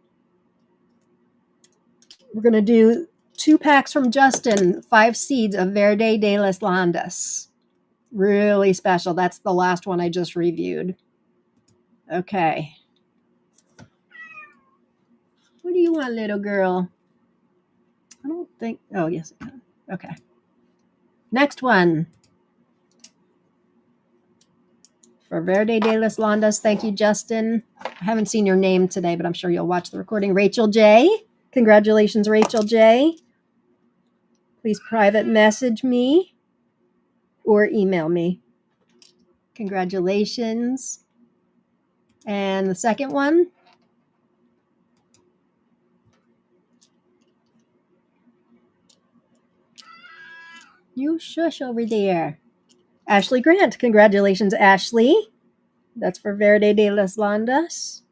We're going to do 2 packs from Justin, 5 seeds of Verde de las Landas. Really special. That's the last one I just reviewed. Okay. What do you want, little girl? I don't think. Oh, yes, it can. Okay. Next one. For Verde de las Landas. Thank you, Justin. I haven't seen your name today, but I'm sure you'll watch the recording. Rachel J. Congratulations, Rachel J. Please private message me or email me. Congratulations. And the second one. You shush over there. Ashley Grant. Congratulations, Ashley. That's for Verde de las Landas.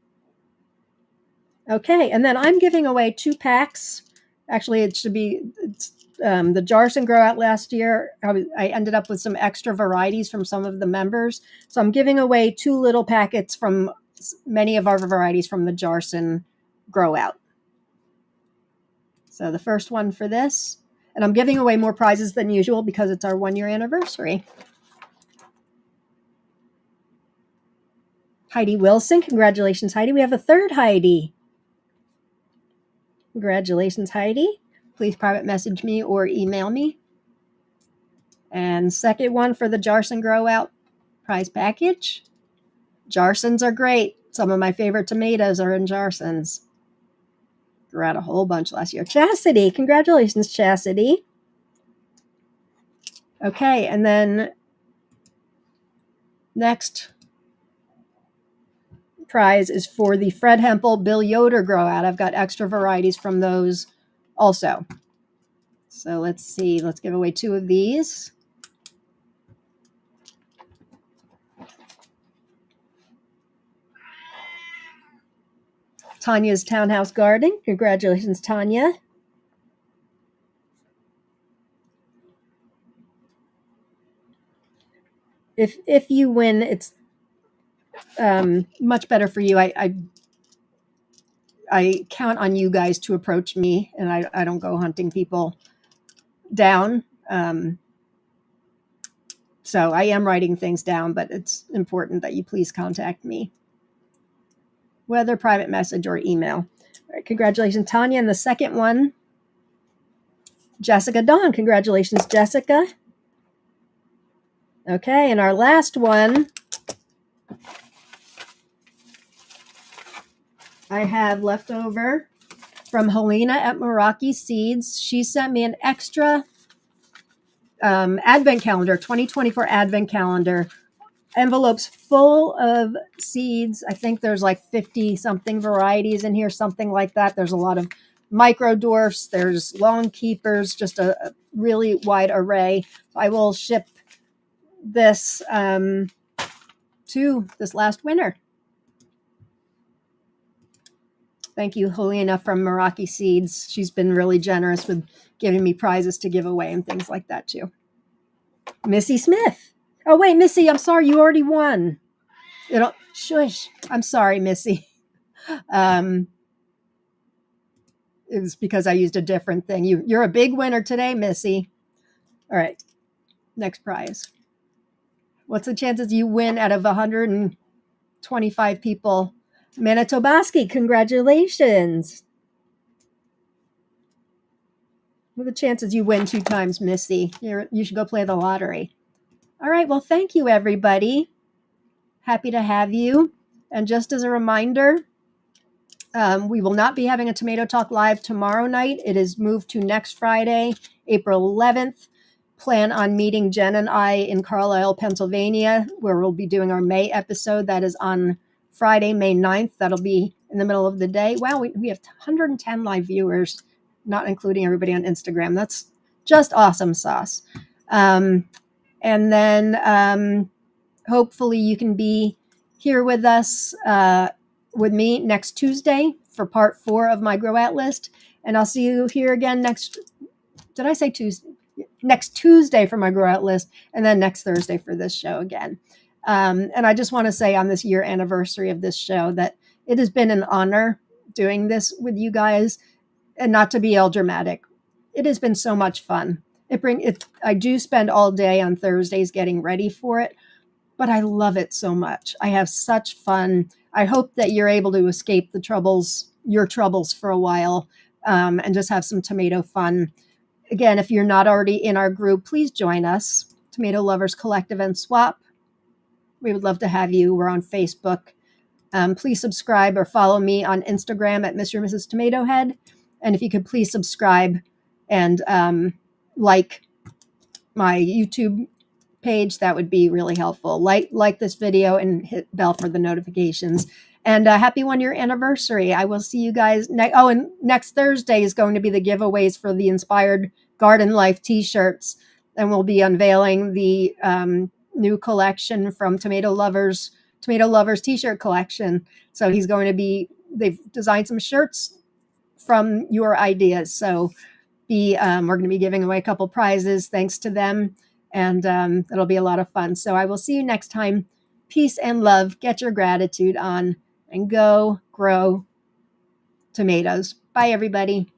Okay, and then I'm giving away 2 packs. Actually, it should be the Jarson Grow Out last year. I ended up with some extra varieties from some of the members. So I'm giving away 2 little packets from many of our varieties from the Jarson Grow Out. So the first one for this. And I'm giving away more prizes than usual because it's our 1-year anniversary. Heidi Wilson. Congratulations, Heidi. We have a third Heidi. Congratulations, Heidi. Please private message me or email me. And second one for the Jarson Grow Out prize package. Jarsons are great. Some of my favorite tomatoes are in Jarsons. Grew out a whole bunch last year. Chastity. Congratulations, Chastity. Okay, and then next prize is for the Fred Hempel Bill Yoder Grow Out. I've got extra varieties from those also. So let's see. Let's give away 2 of these. Tanya's Townhouse Garden. Congratulations, Tanya. If you win, it's much better for you. I count on you guys to approach me, and I don't go hunting people down. So I am writing things down, but it's important that you please contact me, whether private message or email. All right, congratulations, Tanya. And the second one, Jessica Dawn. Congratulations, Jessica. Okay, and our last one, I have left over from Helena at Meraki Seeds. She sent me an extra advent calendar, 2024 advent calendar, envelopes full of seeds. I think there's like 50 something varieties in here, something like that. There's a lot of micro dwarfs, there's long keepers, just a really wide array. I will ship this to this last winner. Thank you, Helena from Meraki Seeds. She's been really generous with giving me prizes to give away and things like that too. Missy Smith. Oh, wait, Missy, I'm sorry. You already won. Shush. I'm sorry, Missy. It was because I used a different thing. You're a big winner today, Missy. All right. Next prize. What's the chances you win out of 125 people? Manitobaski, congratulations. What are the chances you win 2 times, Missy? You should go play the lottery. All right. Well, thank you, everybody. Happy to have you. And just as a reminder, we will not be having a Tomato Talk live tomorrow night. It is moved to next Friday, April 11th. Plan on meeting Jen and I in Carlisle, Pennsylvania, where we'll be doing our May episode. That is on Friday, May 9th. That'll be in the middle of the day. Wow, we have 110 live viewers, not including everybody on Instagram. That's just awesome sauce. And then hopefully you can be here with us, with me next Tuesday for part 4 of my Grow Out list. And I'll see you here again next Tuesday for my Grow Out list, and then next Thursday for this show again. And I just want to say on this year anniversary of this show that it has been an honor doing this with you guys, and not to be all dramatic. It has been so much fun. I do spend all day on Thursdays getting ready for it, but I love it so much. I have such fun. I hope that you're able to escape your troubles for a while, and just have some tomato fun. Again, if you're not already in our group, please join us, Tomato Lovers Collective and Swap. We would love to have you. We're on Facebook. Please subscribe or follow me on Instagram at Mr. and Mrs. Tomato Head. And if you could please subscribe and like my YouTube page, that would be really helpful. Like this video and hit bell for the notifications. And happy 1-year anniversary. I will see you guys and next Thursday is going to be the giveaways for the Inspired Garden Life t-shirts. And we'll be unveiling the new collection from Tomato Lovers t-shirt collection. So they've designed some shirts from your ideas. So we're going to be giving away a couple prizes thanks to them. And it'll be a lot of fun. So I will see you next time. Peace and love. Get your gratitude on and go grow tomatoes. Bye, everybody.